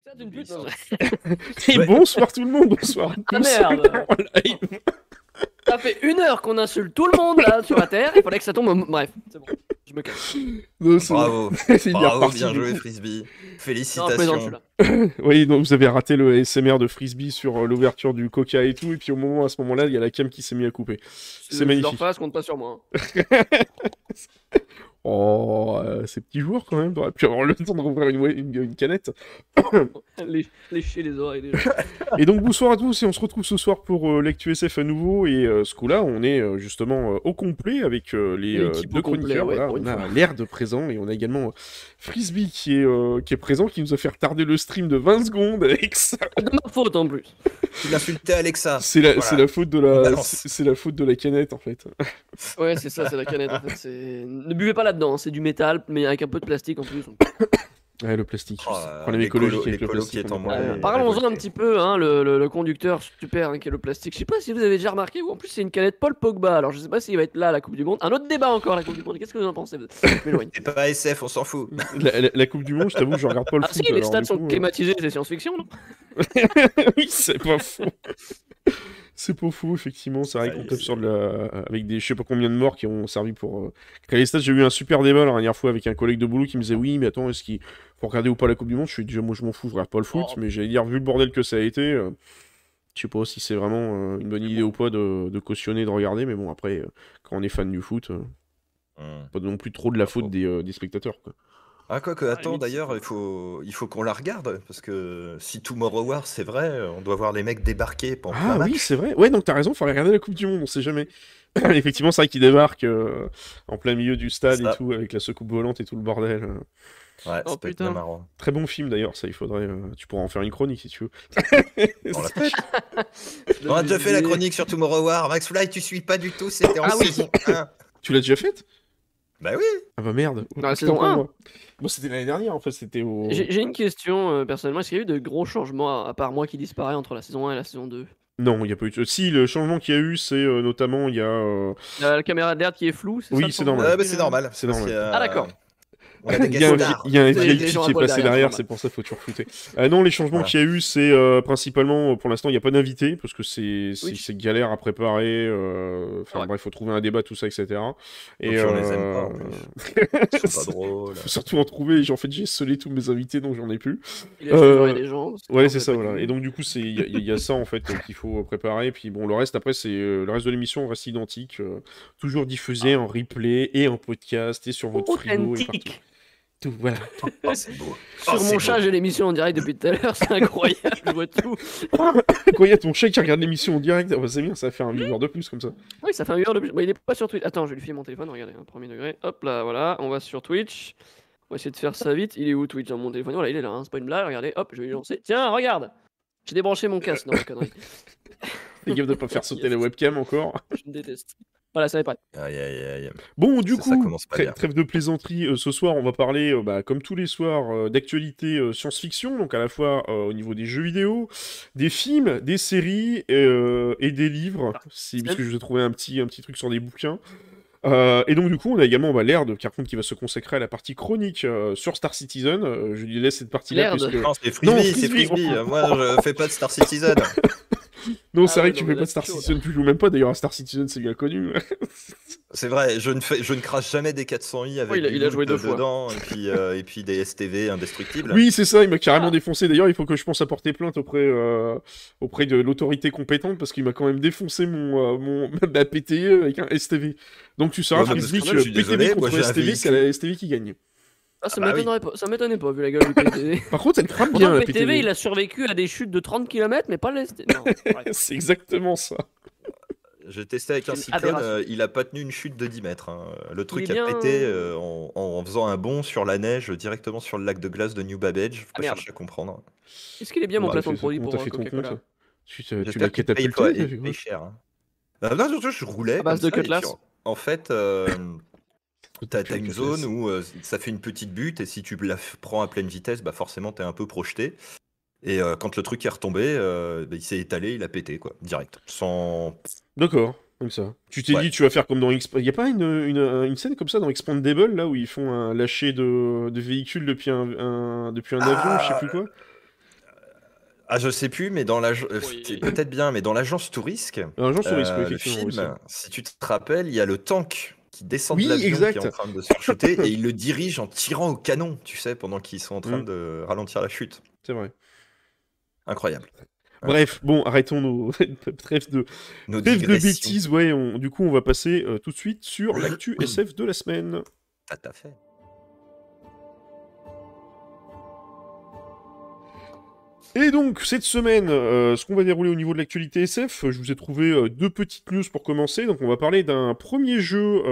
Ça d'une pute, non, Et bonsoir tout le monde, bonsoir. Ah merde. En live. Ça fait 1 heure qu'on insulte tout le monde là sur la Terre, il fallait que ça tombe. Bref, c'est bon, je me casse. Non, Bravo, c'est bien bravo, reparti, bien du joué coup. Frisbee. Non, plaisante, je Félicitations. suis là. Oui, donc vous avez raté le ASMR de Frisbee sur l'ouverture du Coca et tout, et puis à ce moment-là, il y a la cam qui s'est mis à couper. C'est magnifique. Leur face compte pas sur moi. Oh, ces petits joueurs quand même, t'aurais pu avoir le temps de rouvrir une canette. Lécher les oreilles des gens. Et donc bonsoir à tous, et on se retrouve ce soir pour l'ActuSF à nouveau, et ce coup-là, on est justement au complet avec les L'équipe deux au complet, chroniqueurs. ouais, Voilà, pour on une a fois. l'air de présent, et on a également Frisbee qui est présent, qui nous a fait retarder le stream de 20 secondes avec ça. De ma faute en plus. Tu l'insultais Alexa. C'est la, Voilà. c'est la faute de On la, balance. c'est la faute de la canette en fait. Ouais, c'est ça, c'est la canette en fait. Ne buvez pas là-dedans, c'est du métal, mais avec un peu de plastique en plus. Ouais, le plastique. Oh, Problème écologique avec le l'écolo plastique. qui est on en est moi. pas- Ouais. Parlons-en révolté. un petit peu, hein, le conducteur super hein, qui est le plastique. Je sais pas si vous avez déjà remarqué, ou en plus c'est une canette Paul Pogba. Alors je sais pas s'il va être là à la Coupe du Monde. Un autre débat encore à la Coupe du Monde. Qu'est-ce que vous en pensez? Je m'éloigne. C'est pas SF, on s'en fout. La Coupe du Monde, je t'avoue, je regarde pas le Ah foot. si, les alors, stades du sont coup, climatisés, c'est science-fiction, non? Oui, c'est pas faux. C'est pas faux, effectivement. C'est vrai Ça y qu'on est, tape c'est- sur avec des je sais pas combien de morts qui ont servi pour créer les stades. J'ai eu un super débat la dernière fois avec un collègue de boulot qui me disait oui, mais attends, est-ce qu'il faut regarder ou pas la Coupe du Monde? Je suis déjà, moi je m'en fous, je regarde pas le foot, Oh. mais j'allais dire, vu le bordel que ça a été, je sais pas si c'est vraiment une bonne idée ou pas de cautionner, de regarder, mais bon, après, quand on est fan du foot, pas non plus trop de la Pas faute faux. des spectateurs, quoi. Ah, quoique, Ah, attends, limite, d'ailleurs, il faut qu'on la regarde, parce que si Tomorrow War, c'est vrai, on doit voir les mecs débarquer pendant plein Ah match. oui, c'est vrai. Ouais, donc t'as raison, faudrait regarder la Coupe du Monde, on sait jamais. Effectivement, c'est vrai qu'ils débarquent en plein milieu du stade et Ça. tout, avec la secoupe volante et tout le bordel. Ouais, Oh, ça peut être putain. bien marrant. Très bon film d'ailleurs, ça, il faudrait. Tu pourras en faire une chronique si tu veux. On l'a fait. On a déjà fait la chronique sur Tomorrow War. Max Fly, tu suis pas du tout, c'était en Ah oui. saison 1. Tu l'as déjà faite? Bah oui. Ah bah merde. Dans la Autant saison pour 1. moi. Bon, c'était l'année dernière en fait, c'était au. J'ai une question personnellement. Est-ce qu'il y a eu de gros changements, à part moi qui disparaît entre la saison 1 et la saison 2? Non, il n'y a pas eu de. Si, le changement qu'il y a eu, c'est notamment, il y a. La caméra de l'air qui est floue, c'est Oui, ça le c'est changement? normal. Bah, c'est normal. C'est parce normal. qu'il y a- Ah, d'accord. On a des Il y a un, guest stars. il y a un C'est les VIP gens à qui est poil passé derrière, derrière, c'est c'est pour ça qu'il faut toujours flouter. Non, les changements Voilà. qu'il y a eu, c'est principalement, pour l'instant, il n'y a pas d'invité, parce que c'est Oui. galère à préparer. Enfin Ouais. bref, faut trouver un débat, tout ça, etc. Et puis on les aime pas, en plus. Ils sont pas drôles. faut surtout en trouver. En fait, j'ai scellé tous mes invités, donc j'en ai plus. Il a toujours des gens. Ouais, c'est ça, voilà. Et donc, du coup, il y a ça, en fait, qu'il faut préparer. Puis, bon, le reste, après, c'est le reste de l'émission reste identique. Toujours diffusé en replay et en podcast et sur votre frigo et partout. Authentique. Tout, voilà. Tout. Oh, c'est beau. Sur Oh, c'est mon chat, beau. j'ai l'émission en direct depuis tout à l'heure, c'est incroyable, je vois tout. Quoi, il y a ton chat qui regarde l'émission en direct? Ah bah, c'est bien, ça va faire un viewer de plus, comme ça. Oui, ça fait 1 heure de plus. Bon, il est pas sur Twitch. Attends, je vais lui filer mon téléphone, regardez, hein, premier degré. Hop là, voilà, on va sur Twitch. On va essayer de faire ça vite. Il est où Twitch dans mon téléphone? Voilà, il est là, hein, c'est pas une blague, regardez, hop, je vais lui lancer. Tiens, regarde! J'ai débranché mon casque, non, connerie. Fais gaffe de pas faire sauter Yes. la webcam encore. Je me déteste. Voilà, ça n'est pas. Aïe, aïe, aïe. Bon, du Ça coup, commence pas bien. trêve de plaisanterie. Ce soir, on va parler, comme tous les soirs, d'actualité science-fiction, donc à la fois au niveau des jeux vidéo, des films, des séries et des livres, puisque je vais trouver un petit truc sur des bouquins. Et donc, du coup, on a également Laird, par contre, qui va se consacrer à la partie chronique sur Star Citizen. Je lui laisse cette partie-là. Laird. puisque- Non, c'est Non, Frisbee, c'est Frisbee. Frisbee. Moi, je fais pas de Star Citizen. Non, Ah c'est vrai ouais, que tu non, fais mais pas là, de Star c'est chaud, Citizen, tu joues même pas d'ailleurs à Star Citizen, c'est bien connu. C'est vrai, je ne crache jamais des 400i avec Oui, du il a joué loot 2 fois. dedans et puis des STV indestructibles. Oui, c'est ça, il m'a carrément Ah. défoncé. D'ailleurs, il faut que je pense à porter plainte auprès de l'autorité compétente parce qu'il m'a quand même défoncé ma PTE avec un STV. Donc tu sauras, Ouais, mais Frisbee, parce que je suis PTV désolé, contre moi, j'ai un STV, c'est véhicule. la STV qui gagne. Ah, ça bah oui. m'étonnerait pas, ça m'étonnait pas vu la gueule du PTV. Par contre, elle crame bien, Pourtant, la le PTV, PTV. il a survécu à des chutes de 30 km, mais pas le ST. Non, bref. C'est exactement ça. J'ai testé avec un Une cyclone, aberration. il a pas tenu une chute de 10 mètres. Hein. Le truc Il est a bien- pété en faisant un bond sur la neige directement sur le lac de glace de New Babbage. Faut Ah, pas merde. chercher à comprendre. Est-ce qu'il est bien mon Bah, placement de tu- produit comment pour t'as fait ton Coca-Cola? compte? Tu J'espère l'as qu'il paye catapulté, pas t'as fait quoi? paye cher. Hein. Non, surtout, je roulais À base comme de ça, et Cutlass. puis, en fait, t'as une Cutlass. zone où ça fait une petite butte et si tu la prends à pleine vitesse, bah forcément t'es un peu projeté. Et quand le truc est retombé, bah, il s'est étalé, il a pété quoi, direct, sans. D'accord, comme ça. Tu t'es Ouais. dit, tu vas faire comme dans Il y a pas une scène comme ça dans Expandable, là, où ils font un lâcher de véhicule depuis un avion, je sais plus quoi? Ah, je sais plus, mais Oui. peut-être bien, mais dans l'agence Tourisque, Un genre sur risque, le effectivement, aussi. film, si tu te rappelles, il y a le tank qui descend de Oui, l'avion, qui est en exact. train de se faire shooter, et il le dirige en tirant au canon, tu sais, pendant qu'ils sont en train Mm, de ralentir la chute. c'est vrai. Incroyable. Voilà. Bref, bon, arrêtons nos trêve de Nos trêve de digressions. bêtises. Ouais, du coup, on va passer tout de suite sur l'actu SF de la semaine. Tout à fait. Et donc, cette semaine, ce qu'on va dérouler au niveau de l'actualité SF, je vous ai trouvé deux petites news pour commencer. Donc, on va parler d'un premier jeu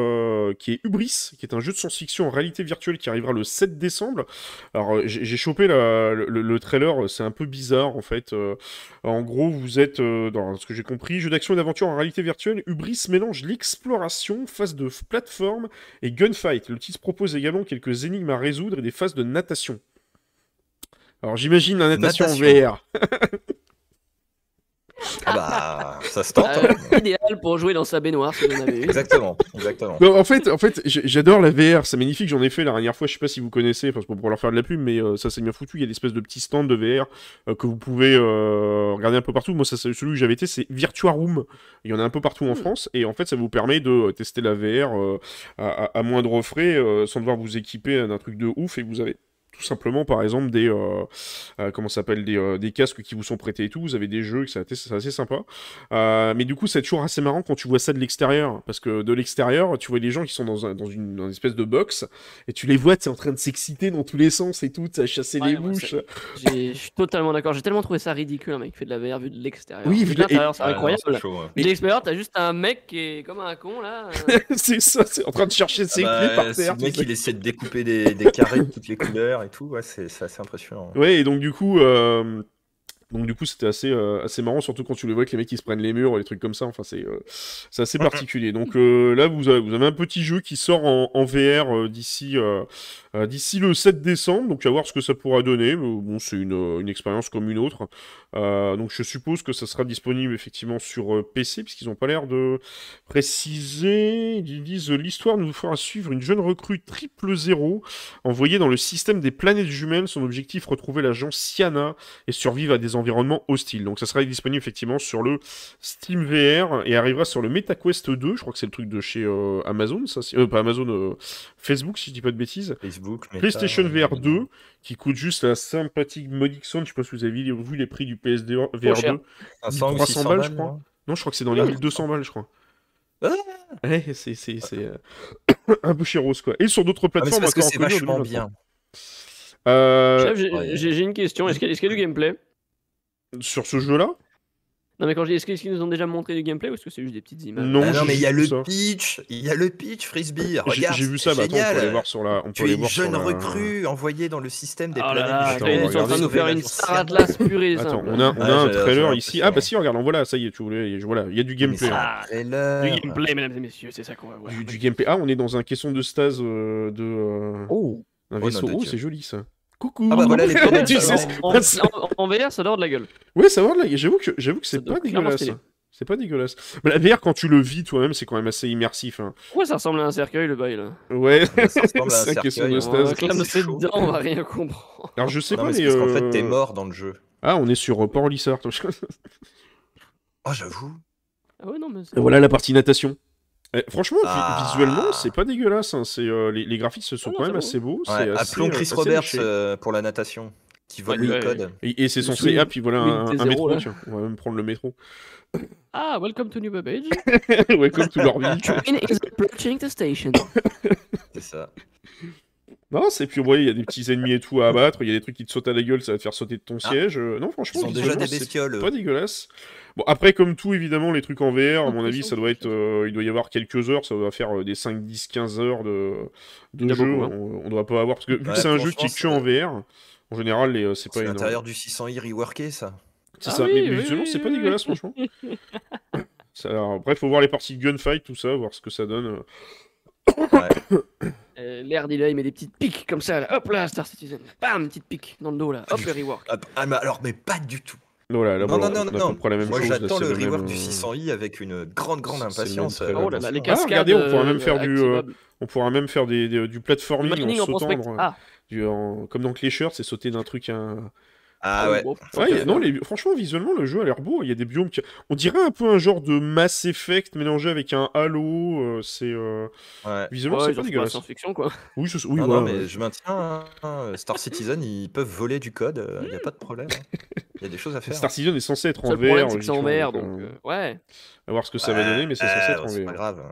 qui est Hubris, qui est un jeu de science-fiction en réalité virtuelle qui arrivera le 7 décembre. Alors, j'ai chopé le trailer, c'est un peu bizarre en fait. En gros, vous êtes, dans ce que j'ai compris, jeu d'action et d'aventure en réalité virtuelle. Hubris mélange l'exploration, phase de plateforme et gunfight. Le titre propose également quelques énigmes à résoudre et des phases de natation. Alors j'imagine la natation en Natation. VR. Ah bah, ça se tente. Hein. Idéal pour jouer dans sa baignoire si vous en avez une. Exactement, exactement. Non, en fait, j'adore la VR, c'est magnifique, j'en ai fait la dernière fois, je sais pas si vous connaissez, enfin c'est pas pour leur faire de la pub, mais ça c'est bien foutu, il y a des espèces de petits stands de VR que vous pouvez regarder un peu partout. Moi, celui que j'avais été, c'est Virtua Room. Il y en a un peu partout en France, et en fait ça vous permet de tester la VR à moindre frais, sans devoir vous équiper d'un truc de ouf, et vous avez tout simplement, par exemple, comment ça s'appelle, des casques qui vous sont prêtés et tout. Vous avez des jeux, c'est assez sympa. Mais du coup, c'est toujours assez marrant quand tu vois ça de l'extérieur. Parce que de l'extérieur, tu vois les gens qui sont dans une espèce de box. Et tu les vois, tu es en train de s'exciter dans tous les sens et tout. À chasser les Ouais, moi, mouches. je suis totalement d'accord. J'ai tellement trouvé ça ridicule, un mec qui fait de la VR vu de l'extérieur. Oui, Vu de l'intérieur, c'est Ah non, incroyable. c'est chaud. Vu de l'extérieur, t'as juste un mec qui est comme un con là. c'est ça, c'est en train de chercher ses clés par Si terre. le mec tu sais. il essaie de découper des carrés de toutes les couleurs et tout, ouais, c'est assez impressionnant. Ouais, et donc du coup. C'était assez marrant, surtout quand tu les vois que les mecs qui se prennent les murs, les trucs comme ça. Enfin, c'est assez particulier. Donc là, vous avez un petit jeu qui sort en VR d'ici le 7 décembre. Donc à voir ce que ça pourra donner. Mais, bon, c'est une expérience comme une autre. Donc je suppose que ça sera disponible effectivement sur PC, puisqu'ils n'ont pas l'air de préciser. Ils disent l'histoire nous fera suivre une jeune recrue triple zéro envoyée dans le système des planètes jumelles. Son objectif, retrouver l'agent Siana et survivre à des environnements hostiles. Donc ça sera disponible effectivement sur le Steam VR et arrivera sur le MetaQuest 2, je crois que c'est le truc de chez Amazon, ça, pas Amazon, Facebook si je dis pas de bêtises. Facebook, Meta, PlayStation VR 2, qui coûte juste la sympathique modique somme, je sais pas si vous avez vu les prix du PSD VR cher. 2, 500 ou 300 600 balles balles, je crois. non Non, je crois que c'est dans les 1200 balles je crois. Ah Ouais, c'est un peu chéros quoi. Et sur d'autres Ah, mais c'est plateformes parce que encore c'est connues en vachement 2023. bien. Chef, Ouais. j'ai une question. Est-ce qu'il y a du gameplay? Sur ce jeu-là? Non, mais quand je dis est-ce qu'ils nous ont déjà montré du gameplay ou est-ce que c'est juste des petites images? Non, Ah non, j'ai mais il y a juste le vu ça. pitch, Frisbee. Regarde, J'ai vu c'est ça, bah attends, on peut aller génial. voir sur la. On peut Tu aller es une voir sur jeune la- recrue envoyée dans le système des Oh là planètes là, Attends, ils on va sont en train de nous faire une Sauver Star l'agence Atlas pure et Attends, simple. on a Ouais, un j'ai trailer l'impression, ici. Ah bah ouais. si, regarde, voilà, ça y est, tu voulais, voilà, il y a du Mais gameplay. c'est Hein. un Du trailer. gameplay, mesdames et messieurs, c'est ça qu'on va voir. Du gameplay. Ah, on est dans un caisson de stase Oh, un oh, vaisseau. nom de Oh, Dieu. c'est joli ça. Coucou. Ah bah voilà les planètes Tu sais, jumelles. En VR, ça dort de la gueule. ouais, ça va là. J'avoue que Ça c'est doit pas clairement dégueulasse. stylé. C'est pas dégueulasse. Mais la VR, quand tu le vis toi-même, c'est quand même assez immersif. Hein. Pourquoi ça ressemble à un cercueil, le bail, là? Ouais, Ça ressemble à un c'est un caisson cercueil, de hein. On va stase. clamser chaud. dedans, on va rien comprendre. Alors je sais Non, pas, mais c'est mais. parce qu'en fait t'es mort dans le jeu. Ah, on est sur Port Lissard. Oh, j'avoue. Ah ouais, non, mais Et voilà la partie natation. Franchement, Ah. visuellement, c'est pas dégueulasse. Hein. Les graphismes sont Ah non, quand même c'est assez beaux. Ouais, C'est assez, appelons Chris assez Roberts léché. pour la natation, qui vole Ouais, le ouais. code. Et c'est censé. Swing- Ah, puis voilà swing un T0, métro, là. tiens. On va même prendre le métro. Ah, welcome to New Babbage. Welcome to Lorville. Train is approaching the station. C'est ça. Non, c'est puis, ouais, il y a des petits ennemis et tout à abattre. Il y a des trucs qui te sautent à la gueule, ça va te faire sauter de ton siège. Non, franchement, Ils sont déjà visuellement, des c'est bestioles. pas dégueulasse. Bon, après, comme tout, évidemment, les trucs en VR, à mon avis, Impression. ça doit être. Il doit y avoir quelques heures, ça doit faire des 5, 10, 15 heures de Il y a jeu. beaucoup, hein. On doit pas avoir. Parce que vu que Ouais, c'est un jeu qui est que franchement, en VR, en général, c'est pas C'est énorme. l'intérieur du 600i reworké, ça. C'est Ah ça, oui, mais oui, visuellement, oui, c'est pas oui, dégueulasse, franchement. Alors, bref, faut voir les parties de gunfight, tout ça, voir ce que ça donne. Ouais. L'air il met des petites piques comme ça, là. Hop là, Star Citizen. Bam, une petite pique dans le dos, là. Hop, le rework. Ah, mais alors, mais pas du tout. Voilà, là, Non, bon, non, non, on a à non. peu près la même Moi, chose. là, j'attends c'est le rework même, du 600i avec une grande c'est le même impatience. trailer, Oh là là, les Ah, cascades. regardez, on pourra même faire activables. on pourra même faire du Du platforming mining en en prospect. sautant, Ah, comme dans Clécheur, c'est sauter d'un truc à un Ah ouais. bon, Ouais, tant qu'à non, faire. franchement, visuellement, le jeu a l'air beau. Il y a des biomes on dirait un peu un genre de Mass Effect mélangé avec un Halo. Ouais. Visuellement, Ouais, c'est pas genre c'est pas la dégueulasse. science-fiction, quoi. Oui, Non, non, voilà. Ouais. mais je maintiens, hein, Star Citizen, ils peuvent voler du code, il n'y a pas de problème, hein. Il y a des choses à faire. Star Citizen est censé être Le en seul problème, VR, c'est que c'est en logiquement. VR, Donc, donc ouais. à voir ce que ça va Ouais, donner, mais c'est censé être en c'est pas VR. grave.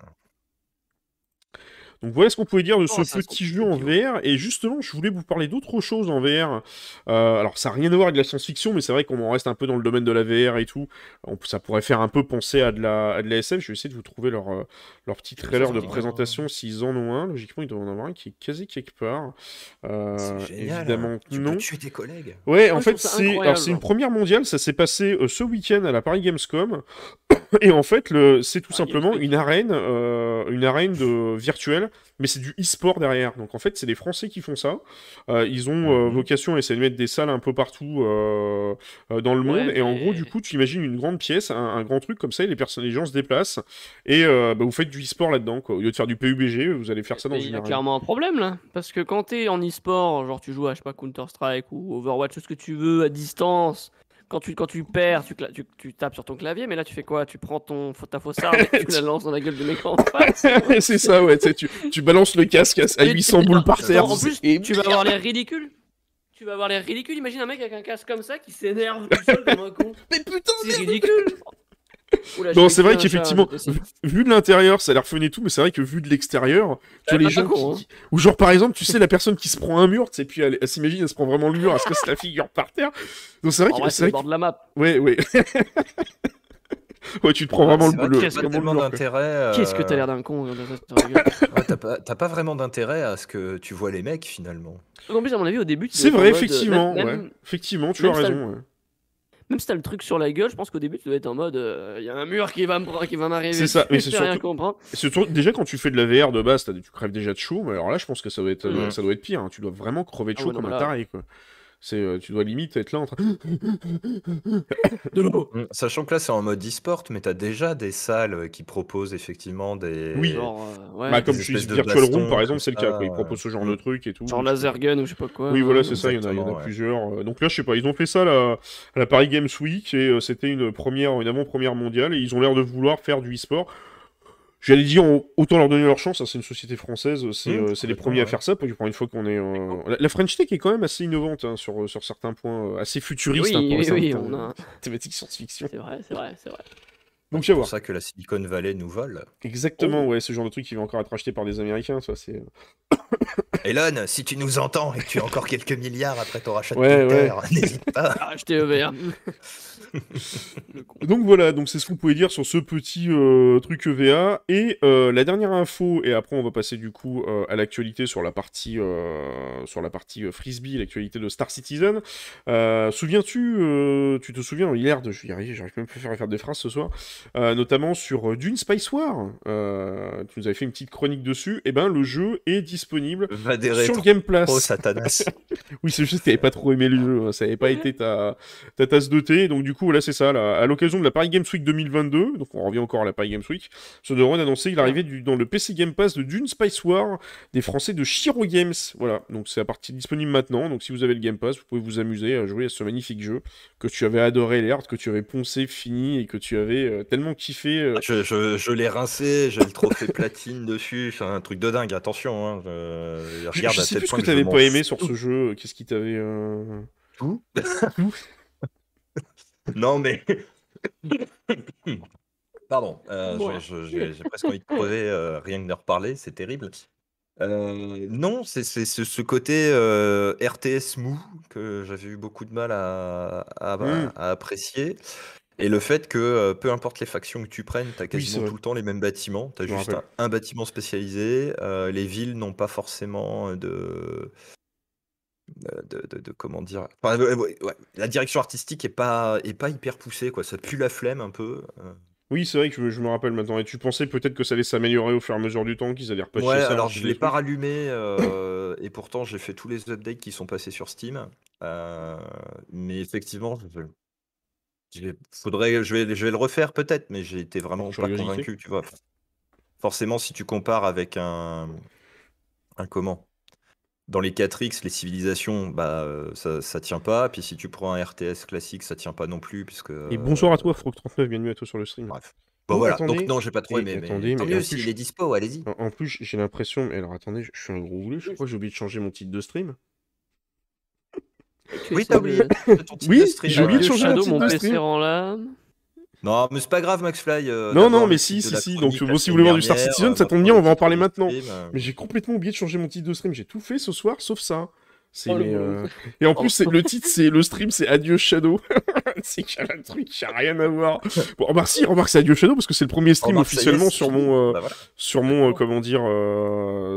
Donc voilà ce qu'on pouvait dire de ce Oh, ça sent petit le jeu en bio. VR. Et justement, je voulais vous parler d'autre chose en VR. Alors ça n'a rien à voir avec la science-fiction, mais c'est vrai qu'on en reste un peu dans le domaine de la VR et tout. Ça pourrait faire un peu penser à de la SF. Je vais essayer de vous trouver leur petit Ça trailer me de dit rien. présentation s'ils en ont un. Logiquement, ils doivent en avoir un qui est quasi quelque part. C'est génial. Évidemment que Tu peux non. tuer tes collègues. Ouais, Ah, en je fait, trouve ça c'est incroyable. une première mondiale. Ça s'est passé ce week-end à la Paris Gamescom. Et en fait, c'est tout Ah, simplement Gamespeak. une arène virtuelle, mais c'est du e-sport derrière. Donc en fait, c'est des Français qui font ça. Ils ont Mhm. vocation à essayer de mettre des salles un peu partout dans le monde. Ouais, Et en gros, du mais coup, tu imagines une grande pièce, un grand truc comme ça, et les gens se déplacent. Et vous faites du e-sport là-dedans, quoi. Au lieu de faire du PUBG, vous allez faire ça dans mais il une y a arène. clairement un problème là. Parce que quand t'es en e-sport, genre tu joues à, je sais pas, Counter-Strike ou Overwatch, tout ce que tu veux à distance, quand tu perds, tu tapes sur ton clavier, mais là tu fais quoi? Tu prends ta fausse arme et tu la lances dans la gueule du mec en face. C'est ça, ouais. Tu balances le casque à Et- 800 et- boules par terre. en plus, Et tu vas avoir l'air ridicule. Tu vas avoir l'air ridicule. Imagine un mec avec un casque comme ça qui s'énerve tout seul comme un con. Mais putain, C'est ridicule. Oula, j'ai non, fait c'est vrai cuire un chat, qu'effectivement, cette fois-ci. vu de l'intérieur, ça a l'air fun et tout, mais c'est vrai que vu de l'extérieur, tu vois les Pas gens con, hein. Ou genre, par exemple, tu sais, la personne qui se prend un mur, tu sais, puis elle s'imagine, elle se prend vraiment le mur, elle se casse la figure par terre. Donc c'est vrai En que... vrai, c'est c'est le vrai bord de la map. Ouais, ouais. Ouais, tu te prends vraiment C'est vrai qu'il n'y a pas vraiment le tellement mur, quoi. d'intérêt. Qu'est-ce que t'as l'air d'un con comme ça sur la gueule. Ouais, t'as pas vraiment d'intérêt à ce que tu vois les mecs finalement. En plus, à mon avis, au début, tu C'est dois être vrai, en mode, effectivement, même, ouais. même, Effectivement, tu as même si t'as raison, ouais. même si t'as le truc sur la gueule, je pense qu'au début, tu dois être en mode, il y a un mur qui va m'arriver. C'est ça, mais c'est Je vais rien surtout... comprendre. déjà, quand tu fais de la VR de base, tu crèves déjà de chaud, mais alors là, je pense que ça doit être, Mhm. ça doit être pire, hein. Tu dois vraiment crever de Ah chaud ouais, non, comme mais un là, taré, quoi. Tu dois limite être là en train... de l'eau. Sachant que là c'est en mode e-sport, mais t'as déjà des salles qui proposent effectivement Oui. Genre, Bah, ouais, comme des chez espèces de Virtual Room, bastons par comme exemple, c'est le cas, quoi. Ils ça. proposent ce genre de truc et tout. genre laser gun ou je sais pas quoi. Oui, hein. voilà, c'est ça, il y en a Exactement, ouais. plusieurs. Donc là, je sais pas, ils ont fait ça à la Paris Games Week, et c'était une avant-première mondiale, et ils ont l'air de vouloir faire du e-sport. J'allais dire, autant leur donner leur chance, hein, c'est une société française, c'est les Complètement, premiers à ouais. faire ça, pour une fois qu'on est... La French Tech est quand même assez innovante, hein, sur certains points, assez futuriste, hein, pour Oui, la on a. thématique science-fiction. C'est vrai, c'est vrai, c'est vrai. Donc, tu C'est vas pour voir. ça que la Silicon Valley nous vole. Exactement, Oh. ouais, ce genre de truc qui va encore être acheté par des Américains, ça, c'est... Elon, si tu nous entends et que tu as encore quelques milliards après ton rachat de Ouais, Twitter, n'hésite pas. Acheter EVR. Le con. Donc voilà, donc c'est ce qu'on pouvait dire sur ce petit truc EVA. Et la dernière info, et après on va passer du coup à l'actualité sur la partie Frisbee, l'actualité de Star Citizen. Tu te souviens, hier, je vais y arriver, j'arrive même plus à faire des phrases ce soir, notamment sur Dune Spice War, tu nous avais fait une petite chronique dessus, et ben le jeu est disponible Va des sur le rétro, Game Pass. Satanas. Oui, c'est juste que t'avais pas trop aimé le jeu, hein, ça avait pas été ta tasse de thé, donc du coup, là, c'est ça, là, à l'occasion de la Paris Games Week 2022, donc on revient encore à la Paris Games Week, Soderon a annoncé l'arrivée dans le PC Game Pass de Dune Spice War des Français de Shiro Games, voilà, donc c'est à partir disponible maintenant, donc si vous avez le Game Pass, vous pouvez vous amuser à jouer à ce magnifique jeu que tu avais adoré, Laird, que tu avais poncé, fini, et que tu avais tellement kiffé. Je l'ai rincé, j'ai le trophée platine dessus, c'est un truc de dingue, attention. Hein, regarde Je à sais tel plus ce point que que je t'avais m'en pas aimé fous. sur ce jeu, qu'est-ce qui t'avait... Tout. Tout. Non mais... Pardon, Ouais. j'ai presque envie de crever rien que de reparler, c'est terrible. Non, c'est ce côté RTS mou que j'avais eu beaucoup de mal à apprécier. Et le fait que peu importe les factions que tu prennes, tu as Oui, c'est quasiment vrai, tout le temps les mêmes bâtiments. Tu as je me juste rappelle. un bâtiment spécialisé. Les villes n'ont pas forcément comment dire. Enfin, ouais, la direction artistique est pas hyper poussée, quoi. Ça pue la flemme un peu. Oui, c'est vrai que je me rappelle maintenant. Et tu pensais peut-être que ça allait s'améliorer au fur et à mesure du temps, qu'ils allaient repatcher Ouais, ça, alors racheter je des l'ai pas trucs. rallumé et pourtant j'ai fait tous les updates qui sont passés sur Steam. Mais effectivement, je vais le refaire peut-être, mais j'ai été Par vraiment pas curiosité. convaincu, tu vois. Forcément, si tu compares avec un comment? dans les 4X, les civilisations, bah, ça tient pas. Puis si tu prends un RTS classique, ça tient pas non plus, puisque. Et bonsoir à toi, Frog39, bienvenue à toi sur le stream. Bref. Bon, Oh, voilà. attendez. Donc, non, j'ai pas trop aimé. Attendez, Mais tant mais mieux en plus, s'il est dispo, allez-y. En plus, j'ai l'impression. Alors attendez, je suis un gros roulé, je crois que j'ai oublié de changer mon titre de stream. Oui, t'as oublié ton titre Oui, de stream. j'ai oublié de Adieu changer mon Shadow, titre mon de PC stream. rend l'âme. Non, mais c'est pas grave, MaxFly. Non, mais si. Donc, si vous voulez voir du Star Citizen, ça tombe bien, on va en parler maintenant. Mais j'ai complètement oublié de changer mon titre de stream. J'ai tout fait ce soir, sauf ça. Et en plus, le titre, le stream, c'est Adieu Shadow. C'est qu'il y a un truc qui a rien à voir. Bon, remarque, c'est Adieu Shadow parce que c'est le premier stream officiellement sur mon, comment dire,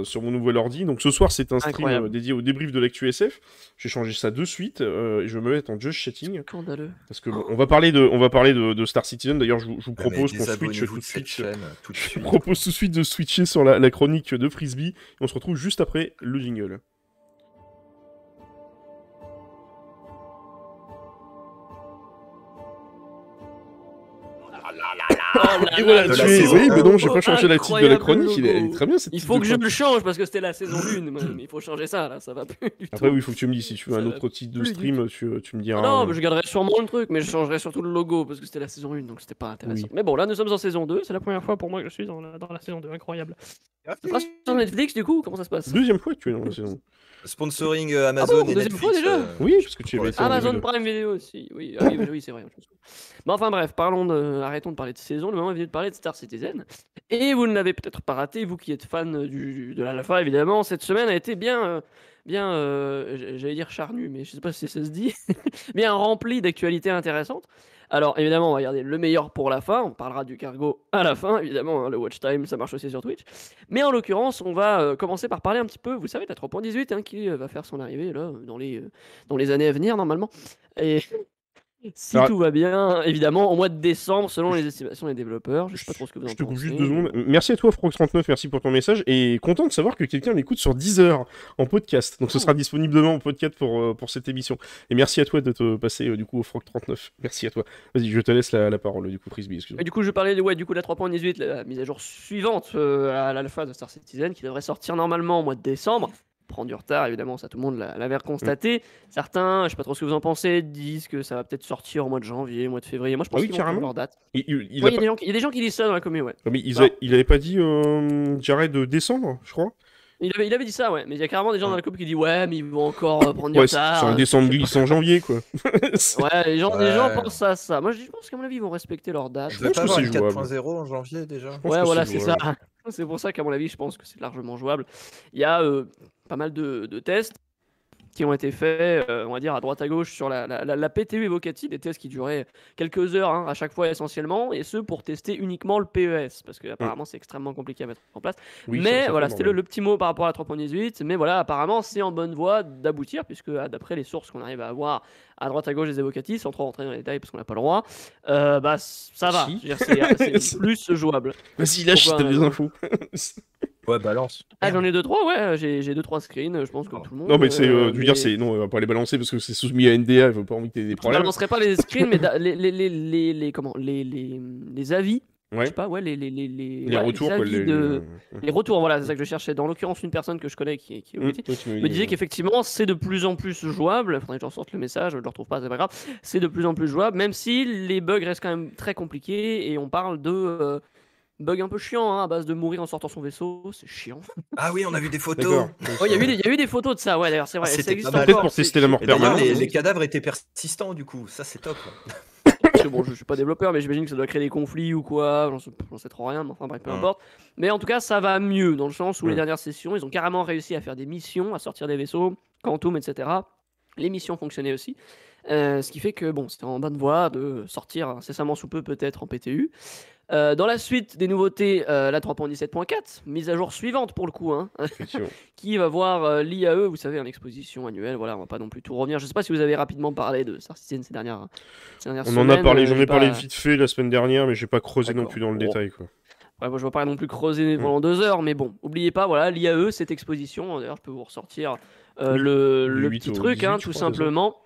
sur mon nouvel ordi. Donc ce soir, c'est un stream dédié au débrief de l'actu SF. J'ai changé ça de suite et je vais me mettre en just chatting. Scandaleux. Parce que bon, on va parler de Star Citizen. D'ailleurs, je vous propose qu'on switch tout de suite. Je vous propose tout de suite de switcher sur la chronique de Frisbee. Et on se retrouve juste après le jingle. Et voilà, oui, mais non, j'ai pas changé la titre de la chronique, il est très bien cette Il faut que je le change parce que c'était la saison 1, mais il faut changer ça, là, ça va plus du tout. Après, oui, il faut que tu me dises si tu veux un autre titre de stream, tu me diras. Non, mais je garderai sûrement le truc, mais je changerai surtout le logo parce que c'était la saison 1, donc c'était pas intéressant. Oui. Mais bon, là, nous sommes en saison 2, c'est la première fois pour moi que je suis dans la saison 2, incroyable. C'est pas sur Netflix du coup, comment ça se passe? Deuxième fois que tu es dans la saison. Sponsoring Amazon et Netflix. Fois déjà oui, parce que tu avais été Amazon Prime Video aussi. Oui, oui c'est vrai. Bon, enfin bref, arrêtons de parler de saison. Le moment est venu de parler de Star Citizen. Et vous ne l'avez peut-être pas raté, vous qui êtes fan de l'alpha, évidemment. Cette semaine a été bien, j'allais dire charnue, mais je sais pas si ça se dit, bien remplie d'actualités intéressantes. Alors évidemment, on va regarder le meilleur pour la fin. On parlera du cargo à la fin, évidemment. Hein, le watch time, ça marche aussi sur Twitch. Mais en l'occurrence, on va commencer par parler un petit peu. Vous savez, la 3.18 hein, qui va faire son arrivée là dans les années à venir normalement. Et si tout va bien, évidemment, au mois de décembre, selon les estimations des développeurs. Je sais pas trop ce que vous en pensez. Je te coupe juste 2 secondes. Merci à toi, Frox39, merci pour ton message. Et content de savoir que quelqu'un m'écoute sur Deezer en podcast. Donc ce sera disponible demain en podcast pour cette émission. Et merci à toi de te passer du coup au Frox39. Merci à toi. Vas-y, je te laisse la parole du coup, Frisbee, excuse-moi. Et du coup, je parlais de la 3.18, la mise à jour suivante à l'alpha de Star Citizen qui devrait sortir normalement au mois de décembre. Prend du retard, évidemment, ça tout le monde l'avait constaté. Certains, je sais pas trop ce que vous en pensez, disent que ça va peut-être sortir au mois de janvier, au mois de février. Moi, je pense qu'ils vont prendre leur date. Il y a des gens qui disent ça dans la commune, ouais. Mais il avait pas dit Jared de décembre, je crois. Il avait dit ça, ouais. Mais il y a carrément des gens dans la coupe qui disent ouais, mais ils vont encore prendre du retard. C'est un décembre glisse en janvier, quoi. Ouais, les gens pensent à ça. Moi, je pense qu'à mon avis, ils vont respecter leur date. Je vais pas avoir 4.0 en janvier déjà. Ouais, voilà, c'est ça. C'est pour ça qu'à mon avis, je pense que c'est largement jouable. Il y a pas mal de tests qui ont été faits, on va dire, à droite à gauche sur la PTU Evocati, des tests qui duraient quelques heures hein, à chaque fois essentiellement, et ce pour tester uniquement le PES, parce que apparemment c'est extrêmement compliqué à mettre en place. Oui, mais voilà, c'était le petit mot par rapport à la 3.18, mais voilà, apparemment c'est en bonne voie d'aboutir, puisque d'après les sources qu'on arrive à avoir à droite à gauche des Evocati, sans trop rentrer dans les détails parce qu'on n'a pas le droit, bah ça va, c'est plus jouable. Vas-y, lâche, t'as des infos. Ouais, balance. Ah, j'en ai 2-3, ouais, j'ai 2-3 screens, je pense, comme tout le monde. Non, mais c'est, je veux dire, non, on va pas les balancer parce que c'est soumis à NDA, il faut pas envie que t'aies des problèmes. Je balancerai pas les screens, mais les avis. Ouais. Je sais pas, ouais, les retours, les retours, voilà, c'est ça que je cherchais. Dans l'occurrence, une personne que je connais qui me disait qu'effectivement, c'est de plus en plus jouable. Faudrait que j'en sorte le message, je le retrouve pas, c'est pas grave. C'est de plus en plus jouable, même si les bugs restent quand même très compliqués et on parle de bug un peu chiant, hein, à base de mourir en sortant son vaisseau, c'est chiant. Ah oui, on a vu des photos. Il y a eu des photos de ça, ouais, d'ailleurs, c'est vrai. C'était peut-être pour tester la mort permanente. Les cadavres étaient persistants, du coup, ça c'est top. Bon, je suis pas développeur, mais j'imagine que ça doit créer des conflits ou quoi, j'en sais trop rien, mais enfin bref, peu importe. Mais en tout cas, ça va mieux, dans le sens où les dernières sessions, ils ont carrément réussi à faire des missions, à sortir des vaisseaux, Quantum, etc. Les missions fonctionnaient aussi. Ce qui fait que bon, c'était en bonne voie de sortir incessamment sous peu peut-être en PTU. Dans la suite des nouveautés, la 3.17.4, mise à jour suivante pour le coup, hein, qui va voir l'IAE, vous savez, une exposition annuelle, voilà, on va pas non plus tout revenir. Je sais pas si vous avez rapidement parlé de Star Citizen ces dernières semaines. On en a parlé, j'en ai parlé vite fait la semaine dernière, mais j'ai pas creusé non plus dans le détail, quoi. Ouais, moi, je vais pas non plus creuser pendant 2 heures, mais bon, oubliez pas, voilà, l'IAE, cette exposition, d'ailleurs, je peux vous ressortir le petit truc, 18, hein, tout simplement.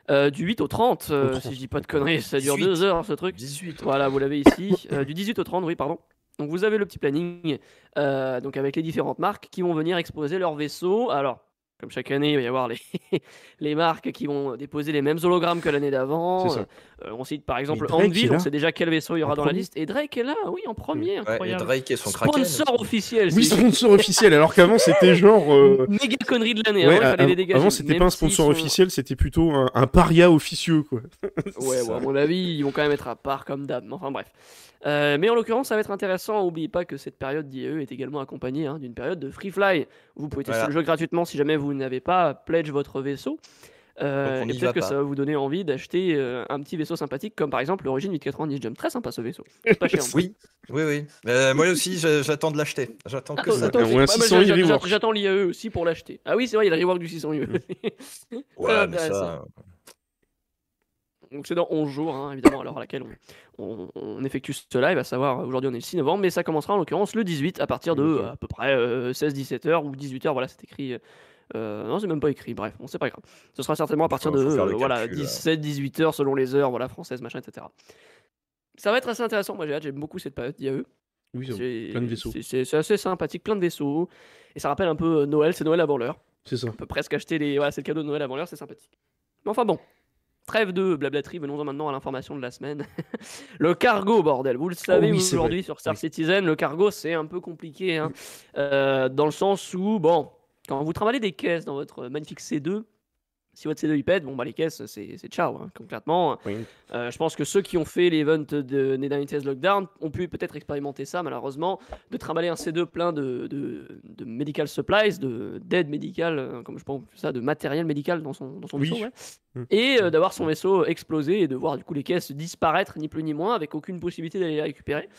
Du 8 au 30, si je dis pas de conneries, ça dure 2 heures ce truc. 18. Voilà, vous l'avez ici. Du 18 au 30, oui, pardon. Donc vous avez le petit planning, donc avec les différentes marques qui vont venir exposer leurs vaisseaux. Alors, comme chaque année, il va y avoir les, les marques qui vont déposer les mêmes hologrammes que l'année C'est d'avant. ça. On cite par Mais exemple Drake est Anvil, on là, sait déjà quel vaisseau il y en aura dans la premier. liste. Et Drake est là, oui, en premier, Ouais, et incroyable. Drake et son Kraken aussi. Sponsor officiel, Oui, c'est sponsor officiel, alors qu'avant c'était genre. méga connerie de l'année. Ouais, Avant, il fallait les dégager. avant c'était même pas un s'ils sponsor sont- officiel, c'était plutôt un paria officieux, quoi. Ouais, C'est bon, à ça. mon avis, ils vont quand même être à part comme d'hab. Mais enfin bref. Mais en l'occurrence, ça va être intéressant. N'oubliez pas que cette période d'IAE est également accompagnée d'une période de Free Fly. Vous pouvez tester Voilà. le jeu gratuitement si jamais vous n'avez pas pledge votre vaisseau. Donc on Et n'y peut-être va que ça pas. va vous donner envie d'acheter un petit vaisseau sympathique comme par exemple l'Origine 890 Jump. Très sympa ce vaisseau. C'est pas cher. Oui, oui. Moi aussi, j'attends de l'acheter. J'attends que ça. Attends, Ou un ouais, moi, 600 rework. j'attends l'IAE aussi pour l'acheter. Ah oui, c'est vrai, il y a le rework du 600 UE. Très Ouais, mais intéressant. ça. Donc c'est dans 11 jours, évidemment, à l'heure à laquelle on effectue ce live, à savoir aujourd'hui on est le 6 novembre, mais ça commencera en l'occurrence le 18 à partir de Exactement. à peu près 16-17 heures ou 18 heures, voilà, c'est écrit. Non, c'est même pas écrit, bref, bon, c'est pas grave. Ce sera certainement à partir Faut de faire le voilà, calcul, 17-18 heures selon les heures, voilà, françaises, machin, etc. Ça va être assez intéressant, moi j'ai hâte, j'aime beaucoup cette période d'IAE. Oui, plein de vaisseaux. C'est assez sympathique, plein de vaisseaux, et ça rappelle un peu Noël, c'est Noël avant l'heure. C'est ça. On peut presque acheter les. Voilà, c'est le cadeau de Noël avant l'heure, c'est sympathique. Mais enfin bon, trêve de blablaterie, venons-en maintenant à l'information de la semaine. Le cargo, bordel. Vous le savez, oui, c'est aujourd'hui vrai. sur Star Oui. Citizen, le cargo c'est un peu compliqué. Dans le sens où, bon, quand vous trimballez des caisses dans votre magnifique C2, si votre C2 il pète, bon bah les caisses c'est ciao, concrètement. Oui. Je pense que ceux qui ont fait l'event de Nedanites Lockdown ont pu peut-être expérimenter ça malheureusement, de trimballer un C2 plein de medical supplies, d'aide médicale, comme je pense ça, de matériel médical dans son Oui. vaisseau, ouais. Mm. Et d'avoir son vaisseau exploser et de voir du coup les caisses disparaître ni plus ni moins avec aucune possibilité d'aller les récupérer.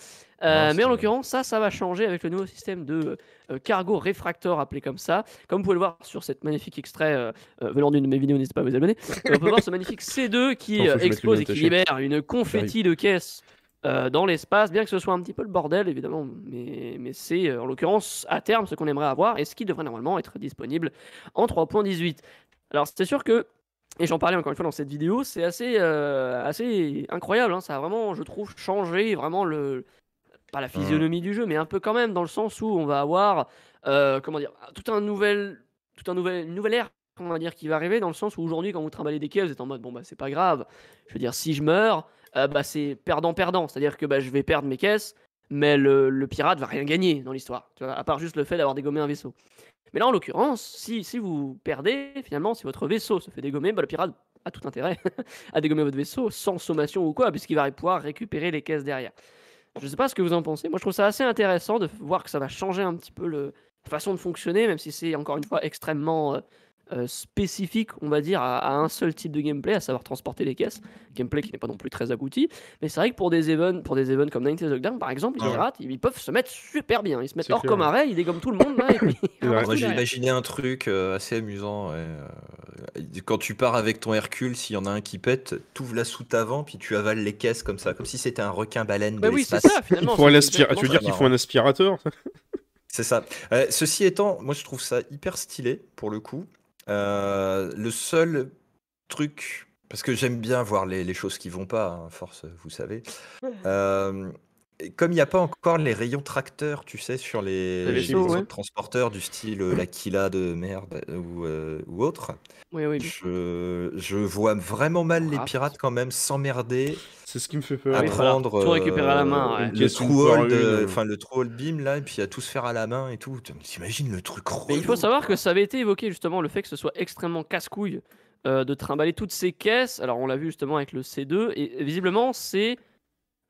Mais en l'occurrence, ça va changer avec le nouveau système de cargo réfractor appelé comme ça. Comme vous pouvez le voir sur cette magnifique extrait venant d'une de mes vidéos, n'hésitez pas à vous abonner. On peut voir ce magnifique C2 qui Attends, faut que je mette explose le et qui attaché. libère une confetti de caisses dans l'espace, bien que ce soit un petit peu le bordel évidemment, mais c'est en l'occurrence à terme ce qu'on aimerait avoir et ce qui devrait normalement être disponible en 3.18. Alors c'est sûr que, et j'en parlais encore une fois dans cette vidéo, c'est assez incroyable, ça a vraiment, je trouve, changé vraiment pas la physionomie du jeu, mais un peu quand même, dans le sens où on va avoir, comment dire, une nouvelle ère, on va dire, qui va arriver, dans le sens où aujourd'hui, quand vous trimballez des quais, vous êtes en mode, bon, bah, c'est pas grave. Je veux dire, si je meurs, bah, c'est perdant-perdant. C'est-à-dire que bah, je vais perdre mes caisses, mais le pirate va rien gagner dans l'histoire, tu vois, à part juste le fait d'avoir dégommé un vaisseau. Mais là, en l'occurrence, si vous perdez, finalement, si votre vaisseau se fait dégommer, bah, le pirate a tout intérêt à dégommer votre vaisseau sans sommation ou quoi, puisqu'il va pouvoir récupérer les caisses derrière. Je sais pas ce que vous en pensez. Moi, je trouve ça assez intéressant de voir que ça va changer un petit peu la façon de fonctionner, même si c'est encore une fois extrêmement spécifique, on va dire, à un seul type de gameplay, à savoir transporter les caisses. Gameplay qui n'est pas non plus très abouti. Mais c'est vrai que pour des events comme 90 Lockdown, par exemple, les pirates, ils peuvent se mettre super bien. Ils se mettent C'est hors clair, comme arrêt, ils dégomment tout le monde là. Et puis, C'est vrai. Moi, j'ai imaginé un truc assez amusant. Quand tu pars avec ton Hercule, s'il y en a un qui pète, t'ouvres la soute avant, puis tu avales les caisses comme ça, comme si c'était un requin-baleine de bah oui, c'est l'espace. ça finalement. Il faut c'est tu veux exactement dire ça. qu'il faut un aspirateur? C'est ça. Ceci étant, moi je trouve ça hyper stylé pour le coup. Le seul truc, parce que j'aime bien voir les choses qui vont pas, hein, force, vous savez. Comme il n'y a pas encore les rayons tracteurs, tu sais, sur les vaisseaux, autres ouais. transporteurs du style l'Aquila de merde ou autre, Oui, oui. je vois vraiment mal les Raft. pirates quand même s'emmerder C'est ce qui me fait peur. à Oui, voilà. prendre Tout récupérer à la main, ouais. Une le caisse, une true par hold, une. enfin le true hold beam là, et puis à tout se faire à la main et tout. T'imagines le truc Mais il faut relou, savoir quoi. que ça avait été évoqué justement le fait que ce soit extrêmement casse-couille de trimballer toutes ces caisses. Alors on l'a vu justement avec le C2 et visiblement c'est,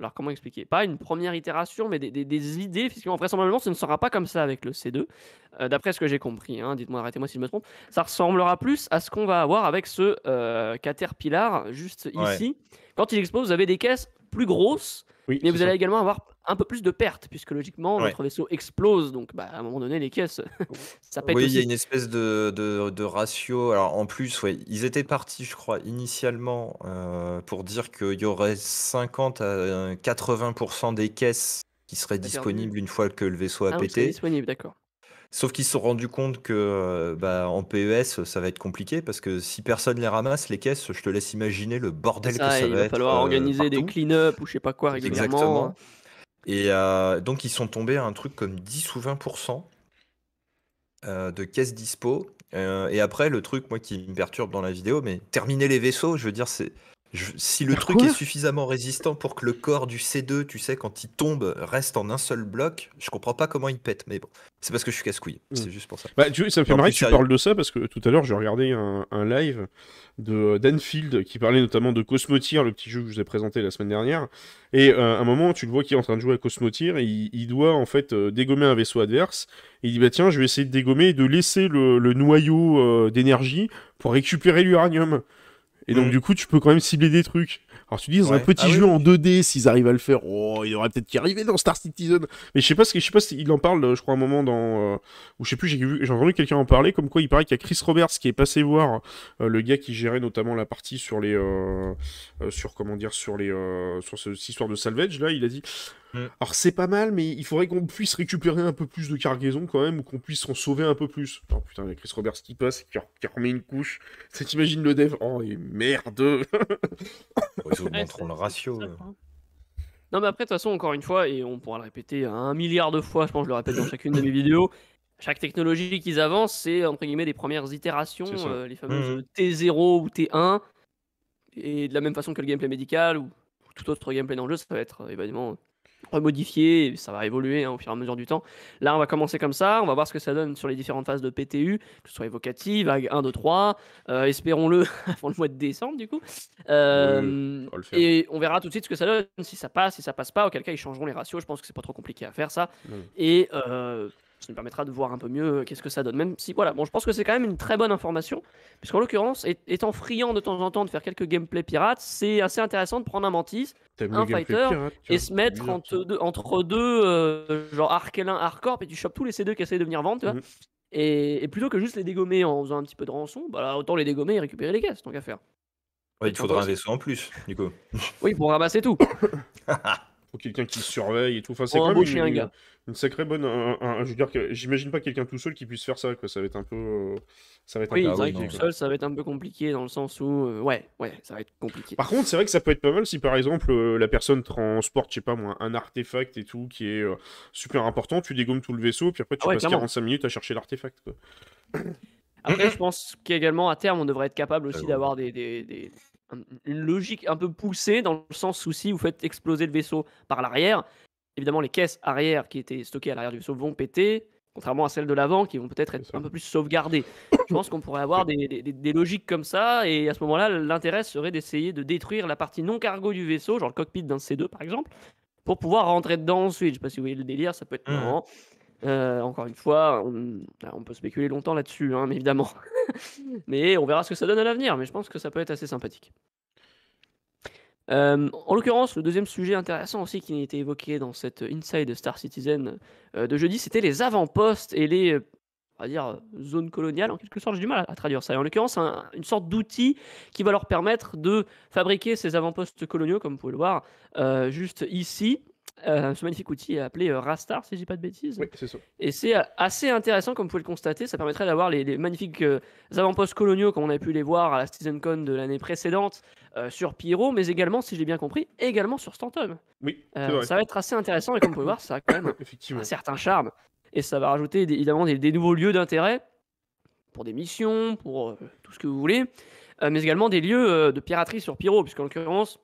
alors comment expliquer, pas une première itération mais des idées, puisqu'en vraisemblablement ce ne sera pas comme ça avec le C2. D'après ce que j'ai compris, dites-moi, arrêtez-moi si je me trompe, ça ressemblera plus à ce qu'on va avoir avec ce Caterpillar juste Ouais. ici. Quand il explose, vous avez des caisses plus grosses, Oui, mais c'est vous allez ça. également avoir un peu plus de pertes, puisque logiquement, Ouais. notre vaisseau explose, donc bah, à un moment donné, les caisses, ça pète Oui, il y a aussi. une espèce de ratio. Alors en plus, ouais, ils étaient partis, je crois, initialement pour dire qu'il y aurait 50 à 80% des caisses qui seraient perdu. disponibles une fois que le vaisseau a Ah oui, c'est pété. disponible, d'accord. Sauf qu'ils se sont rendus compte que en PES, ça va être compliqué parce que si personne les ramasse, les caisses, je te laisse imaginer le C'est bordel que ça, ça il va va être falloir organiser des partout. clean-up ou je sais pas quoi régulièrement. Exactement. Et donc, ils sont tombés à un truc comme 10 ou 20% de caisses dispo. Et après, le truc, moi, qui me perturbe dans la vidéo, mais terminer les vaisseaux, je veux dire, si le Faire truc est quoi? suffisamment résistant pour que le corps du C2, tu sais, quand il tombe, reste en un seul bloc, je comprends pas comment il pète. Mais bon, c'est parce que je suis casse-couille. Mm. C'est juste pour ça. Bah, ça me fait Non, marrer plus que tu sérieux. parles de ça parce que tout à l'heure j'ai regardé un live de Danfield qui parlait notamment de Cosmotier, le petit jeu que je vous ai présenté la semaine dernière. Et à un moment, tu le vois qui est en train de jouer à Cosmotier et il doit en fait dégommer un vaisseau adverse. Et il dit bah tiens, je vais essayer de dégommer et de laisser le noyau d'énergie pour récupérer l'uranium. Et donc, Mm. du coup, tu peux quand même cibler des trucs. Alors, tu dis, dans un Ouais. petit Ah oui, jeu oui. en 2D, s'ils arrivent à le faire, oh, il aurait peut-être qu'y arriver dans Star Citizen. Mais je sais pas s'il en parle, je crois, un moment dans. Ou je sais plus, j'ai entendu quelqu'un en parler, comme quoi il paraît qu'il y a Chris Roberts qui est passé voir le gars qui gérait notamment la partie sur les. Sur, comment dire, sur les. Sur cette histoire de salvage, là, il a dit. Mm. Alors, c'est pas mal, mais il faudrait qu'on puisse récupérer un peu plus de cargaison quand même, ou qu'on puisse en sauver un peu plus. Oh putain, il y a Chris Roberts qui passe, qui remet une couche. Ça, t'imagines le dev. Oh, et merde. Ils Ouais, augmenteront le ratio. ça, quoi. Non, mais après, de toute façon, encore une fois, et on pourra le répéter 1 milliard de fois, je pense que je le répète dans chacune de mes vidéos, chaque technologie qu'ils avancent, c'est entre guillemets des premières itérations, C'est ça. les fameuses Mhm. T0 ou T1, et de la même façon que le gameplay médical ou tout autre gameplay dans le jeu, ça va être évidemment remodifié, et ça va évoluer au fur et à mesure du temps. Là, on va commencer comme ça, on va voir ce que ça donne sur les différentes phases de PTU, que ce soit évocative, vague 1, 2, 3, espérons-le avant le mois de décembre du coup. Ça va le faire. Et on verra tout de suite ce que ça donne, si ça passe pas, auquel cas ils changeront les ratios, je pense que c'est pas trop compliqué à faire ça. Non. Et ça nous permettra de voir un peu mieux qu'est-ce que ça donne. Même si, voilà, bon, je pense que c'est quand même une très bonne information, puisqu'en l'occurrence, étant friand de temps en temps de faire quelques gameplays pirates, c'est assez intéressant de prendre un Mantis, T'aimes un le gameplay fighter, pirate, tu et vois, se mettre bizarre, ça. entre deux, genre Arc-L1, Arc-Corp, et tu chopes tous les C2 qui essayent de venir vendre, tu vois. Mhm. Et plutôt que juste les dégommer en faisant un petit peu de rançon, bah là, autant les dégommer et récupérer les caisses, tant qu'à faire. Ouais, il te faudra un Sympa aussi. vaisseau en plus, du coup. Oui, pour ramasser tout. Faut quelqu'un qui surveille et tout. Enfin, c'est Pour quand même embaucher un gars. une sacrée bonne. Je veux dire que j'imagine pas quelqu'un tout seul qui puisse faire ça, quoi. Ça va être un peu. Ça va être un Oui, peu Ah c'est vrai oui, que compliqué, tout non. quoi. seul, ça va être un peu compliqué dans le sens où, ouais, ça va être compliqué. Par contre, c'est vrai que ça peut être pas mal si par exemple la personne transporte, je sais pas moi, un artefact et tout qui est super important, tu dégommes tout le vaisseau, puis après tu Ah ouais, passes clairement. 45 minutes à chercher l'artefact, quoi. Après, je pense qu'également, à terme, on devrait être capable aussi J'avoue. d'avoir une logique un peu poussée, dans le sens où si vous faites exploser le vaisseau par l'arrière, évidemment, les caisses arrière qui étaient stockées à l'arrière du vaisseau vont péter, contrairement à celles de l'avant qui vont peut-être C'est être ça. un peu plus sauvegardées. Je pense qu'on pourrait avoir des logiques comme ça, et à ce moment-là, l'intérêt serait d'essayer de détruire la partie non cargo du vaisseau, genre le cockpit d'un C2 par exemple, pour pouvoir rentrer dedans ensuite. Je sais pas si vous voyez le délire, ça peut être Mhm. marrant. Encore une fois, on peut spéculer longtemps là-dessus, hein, mais évidemment. Mais on verra ce que ça donne à l'avenir, mais je pense que ça peut être assez sympathique. En l'occurrence, le deuxième sujet intéressant aussi qui a été évoqué dans cette Inside Star Citizen de jeudi, c'était les avant-postes et les, on va dire, zones coloniales, en quelque sorte. J'ai du mal à traduire ça. Et en l'occurrence, une sorte d'outil qui va leur permettre de fabriquer ces avant-postes coloniaux, comme vous pouvez le voir juste ici. Ce magnifique outil est appelé Rastar, si je dis pas de bêtises. Oui, c'est ça. Et c'est assez intéressant, comme vous pouvez le constater. Ça permettrait d'avoir les magnifiques avant-postes coloniaux, comme on a pu les voir à la CitizenCon de l'année précédente sur Pyro, mais également, si j'ai bien compris, également sur Stanton. Oui, c'est vrai. Ça va être assez intéressant, et comme vous pouvez voir, ça a quand même un Effectivement. certain charme. Et ça va rajouter évidemment des nouveaux lieux d'intérêt pour des missions, pour tout ce que vous voulez, mais également des lieux de piraterie sur Pyro, puisqu'en l'occurrence,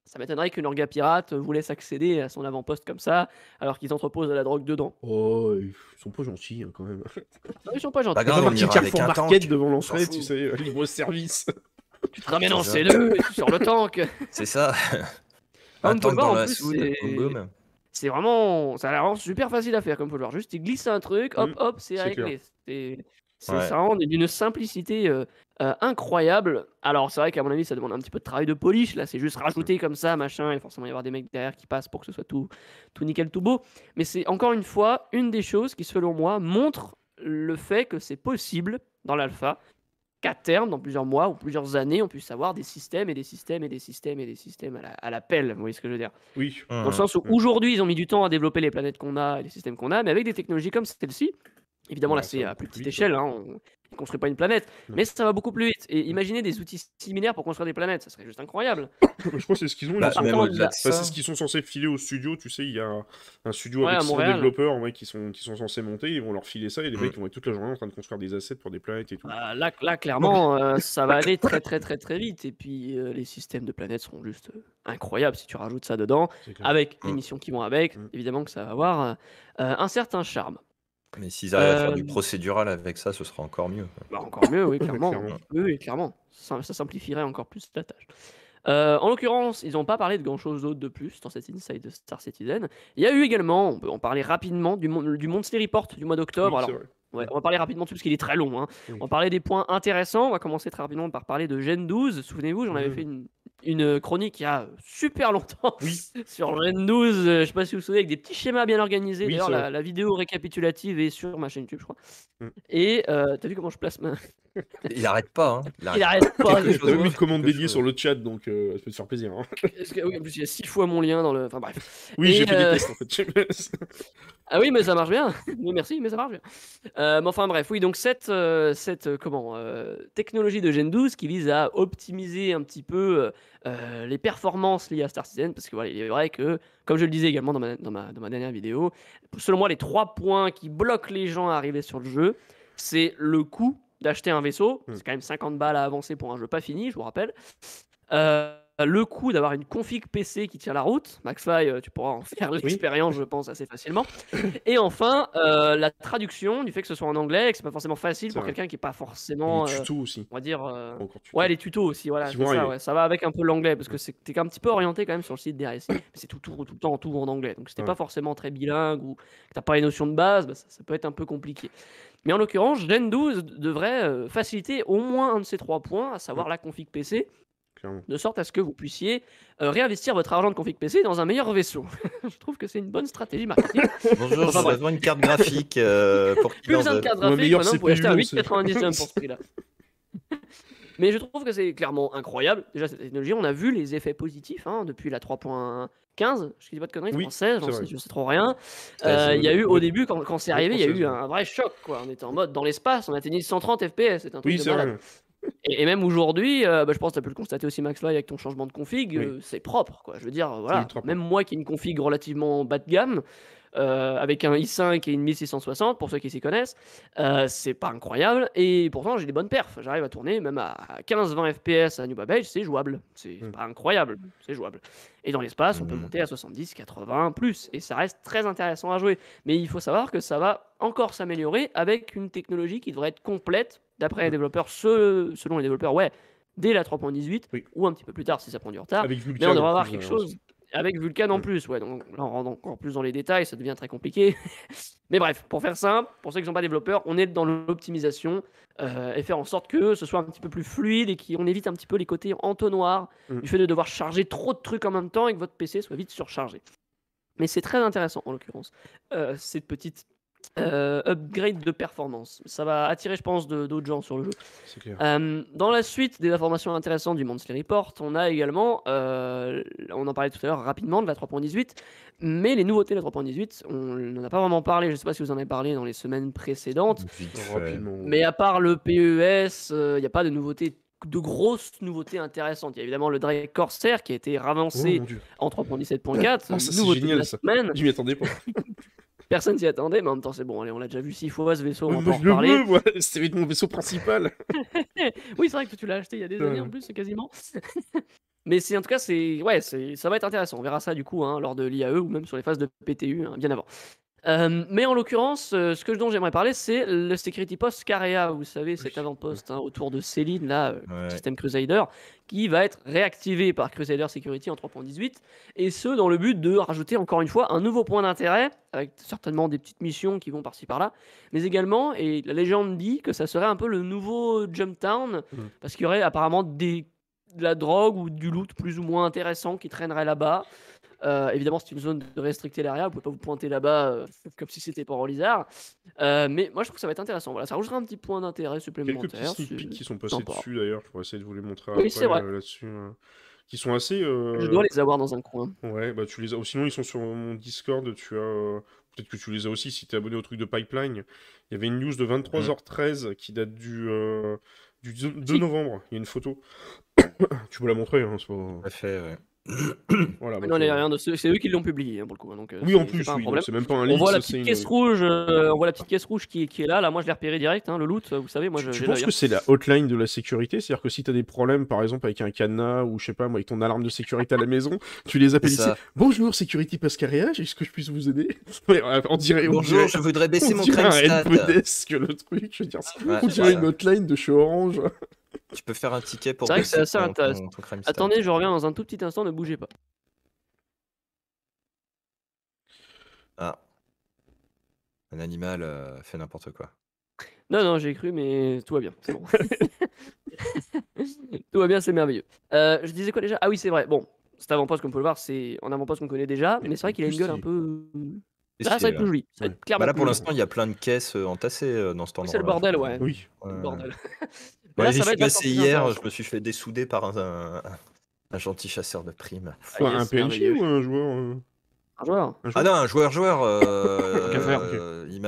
ça m'étonnerait qu'une orga pirate vous laisse accéder à son avant-poste comme ça, alors qu'ils entreposent de la drogue dedans. Oh, ils sont pas gentils, hein, quand même. Non, ils sont pas gentils. Pas Il y a grave, pas on marqué ira avec Carrefour un Market tank. devant On l'entrée, s'en tu fout. sais, libre service. Tu te ramènes en C'est ça. C2 et tu sur le tank. C'est ça. Comme Un vous pouvez tank le voir, dans en la plus, soude, boum boum. c'est vraiment, ça a l'air vraiment super facile à faire, comme vous pouvez le voir. Juste, il glisse un truc, hop, hop, c'est c'est réglé. C'est Ouais. vraiment d'une simplicité incroyable. Alors, c'est vrai qu'à mon avis, ça demande un petit peu de travail de polish. Là, c'est juste rajouter comme ça, machin. Il va forcément y avoir des mecs derrière qui passent pour que ce soit tout nickel, tout beau. Mais c'est encore une fois une des choses qui, selon moi, montre le fait que c'est possible dans l'alpha qu'à terme, dans plusieurs mois ou plusieurs années, on puisse avoir des systèmes et des systèmes et des systèmes et des systèmes à la pelle. Vous voyez ce que je veux dire? Oui. Dans le sens où aujourd'hui, ils ont mis du temps à développer les planètes qu'on a et les systèmes qu'on a, mais avec des technologies comme celle-ci, Évidemment, là, Bah, ça c'est va à beaucoup plus plus petite vite, ouais. échelle, hein, on ne construit pas une planète, Non. mais ça va beaucoup plus vite. Et Mm. imaginez des outils similaires pour construire des planètes, ça serait juste incroyable. Je crois que c'est ce qu'ils ont. Bah, Ils sont... même Partant de au-delà la... de Enfin, c'est ce ça, qu'ils sont censés filer au studio. Tu sais, il y a un studio Ouais, avec à 100 Montréal. développeurs ouais, qui sont censés monter. Ils vont leur filer ça et les mm, mecs vont être toute la journée en train de construire des assets pour des planètes et tout. Là, clairement, ça va aller très, très, très, très vite. Et puis, les systèmes de planètes seront juste incroyables si tu rajoutes ça dedans, C'est clair. avec les mm. missions qui vont avec. Mm. Évidemment que ça va avoir un certain charme. Mais s'ils arrivent à faire du Euh, procédural avec ça, ce sera encore mieux. Bah, encore mieux, oui, Ouais, clairement. clairement. Oui, oui, clairement. Ça simplifierait encore plus la tâche. En l'occurrence, ils n'ont pas parlé de grand-chose d'autre de plus dans cette Inside de Star Citizen. Il y a eu également, on peut en parler rapidement, du Monthly Report du mois d'octobre. Oui, Alors, c'est vrai. ouais, Mm. on va parler rapidement dessus parce qu'il est très long, hein. Oui. On va parler des points intéressants. On va commencer très rapidement par parler de Gen 12. Souvenez-vous, j'en avais fait une chronique il y a super longtemps Oui. sur Gen 12. Je sais pas si vous vous souvenez, avec des petits schémas bien organisés. Oui, D'ailleurs, c'est vrai. la vidéo récapitulative est sur ma chaîne YouTube, je crois. Mm. Et t'as vu comment je place ma... Il arrête pas, hein. Il arrête pas. Quelque T'as même mis chose. une commande Quelque dédiée chose. sur le chat, donc ça peut te faire plaisir. Hein. Oui, en plus, il y a 6 fois mon lien dans le. Enfin bref. Oui, Et, j'ai fait des tests en fait. Ah oui, mais ça marche bien. Oui, merci, mais ça marche bien. Mais enfin bref, oui, donc cette technologie de Gen 12 qui vise à optimiser un petit peu les performances liées à Star Citizen, parce que voilà, il est vrai que, comme je le disais également dans ma dernière vidéo, selon moi, les 3 points qui bloquent les gens à arriver sur le jeu, c'est le coût d'acheter un vaisseau. C'est quand même 50 balles à avancer pour un jeu pas fini, je vous rappelle. Le coût d'avoir une config PC qui tient la route. McFly, tu pourras en faire l'expérience, je pense, assez facilement. Et enfin, la traduction, du fait que ce soit en anglais et que c'est pas forcément facile C'est pour vrai. quelqu'un qui est pas Et forcément, les tutos aussi. on va dire, Encore tutos. ouais, les tutos aussi, voilà, Qui c'est vont ça, arriver. ouais, ça va avec un peu l'anglais parce que t'es un petit peu orienté quand même sur le site d'RSI, mais c'est tout le temps tout en anglais. Donc si t'es Ouais. pas forcément très bilingue ou que t'as pas les notions de base, bah, ça peut être un peu compliqué. Mais en l'occurrence, Gen 12 devrait faciliter au moins un de ces 3 points, à savoir la config PC, Clairement. de sorte à ce que vous puissiez réinvestir votre argent de config PC dans un meilleur vaisseau. Je trouve que c'est une bonne stratégie marketing. Bonjour, Enfin, je bref. besoin une carte graphique pour qui Plus besoin de carte Un graphique, meilleur maintenant vous pouvez acheter un CPU, 8,99 pour ce prix-là. Mais je trouve que c'est clairement incroyable. Déjà, cette technologie, on a vu les effets positifs hein, depuis la 3.15. Je dis pas de conneries, Oui, 3.16, c'est vrai. je sais trop rien. 16, Il y a eu, au ouais. début, quand c'est Ouais, arrivé, il y a 3.16, eu ouais. un vrai choc. Quoi. On était en mode dans l'espace, on atteignait 130 FPS. C'est un truc Oui, de c'est malade. vrai. Et même aujourd'hui, je pense que tu as pu le constater aussi, McFly, avec ton changement de config, Oui. c'est propre. Quoi. Je veux dire, C'est voilà, ultra propre. même moi qui ai une config relativement bas de gamme, avec un i5 et une 1660, pour ceux qui s'y connaissent, c'est pas incroyable. Et pourtant, j'ai des bonnes perfs. J'arrive à tourner même à 15-20 FPS à New Babbage, c'est jouable. C'est pas incroyable, c'est jouable. Et dans l'espace, on peut monter à 70, 80, plus. Et ça reste très intéressant à jouer. Mais il faut savoir que ça va encore s'améliorer avec une technologie qui devrait être complète, d'après les développeurs, selon les développeurs, ouais, dès la 3.18, Oui. ou un petit peu plus tard si ça prend du retard. Avec Mais Vulkan, on devrait en avoir plus, quelque aussi. chose avec Vulkan en plus. Ouais, donc là, on rentre encore plus dans les détails, ça devient très compliqué. Mais bref, pour faire simple, pour ceux qui ne sont pas développeurs, on est dans l'optimisation et faire en sorte que ce soit un petit peu plus fluide et qu'on évite un petit peu les côtés entonnoirs du fait de devoir charger trop de trucs en même temps et que votre PC soit vite surchargé. Mais c'est très intéressant en l'occurrence, cette petite upgrade de performance. Ça va attirer, je pense, d'autres gens sur le jeu. C'est clair. Dans la suite des informations intéressantes du Monthly Report, on a également, on en parlait tout à l'heure rapidement de la 3.18, mais les nouveautés de la 3.18, on n'en a pas vraiment parlé, je ne sais pas si vous en avez parlé dans les semaines précédentes, Vite fait. Rapidement. mais à part le PES, il n'y a pas de nouveautés, de grosses nouveautés intéressantes. Il y a évidemment le Drake Corsair qui a été Oh ravancé mon dieu. en 3.17.4, Ah, ça c'est nouveauté de génial la ça. semaine. Je m'y attendais pas. Personne s'y attendait, mais en même temps c'est bon, allez, on l'a déjà vu 6 fois ce vaisseau, on va Moi, pas en je le reparler. veux, moi. C'était mon vaisseau principal. Oui, c'est vrai que tu l'as acheté il y a des années en plus, quasiment. Mais en tout cas, ça va être intéressant. On verra ça du coup hein, lors de l'IAE ou même sur les phases de PTU hein, bien avant. Mais en l'occurrence, dont j'aimerais parler, c'est le Security Post Karea, vous savez, cet avant-poste hein, autour de Céline, là, système Crusader, qui va être réactivé par Crusader Security en 3.18, et ce, dans le but de rajouter encore une fois un nouveau point d'intérêt, avec certainement des petites missions qui vont par-ci par-là, mais également, et la légende dit que ça serait un peu le nouveau Jumptown, parce qu'il y aurait apparemment de la drogue ou du loot plus ou moins intéressant qui traînerait là-bas. Évidemment, c'est une zone de restricted area, vous pouvez pas vous pointer là-bas comme si c'était Port Lizard. Mais moi, je trouve que ça va être intéressant. Voilà, ça rajoutera un petit point d'intérêt Quelques supplémentaire. petits sneak peeks qui sont passés sympa. dessus d'ailleurs. Je pourrais essayer de vous les montrer Oui, après c'est vrai. là-dessus. qui sont assez... Je dois les avoir dans un coin. Ouais, bah tu les as. Ou sinon, ils sont sur mon Discord. Tu as. Peut-être que tu les as aussi si t'es abonné au truc de Pipeline. Il y avait une news de 23h13 qui date du 2 Si. novembre. Il y a une photo. Tu peux la montrer, hein, c'est pas... Tout à fait, ouais. Voilà, bah, Non, tu il y a vois. rien de c'est eux qui l'ont publié hein, pour le coup, hein, donc Oui, en c'est plus, pas un oui. Donc problème. c'est même pas un On leak, voit la ça c'est petite une. caisse rouge, on voit la petite caisse rouge qui est là. Là, moi je l'ai repéré direct, hein, le loot, vous savez, moi Tu j'ai penses l'œil. que c'est la hotline de la sécurité? C'est-à-dire que si t'as des problèmes, par exemple, avec un cadenas ou je sais pas, moi, avec ton alarme de sécurité à la maison, tu les appelles C'est ici. ça. Bonjour, Security Pascaria, est-ce que je puisse vous aider? Ouais, on dirait, Bonjour, je voudrais baisser on mon dirait un crème stat. helpdesk, le truc. Je veux dire, Ouais, on c'est dirait ça. une hotline de chez Orange. Tu peux faire un ticket pour C'est vrai que c'est baisser assez intéressant. ton crème stat. Attendez, je reviens dans un tout petit instant, ne bougez pas. Ah. Un animal fait n'importe quoi. Non, j'ai cru, mais tout va bien, c'est bon. Tout va bien, c'est merveilleux. Je disais quoi déjà? Ah oui, c'est vrai. Bon, cet avant-poste, comme on peut le voir, c'est un avant-poste qu'on connaît déjà, mais c'est vrai qu'il a une gueule un peu. C'est Là, ça va être stylé, plus là. joli. Ça va être Bah clairement là, plus pour joli. l'instant, il y a plein de caisses entassées dans cet Oui, c'est le endroit-là. bordel, ouais. Oui. C'est le bordel. Moi, Mais là, j'y ça va suis être vachement passé plus hier, intéressant. je me suis fait dessouder par un gentil chasseur de primes. Ah, Un yes, PNJ merveilleux. ou un joueur Un joueur. Ah non, un joueur, Qu'à faire, ok. il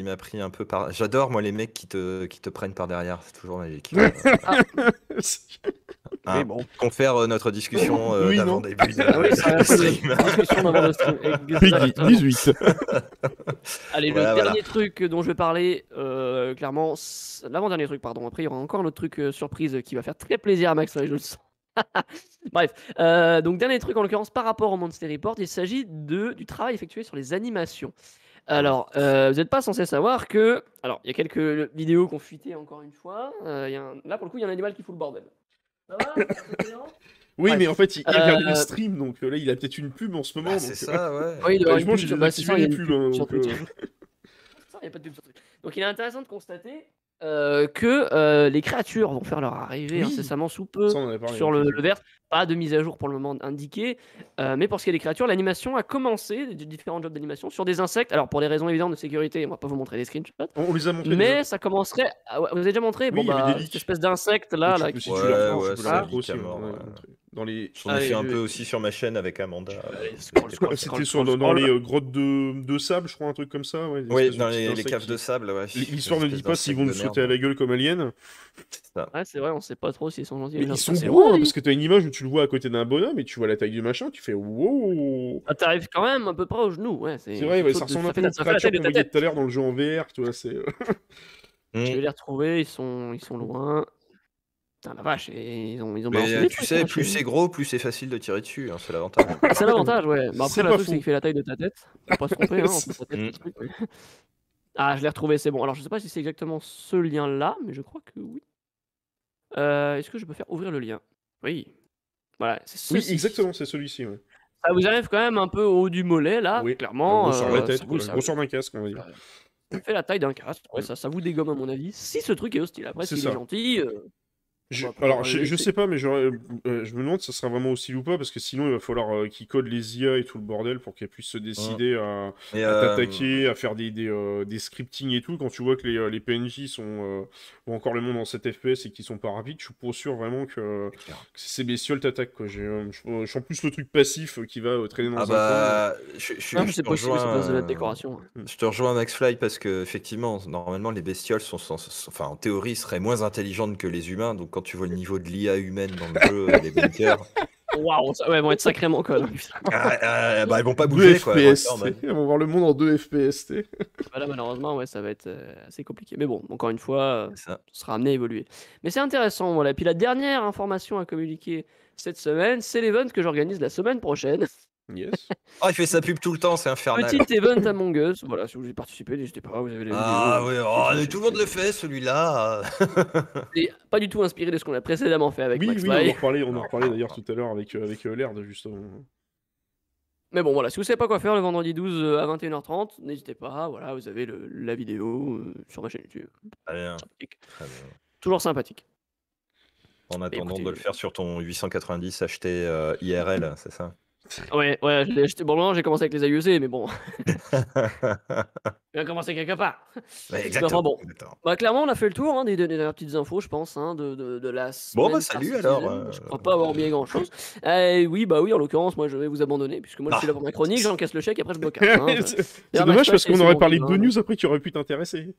m'a pris un peu par... J'adore, moi, les mecs qui te prennent par derrière, c'est toujours magique. Oui, bon. Confère notre discussion Oui, d'avant non. début de Ah oui, c'est un peu stream. la discussion d'avant le stream. Peggy, Exactement. 18. Allez, Voilà, le voilà. dernier truc dont je vais parler, clairement, l'avant-dernier truc, pardon. Après, il y aura encore un autre truc surprise qui va faire très plaisir à Max, ouais, je le sens. Bref, donc dernier truc en l'occurrence par rapport au Monster Report, il s'agit du travail effectué sur les animations. Alors, vous n'êtes pas censé savoir que... Alors, il y a quelques vidéos qu'on fuité encore une fois. Là, pour le coup, il y a un animal qui fout le bordel. Ça va? Ça te dérange? Oui, Ouais. mais en fait, il regardait le stream, donc là, il a peut-être une pub en ce moment. Bah, donc, c'est ça, ouais. Oui, il doit y avoir une moi, pub j'ai sur- bah, c'est ça, désactivé il y a les une pubs. pub sur Twitch. Ça, il y a pas de pub sur Twitch. Donc il est intéressant de constater que les créatures vont faire leur arrivée Oui. incessamment sous peu Ça, on en avait parlé. sur ok. le verse. Pas de mise à jour pour le moment indiquée, mais pour ce qui est des créatures, l'animation a commencé, des différents jobs d'animation, sur des insectes. Alors pour des raisons évidentes de sécurité, on va pas vous montrer des screenshots, On les a montrés mais déjà. ça commencerait... Ah ouais, vous avez déjà montré? Oui, il y avait des Cette leaks. espèce d'insecte là, Tu là peux- si qui... tu leur Ouais, tu peux ça leur montrer leak aussi. à mort, on a ouais. montré. Dans les... J'en ai Allez, fait un je- peu aussi sur ma chaîne avec Amanda. Allez, scroll, scroll, C'était scroll, dans scroll. les grottes de sable, je crois, un truc comme ça. Ouais, des Oui, espèces de dans petits les insectes caves de sable, ouais. L'histoire ne Espèce dit pas s'ils vont nous d'insectes de sauter à merde. la gueule comme aliens. Ouais, c'est vrai, on sait pas trop s'ils sont gentils. Mais les ils sont c'est gros, loin, hein, parce que t'as une image où tu le vois à côté d'un bonhomme et tu vois la taille du machin, tu fais wow. Ah, t'arrives quand même à peu près au genou, ouais. C'est vrai, ouais, ça saute de- ressemble un peu fait- aux ça fait la créatures taille de qu'on ta voyait tête. tout à l'heure dans le jeu en VR, tu vois, c'est... Je vais Mm. les retrouver, ils sont loin. Putain, la vache, et ils ont balancé Mais des tu trucs, sais, hein, plus chez- c'est gros, plus c'est facile de tirer dessus, hein, c'est l'avantage. C'est l'avantage, ouais. Bah C'est après, la pas truc, c'est faux. qu'il fait la taille de ta tête. Faut pas se tromper, hein, entre ta tête et Mm. le truc. Ouais. Ah, je l'ai retrouvé, c'est bon. Alors, je sais pas si c'est exactement ce lien-là, mais je crois que oui. Est-ce que je peux faire ouvrir le lien? Oui. Voilà, c'est Oui, ceci. exactement, c'est celui-ci, ouais. Ça vous arrive quand même un peu au haut du mollet, là, Oui, clairement. grosseur de la tête, ça quoi. vous, ça, Grosseur d'un casque, on va dire. ça fait la taille d'un casque. Ouais, ça vous dégomme, à mon avis. Si ce truc est hostile. Après, C'est s'il est ça. gentil. Alors, je sais pas, mais je me demande si ça sera vraiment hostile ou pas, parce que sinon, il va falloir qu'ils codent les IA et tout le bordel pour qu'elles puissent se décider à Et, t'attaquer, à faire des scripting et tout. Quand tu vois que les PNJ ont encore le monde en 7 FPS et qu'ils sont pas rapides, je suis pas sûr vraiment que ces bestioles t'attaquent, quoi. Je sens plus le truc passif qui va traîner dans Ah un coin. bah, je Non, c'est te possible, ça passe de la rejoins, décoration. je te rejoins MaxFly parce que effectivement, normalement les bestioles enfin en théorie seraient moins intelligentes que les humains. Donc quand tu vois le niveau de l'IA humaine dans le jeu, les bunkers, Waouh, ouais, ils vont être sacrément connes. bah ils vont pas 2 bouger quoi. Ils vont FPS, être en mode- on va voir le monde en 2 FPS, tu sais. Bah là, malheureusement, ouais, ça va être assez compliqué. Mais bon, encore une fois, C'est ça. ça sera amené à évoluer. Mais c'est intéressant, voilà. Et puis la dernière information à communiquer cette semaine, c'est l'event que j'organise la semaine prochaine. Yes. Oh, il fait sa pub tout le temps, c'est infernal. Petit event Among Us. Voilà, si vous voulez participer, n'hésitez pas, vous avez les Ah vidéos. ouais, oh, mais tout le monde le fait celui-là. C'est pas du tout inspiré de ce qu'on a précédemment fait avec Oui, Max oui, on Fly. en reparlait d'ailleurs tout à l'heure avec Laird, justement. Mais bon, voilà, si vous savez pas quoi faire le vendredi 12 à 21h30, n'hésitez pas, voilà, vous avez la vidéo sur ma chaîne YouTube. Très bien, Sympathique. très bien. Toujours sympathique. En attendant écoutez, de le faire sur ton 890 acheté IRL, c'est ça? Ouais, ouais, je l'ai acheté bon, non, j'ai commencé avec les AUC, mais bon, il a commencé quelque part. Ouais, Mais enfin exactement, bon, exactement. bah, clairement, on a fait le tour, hein, des dernières petites infos, je pense, hein, de la Bon, bah, semaine Star salut alors, Citizen. Je crois pas avoir oublié grand-chose. Oui, bah, oui, en l'occurrence, moi, je vais vous abandonner puisque moi, je suis là ah! pour ma chronique, j'encaisse le chèque et après je me casse, hein. C'est D'ailleurs, Max dommage parce Payne, qu'on c'est aurait mon parlé bide, de hein, deux donc news après qui auraient pu t'intéresser.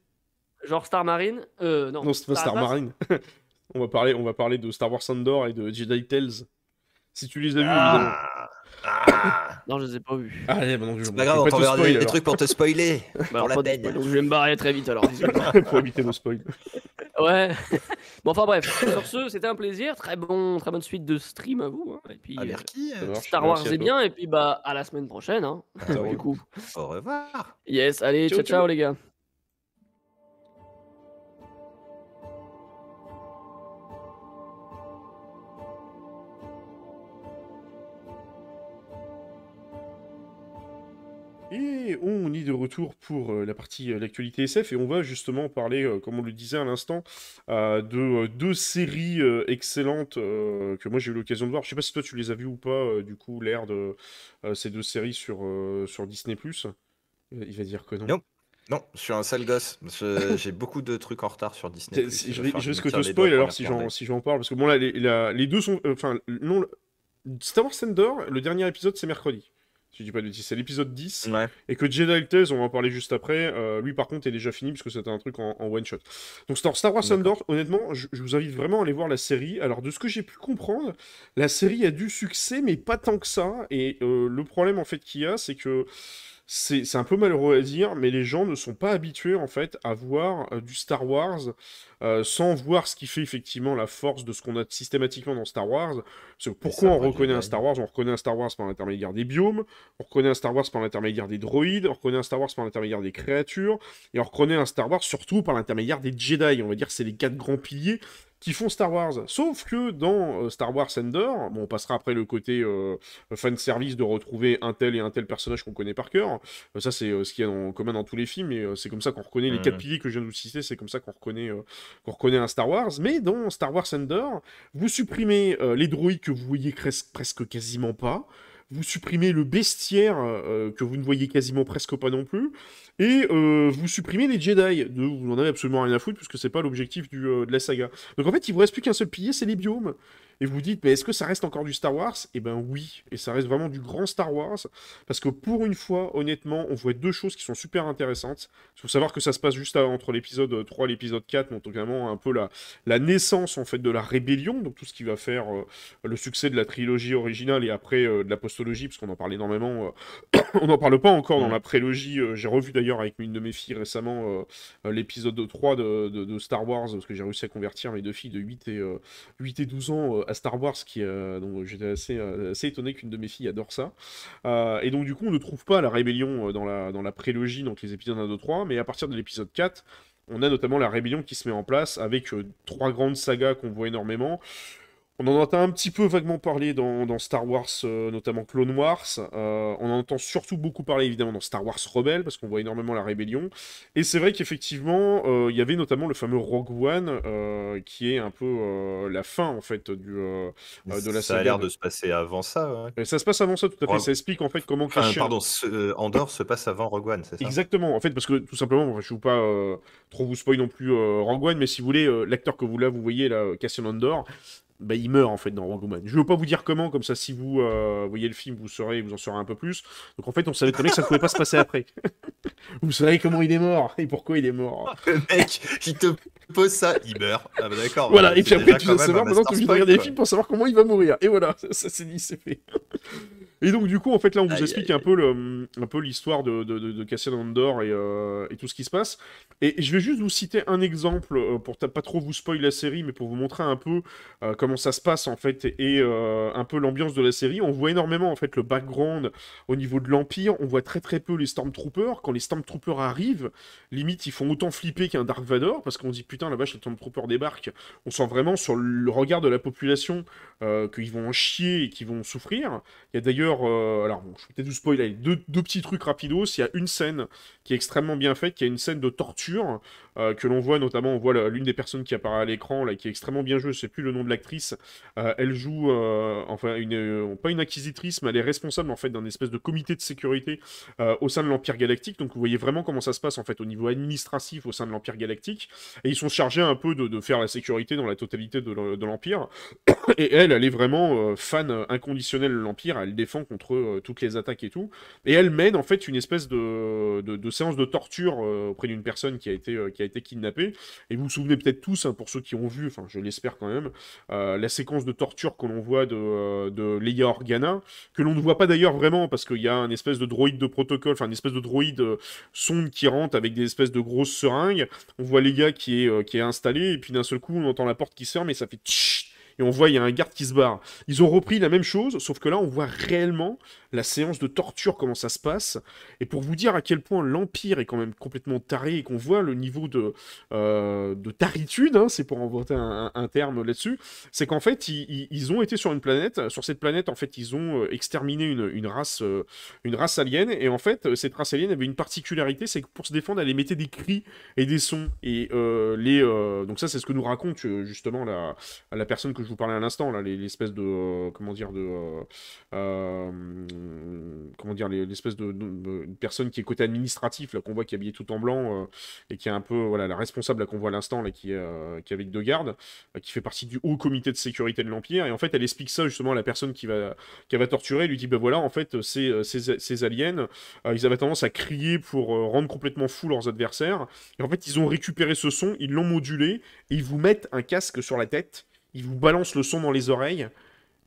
genre Star Marine, non, Non, c'est pas Star Star Atlas? Marine. On va parler de Star Wars Andor et de Jedi Tales. Si tu les as vus, évidemment. Ah! Ah! Non, je les ai pas vus. Allez, bah non, C'est bon, pas je grave, vais on pas te t'enverra spoil des alors, trucs pour te spoiler, Bah, pour alors la pas de peine. spoil, donc je vais me barrer très vite alors, désolé. pour éviter le spoil. Ouais. Bon, enfin bref, sur ce, c'était un plaisir, très bonne suite de stream à vous, hein, et puis, Ah merci, Ça marche, Star merci Wars à est toi. bien et puis, bah, à la semaine prochaine, hein, Ça du roule. coup. au revoir. Yes, allez, Ciao, ciao, ciao. ciao les gars. Et on est de retour pour la partie l'actualité SF et on va justement parler, comme on le disait à l'instant, de deux séries excellentes que moi j'ai eu l'occasion de voir. Je sais pas si toi tu les as vues ou pas, du coup, l'air de ces deux séries sur Disney+. Il va dire que non. Non, non, je suis un sale gosse. J'ai beaucoup de trucs en retard sur Disney+. Il Je va falloir je que je me risque de tire te les doigts spoil pour alors les si regarder. si j'en parle, parce que bon là, les deux sont... Enfin, non, Star Wars Andor, le dernier épisode c'est mercredi. Si je dis pas de bêtises, c'est l'épisode 10. Ouais. Et que Jedi Tales, on va en parler juste après, lui par contre est déjà fini puisque c'était un truc en one shot. Donc Star Wars D'accord. Andor, honnêtement, je vous invite vraiment à aller voir la série. Alors de ce que j'ai pu comprendre, la série a du succès, mais pas tant que ça. Et le problème en fait qu'il y a, c'est que c'est un peu malheureux à dire, mais les gens ne sont pas habitués en fait à voir du Star Wars sans voir ce qui fait effectivement la force de ce qu'on a systématiquement dans Star Wars. Parce que pourquoi on sabres reconnaît un Jedi. Star Wars? On reconnaît un Star Wars par l'intermédiaire des biomes, on reconnaît un Star Wars par l'intermédiaire des droïdes, on reconnaît un Star Wars par l'intermédiaire des créatures, et on reconnaît un Star Wars surtout par l'intermédiaire des Jedi. On va dire que c'est les quatre grands piliers qui font Star Wars. Sauf que dans Star Wars Endor, bon, on passera après le côté fanservice de retrouver un tel et un tel personnage qu'on connaît par cœur. Ça, c'est ce qu'il y a en commun dans tous les films, et c'est comme ça qu'on reconnaît les quatre piliers que je viens de vous citer, c'est comme ça qu'on reconnaît un Star Wars. Mais dans Star Wars Endor, vous supprimez les droïdes que vous voyez presque quasiment pas. Vous supprimez le bestiaire que vous ne voyez quasiment presque pas non plus. Et vous supprimez les Jedi. Vous n'en avez absolument rien à foutre, puisque c'est pas l'objectif de la saga. Donc en fait, il vous reste plus qu'un seul pilier, c'est les biomes. Et vous vous dites, mais est-ce que ça reste encore du Star Wars? Eh ben oui, et ça reste vraiment du grand Star Wars, parce que pour une fois, honnêtement, on voit deux choses qui sont super intéressantes. Il faut savoir que ça se passe juste entre l'épisode 3 et l'épisode 4, donc vraiment un peu la naissance en fait de la rébellion, donc tout ce qui va faire le succès de la trilogie originale et après de la postologie, parce qu'on en parle énormément. On n'en parle pas encore dans la prélogie. J'ai revu d'ailleurs avec une de mes filles récemment l'épisode 3 de Star Wars, parce que j'ai réussi à convertir mes deux filles de 8 et 12 ans à Star Wars, donc j'étais assez étonné qu'une de mes filles adore ça. Et donc du coup, on ne trouve pas la rébellion dans la prélogie, donc les épisodes 1, 2, 3, mais à partir de l'épisode 4, on a notamment la rébellion qui se met en place avec trois grandes sagas qu'on voit énormément. On en entend un petit peu vaguement parler dans Star Wars, notamment Clone Wars. On en entend surtout beaucoup parler évidemment dans Star Wars Rebelle, parce qu'on voit énormément la rébellion. Et c'est vrai qu'effectivement, il y avait notamment le fameux Rogue One, qui est un peu la fin en fait de la Ça a saga. l'air de se passer avant ça. Ouais. Et ça se passe avant ça, tout à fait. Rogue- Ça explique en fait comment Enfin, cacher. pardon, Andorre se passe avant Rogue One, c'est ça? Exactement, en fait, parce que tout simplement, je ne veux pas trop vous spoil non plus Rogue One, mais si vous voulez, l'acteur que vous voyez là, Cassian Andor, bah, il meurt en fait dans Rogue One. Je ne veux pas vous dire comment, comme ça si vous voyez le film, vous en saurez un peu plus. Donc en fait, on savait très bien que ça ne pouvait pas se passer après. Vous savez comment il est mort et pourquoi il est mort. Le mec, qui te pose ça, il meurt. Ah bah d'accord. Voilà, bah, et puis c'est après, déjà tu quand dois même savoir, un maintenant, tu es master obligé de spoil, regarder les quoi. films pour savoir comment il va mourir. Et voilà, ça c'est dit, c'est fait. Et donc, du coup, en fait, là, on vous Aïe, explique aïe, un peu l'histoire de Cassian Andor et tout ce qui se passe. Et je vais juste vous citer un exemple pour pas trop vous spoil la série, mais pour vous montrer un peu comment ça se passe, en fait, et un peu l'ambiance de la série. On voit énormément, en fait, le background au niveau de l'Empire. On voit très très peu les Stormtroopers. Quand les Stormtroopers arrivent, limite, ils font autant flipper qu'un Dark Vador, parce qu'on dit, putain, la vache, les Stormtroopers débarquent. On sent vraiment sur le regard de la population qu'ils vont en chier et qu'ils vont souffrir. Il y a d'ailleurs d'ailleurs, alors bon, je vais peut-être vous spoiler, deux petits trucs rapidos. Il y a une scène qui est extrêmement bien faite, qui est une scène de torture que l'on voit notamment, on voit l'une des personnes qui apparaît à l'écran, là, qui est extrêmement bien jouée, je sais plus le nom de l'actrice. Elle joue, enfin, pas une inquisitrice, mais elle est responsable en fait d'un espèce de comité de sécurité au sein de l'Empire Galactique. Donc vous voyez vraiment comment ça se passe en fait au niveau administratif au sein de l'Empire Galactique. Et ils sont chargés un peu de faire la sécurité dans la totalité de l'Empire. Et elle est vraiment fan inconditionnelle de l'Empire, elle défend contre toutes les attaques et tout. Et elle mène en fait une espèce de séance de torture auprès d'une personne qui a été kidnappée. Et vous vous souvenez peut-être tous, hein, pour ceux qui ont vu, enfin je l'espère quand même, la séquence de torture que l'on voit de Leia Organa, que l'on ne voit pas d'ailleurs vraiment parce qu'il y a un espèce de droïde de protocole, enfin une espèce de droïde sonde qui rentre avec des espèces de grosses seringues. On voit Leia qui est installée et puis d'un seul coup on entend la porte qui se ferme et ça fait tchit. Et on voit, il y a un garde qui se barre. Ils ont repris la même chose, sauf que là, on voit réellement la séance de torture, comment ça se passe. Et pour vous dire à quel point l'Empire est quand même complètement taré et qu'on voit le niveau de taritude, hein, c'est pour inventer un terme là-dessus, c'est qu'en fait, ils ont été sur une planète. Sur cette planète, en fait, ils ont exterminé une race alien. Et en fait, cette race alien avait une particularité, c'est que pour se défendre, elle émettait des cris et des sons. Et donc ça, c'est ce que nous raconte justement la personne que je vous parlais à l'instant, là, l'espèce de l'espèce de personne qui est côté administratif, là, qu'on voit qui est habillée tout en blanc, et qui est un peu, voilà, la responsable, là, qu'on voit à l'instant, là, qui est avec deux gardes, qui fait partie du haut comité de sécurité de l'Empire, et en fait, elle explique ça, justement, à la personne qui va torturer, elle lui dit, ben voilà, en fait, ces aliens, ils avaient tendance à crier pour rendre complètement fous leurs adversaires, et en fait, ils ont récupéré ce son, ils l'ont modulé, et ils vous mettent un casque sur la tête, il vous balance le son dans les oreilles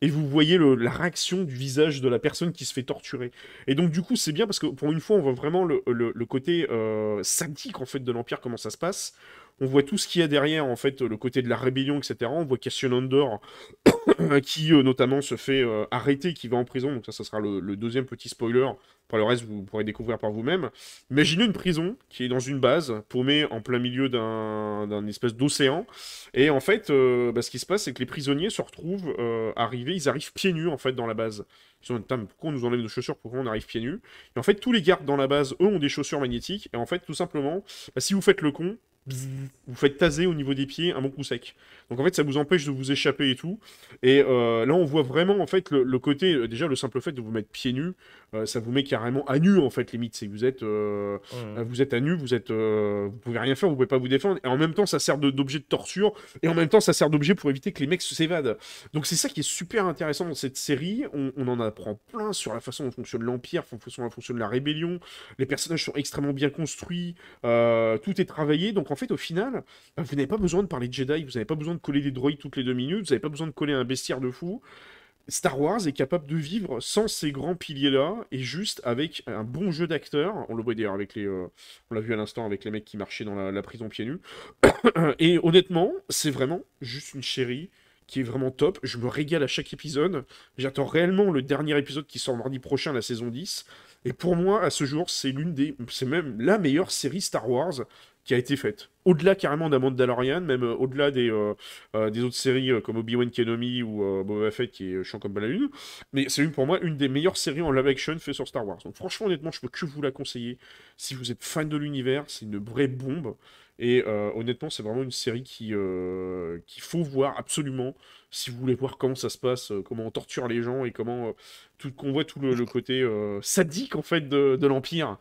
et vous voyez la réaction du visage de la personne qui se fait torturer. Et donc du coup c'est bien parce que pour une fois on voit vraiment le côté sadique en fait de l'Empire, comment ça se passe. On voit tout ce qu'il y a derrière en fait, le côté de la rébellion, etc. On voit Cassian Andor qui notamment se fait arrêter, qui va en prison, donc ça sera le deuxième petit spoiler. Pour le reste, vous pourrez découvrir par vous-même. Imaginez une prison qui est dans une base, paumée en plein milieu d'un espèce d'océan. Et en fait, ce qui se passe, c'est que les prisonniers se retrouvent ils arrivent pieds nus, en fait, dans la base. Ils sont en pourquoi on nous enlève nos chaussures, pourquoi on arrive pieds nus? Et en fait, tous les gardes dans la base, eux, ont des chaussures magnétiques. Et en fait, tout simplement, si vous faites le con, vous faites taser au niveau des pieds un bon coup sec. Donc en fait, ça vous empêche de vous échapper et tout. Et là, on voit vraiment en fait le côté, déjà le simple fait de vous mettre pieds nus, ça vous met carrément à nu en fait limite. C'est que vous êtes à nu, vous pouvez rien faire, vous pouvez pas vous défendre. Et en même temps, ça sert d'objet de torture. Et en même temps, ça sert d'objet pour éviter que les mecs s'évadent. Donc c'est ça qui est super intéressant dans cette série. On en apprend plein sur la façon dont fonctionne l'Empire, la façon dont fonctionne la rébellion. Les personnages sont extrêmement bien construits. Tout est travaillé. Donc en fait, au final, vous n'avez pas besoin de parler de Jedi, vous n'avez pas besoin de coller des droïdes toutes les 2 minutes, vous n'avez pas besoin de coller un bestiaire de fou. Star Wars est capable de vivre sans ces grands piliers-là, et juste avec un bon jeu d'acteurs. On le voit d'ailleurs avec on l'a vu à l'instant avec les mecs qui marchaient dans la prison pieds nus. Et honnêtement, c'est vraiment juste une série qui est vraiment top. Je me régale à chaque épisode. J'attends réellement le dernier épisode qui sort mardi prochain, la saison 10. Et pour moi, à ce jour, c'est même la meilleure série Star Wars qui a été faite. Au-delà carrément d'un Mandalorian, même au-delà des autres séries comme Obi-Wan Kenobi ou Boba Fett qui est chiant comme balle à lune. Mais c'est pour moi une des meilleures séries en live action fait sur Star Wars. Donc franchement, honnêtement, je peux que vous la conseiller. Si vous êtes fan de l'univers, c'est une vraie bombe. Et honnêtement, c'est vraiment une série qu'il faut voir absolument si vous voulez voir comment ça se passe, comment on torture les gens et comment qu'on voit tout le côté sadique en fait de l'Empire.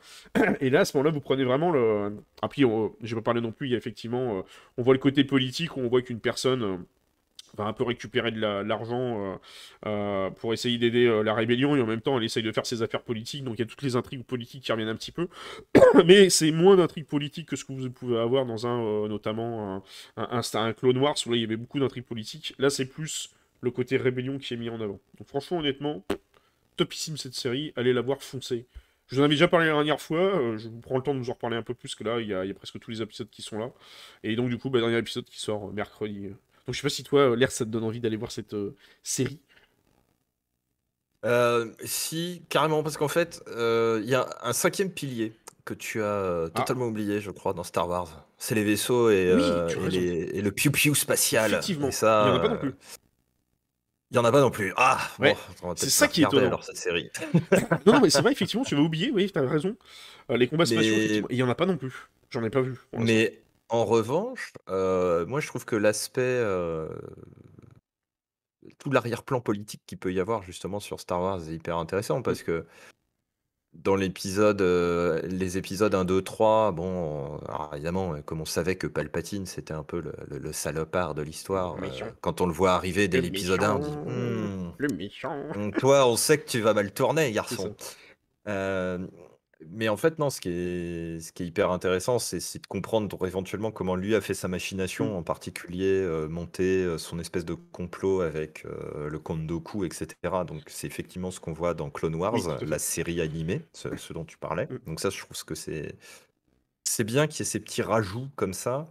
Et là, à ce moment-là, vous prenez vraiment le. Après, je vais pas parler non plus. Il y a effectivement, on voit le côté politique où on voit qu'une personne va un peu récupérer de l'argent pour essayer d'aider la rébellion et en même temps elle essaye de faire ses affaires politiques, donc il y a toutes les intrigues politiques qui reviennent un petit peu mais c'est moins d'intrigues politiques que ce que vous pouvez avoir dans notamment un Clone Wars où là il y avait beaucoup d'intrigues politiques. Là c'est plus le côté rébellion qui est mis en avant. Donc franchement honnêtement topissime cette série, allez la voir, foncez. Je vous en avais déjà parlé la dernière fois, je vous prends le temps de vous en reparler un peu plus, que là il y a presque tous les épisodes qui sont là. Et donc du coup, dernier épisode qui sort mercredi. Donc je sais pas si toi, l'air, ça te donne envie d'aller voir cette série. Si, carrément, parce qu'en fait, il y a un 5e pilier que tu as totalement oublié, je crois, dans Star Wars. C'est les vaisseaux et, Oui, tu as raison. et le piou-piou spatial. Effectivement, Et ça, il y en a pas non plus. Il y en a pas non plus. Ah, bon, Ouais, on va c'est peut-être ça pas qui est regarder étonnant. alors cette série. Non, non, mais c'est vrai, effectivement, tu vas oublier, oui, t'as raison. Les combats spatiaux, effectivement, Mais il y en a pas non plus. J'en ai pas vu, pour l'instant. mais en revanche, moi je trouve que l'aspect, tout l'arrière-plan politique qu'il peut y avoir justement sur Star Wars est hyper intéressant Mmh. parce que dans les épisodes 1, 2, 3, bon, alors évidemment, comme on savait que Palpatine, c'était un peu le salopard de Le l'histoire, méchant, quand on le voit arriver dès le l'épisode 1, on dit: méchant, le méchant. Toi, on sait que tu vas mal tourner, C'est ça. garçon». Hem, mais en fait, non, ce qui est hyper intéressant, c'est de comprendre éventuellement comment lui a fait sa Mmh. machination, en particulier, monter, son espèce de complot avec, le comte Dooku et cetera. Donc c'est effectivement ce qu'on voit dans Clone Oui, Wars, tout à la fait. série animée, ce dont tu parlais. Mmh. Donc ça, je trouve que c'est bien qu'il y ait ces petits rajouts comme ça.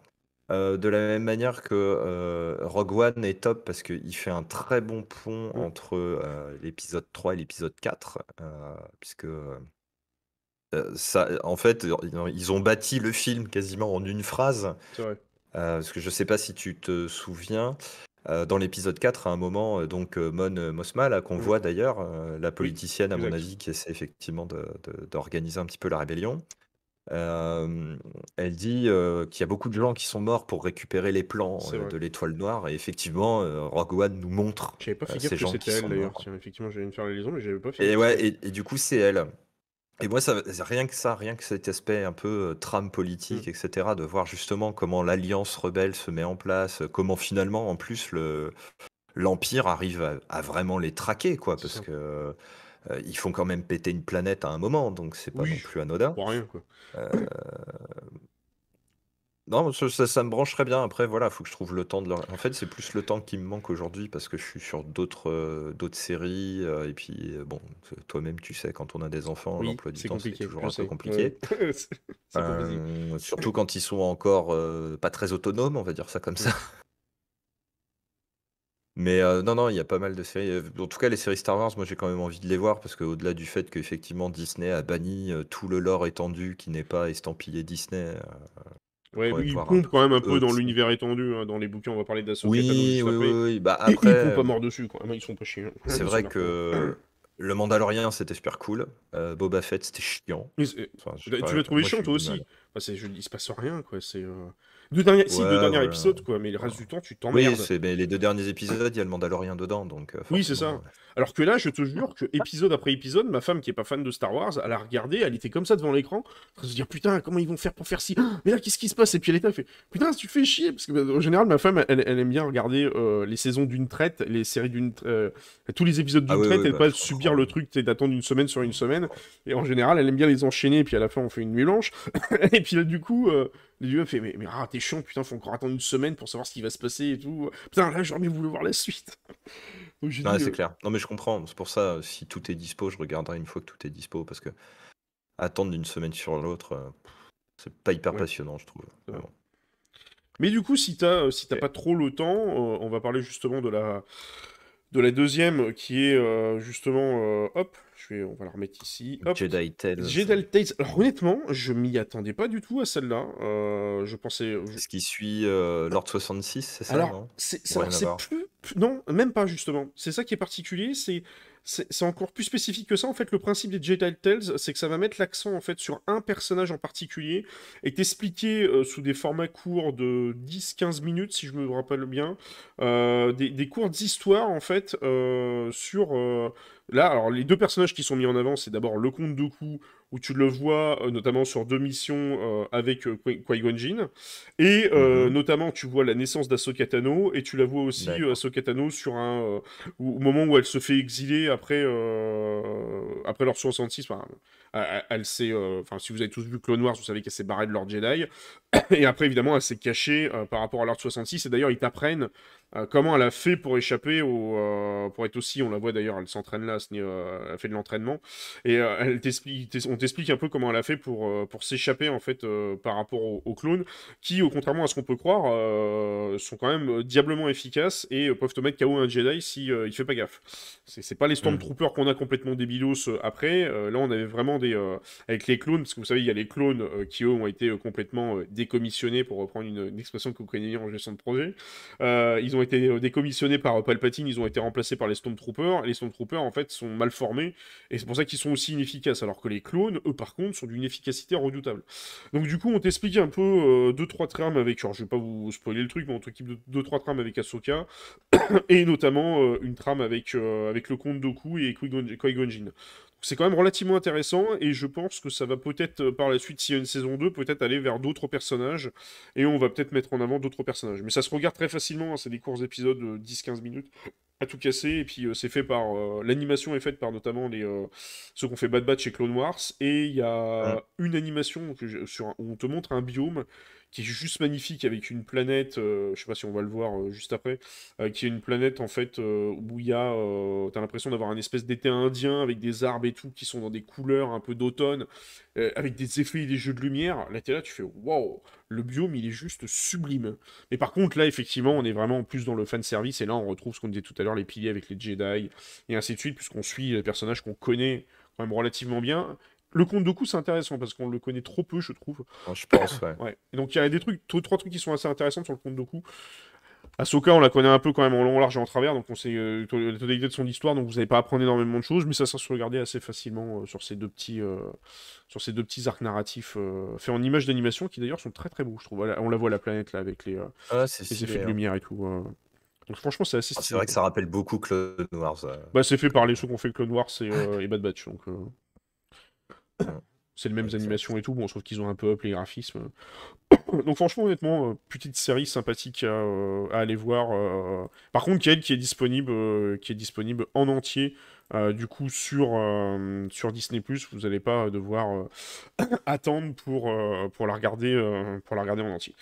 De la même manière que, Rogue One est top parce qu'il fait un très bon pont Mmh. entre, l'épisode 3 et l'épisode 4, puisque, ça en fait, ils ont bâti le film quasiment en une phrase, C'est vrai. parce que je sais pas si tu te souviens, dans l'épisode 4 à un moment, donc, Mon Mothma là qu'on Mmh. voit d'ailleurs, la Oui, politicienne à mon exact. avis qui essaie effectivement d'organiser un petit peu la rébellion. Hem, Elle dit, qu'il y a beaucoup de gens qui sont morts pour récupérer les plans, C'est vrai. de l'Étoile Noire et effectivement, Rogue One nous montre, J'avais pas fait gaffe ces que gens qui c'était elle, sont d'ailleurs. morts Tiens, effectivement, j'allais me faire la liaison, mais j'avais pas fait et gaffe que c'était ouais elle. et du coup, c'est elle et moi rien que cet aspect un peu, trame Mmh. politique et cetera, de voir justement comment l'alliance rebelle se met en place, comment finalement en plus l'Empire arrive à vraiment les traquer quoi. C'est Parce ça. que, ils font quand même péter une planète à un moment, donc c'est pas non Oui, plus anodin. pour rien, quoi. Heu Non, ça me brancherait bien. Après, voilà, faut que je trouve le temps de le en fait, c'est plus le temps qui me manque aujourd'hui parce que je suis sur d'autres séries, et puis, bon, toi-même, tu sais, quand on a des enfants, Oui, l'emploi du c'est temps, c'est compliqué, je toujours un peu sais. Ouais, compliqué. ouais. C'est pas facile. Surtout quand ils sont encore, pas très autonomes, on va dire ça comme Mmh. ça. Mais, non, non, il y a pas mal de séries, en tout cas, les séries Star Wars, moi, j'ai quand même envie de les voir parce qu'au-delà du fait qu'effectivement Disney a banni, tout le lore étendu qui n'est pas estampillé Disney, faut Ouais, quand même ils voir un pompent tout quand petit même un peu eux peu dans aussi. l'univers étendu, hein, dans les bouquins, on va parler d'Ahsoka Tano Oui, juste oui, oui, après. oui. Bah, Et ils pompent après, à mort dessus, quoi. Ah, ils sont pas chiants. c'est Ils sont vrai là pour. que le Mandalorian, c'était super cool. Boba Fett, c'était chiant. Mais Enfin, je sais tu pas, l'as trouvé moi, chiant, j'ai eu toi du mal. aussi? Enfin, il se passe rien, quoi. Si, deux Ouais, derniers voilà. épisodes, quoi. Mais le reste du temps, tu Oui, t'emmerdes. mais les 2 derniers épisodes, il y a le Mandalorian dedans, donc Oui, c'est forcément, ça. Alors que là, je te jure que épisode après épisode, ma femme qui est pas fan de Star Wars, elle a regardé, elle était comme ça devant l'écran, en train de se dire putain, comment ils vont faire pour faire ci? Ah, mais là, qu'est-ce qui se passe? Et puis elle était, elle fait putain, tu fais chier parce que en général, ma femme, elle aime bien regarder les saisons d'une traite, les séries tous les épisodes Ah d'une oui, traite, oui, et bah, pas je subir comprends. le truc, tu sais, d'attendre une semaine sur une semaine. Et en général, elle aime bien les enchaîner, et puis à la fin, on fait une nuit blanche. Et puis là, du coup. Les vieux fait mais t'es chiant putain faut encore attendre une semaine pour savoir ce qui va se passer et tout putain là j'aurais bien voulu voir la suite. Donc j'ai Ouais, dit c'est clair. Non, mais je comprends. C'est pour ça, si tout est dispo, je regarderai une fois que tout est dispo parce que attendre d'une semaine sur l'autre, c'est pas hyper ouais. passionnant, je trouve. Mais bon. Mais du coup, si t'as OK. pas trop le temps, on va parler justement de la deuxième qui est justement, hop, on va la remettre ici, hop, Jedi Tales, Jedi Tales. Alors honnêtement, je m'y attendais pas du tout à celle-là. Je pensais, ce qui suit, Lord 66, c'est ça, alors, non? c'est Ou rien alors à c'est voir? non, même pas justement. C'est ça qui est particulier, c'est encore plus spécifique que ça. En fait, le principe des Jedi Tales, c'est que ça va mettre l'accent en fait sur un personnage en particulier et t'expliquer sous des formats courts de 10-15 minutes, si je me rappelle bien, des courtes histoires en fait sur là. Alors, les deux personnages qui sont mis en avant, c'est d'abord le comte Dooku où tu le vois notamment sur deux missions avec Qui-Gon Jinn. Et Mmh. notamment, tu vois la naissance d'Ahsoka Tano, et tu la vois aussi, D'accord. Ahsoka Tano, au moment où elle se fait exiler après l'Ordre 66. Enfin, enfin, si vous avez tous vu Clone Wars, vous savez qu'elle s'est barrée de l'Ordre Jedi. Et après, évidemment, elle s'est cachée par rapport à l'Ordre 66. Et d'ailleurs, ils t'apprennent comment elle a fait pour échapper pour être aussi, on la voit d'ailleurs, elle s'entraîne là, elle fait de l'entraînement. Et on t'explique un peu comment elle a fait pour s'échapper, en fait, par rapport aux clones qui, contrairement à ce qu'on peut croire, sont quand même diablement efficaces et peuvent te mettre KO un Jedi si il fait pas gaffe. C'est pas les Mmh. Stormtroopers qu'on a complètement débilos après. Là, on avait vraiment avec les clones, parce que vous savez, il y a les clones qui, eux, ont été complètement décommissionnés, pour reprendre une expression que vous connaissez en gestion de projet. Ils ont été décommissionnés par Palpatine, ils ont été remplacés par les Stormtroopers, et les Stormtroopers, en fait, sont mal formés, et c'est pour ça qu'ils sont aussi inefficaces, alors que les clones, eux, par contre, sont d'une efficacité redoutable. Donc du coup, on t'explique un peu 2-3 trames avec, alors je vais pas vous spoiler le truc, mais on t'équipe de 2-3 trames avec Ahsoka, et notamment une trame avec le comte Dooku et Qui-Gon Jinn. C'est quand même relativement intéressant, et je pense que ça va peut-être, par la suite, s'il y a une saison 2, peut-être aller vers d'autres personnages, et on va peut-être mettre en avant d'autres personnages. Mais ça se regarde très facilement, hein, c'est des courts épisodes de 10-15 minutes, à tout casser, et puis c'est fait par... l'animation est faite par notamment ceux qui ont fait Bad Batch et Clone Wars, et il y Hum. a une animation où on te montre un biome qui est juste magnifique, avec une planète, je sais pas si on va le voir juste après, qui est une planète en fait où il y a, t'as l'impression d'avoir un espèce d'été indien avec des arbres et tout qui sont dans des couleurs un peu d'automne, avec des effets et des jeux de lumière. Là t'es là, tu fais waouh, le biome il est juste sublime. Mais par contre là effectivement on est vraiment plus dans le fan service, et là on retrouve ce qu'on disait tout à l'heure, les piliers avec les Jedi et ainsi de suite, puisqu'on suit les personnages qu'on connaît quand même relativement bien. Le Comte Dooku, c'est intéressant parce qu'on le connaît trop peu, je trouve. Bon, je pense, ouais. Ouais. Et donc il y a des trucs, trois trucs qui sont assez intéressants sur le Comte Dooku. Ahsoka, on la connaît un peu quand même en long, large et en travers, donc on sait la totalité de son histoire, donc vous n'allez pas apprendre énormément de choses, mais ça se regarder assez facilement sur ces deux petits arcs narratifs faits en images d'animation qui d'ailleurs sont très très beaux, je trouve. Voilà, on la voit la planète là avec Ah, c'est les effets stylé, de hein. lumière et tout. Donc franchement, c'est assez Ah, c'est stylé, vrai que quoi. ça rappelle beaucoup Clone Wars. Bah, c'est fait Comme, par les ceux qui ont fait Clone Wars et Bad Batch, donc hum, c'est les mêmes exact. animations et tout. Bon, sauf qu'ils ont un peu up les graphismes. Donc franchement, honnêtement, petite série sympathique à aller voir. Par contre, qui est disponible en entier. Du coup, sur Disney+, vous n'allez pas devoir attendre pour la regarder en entier.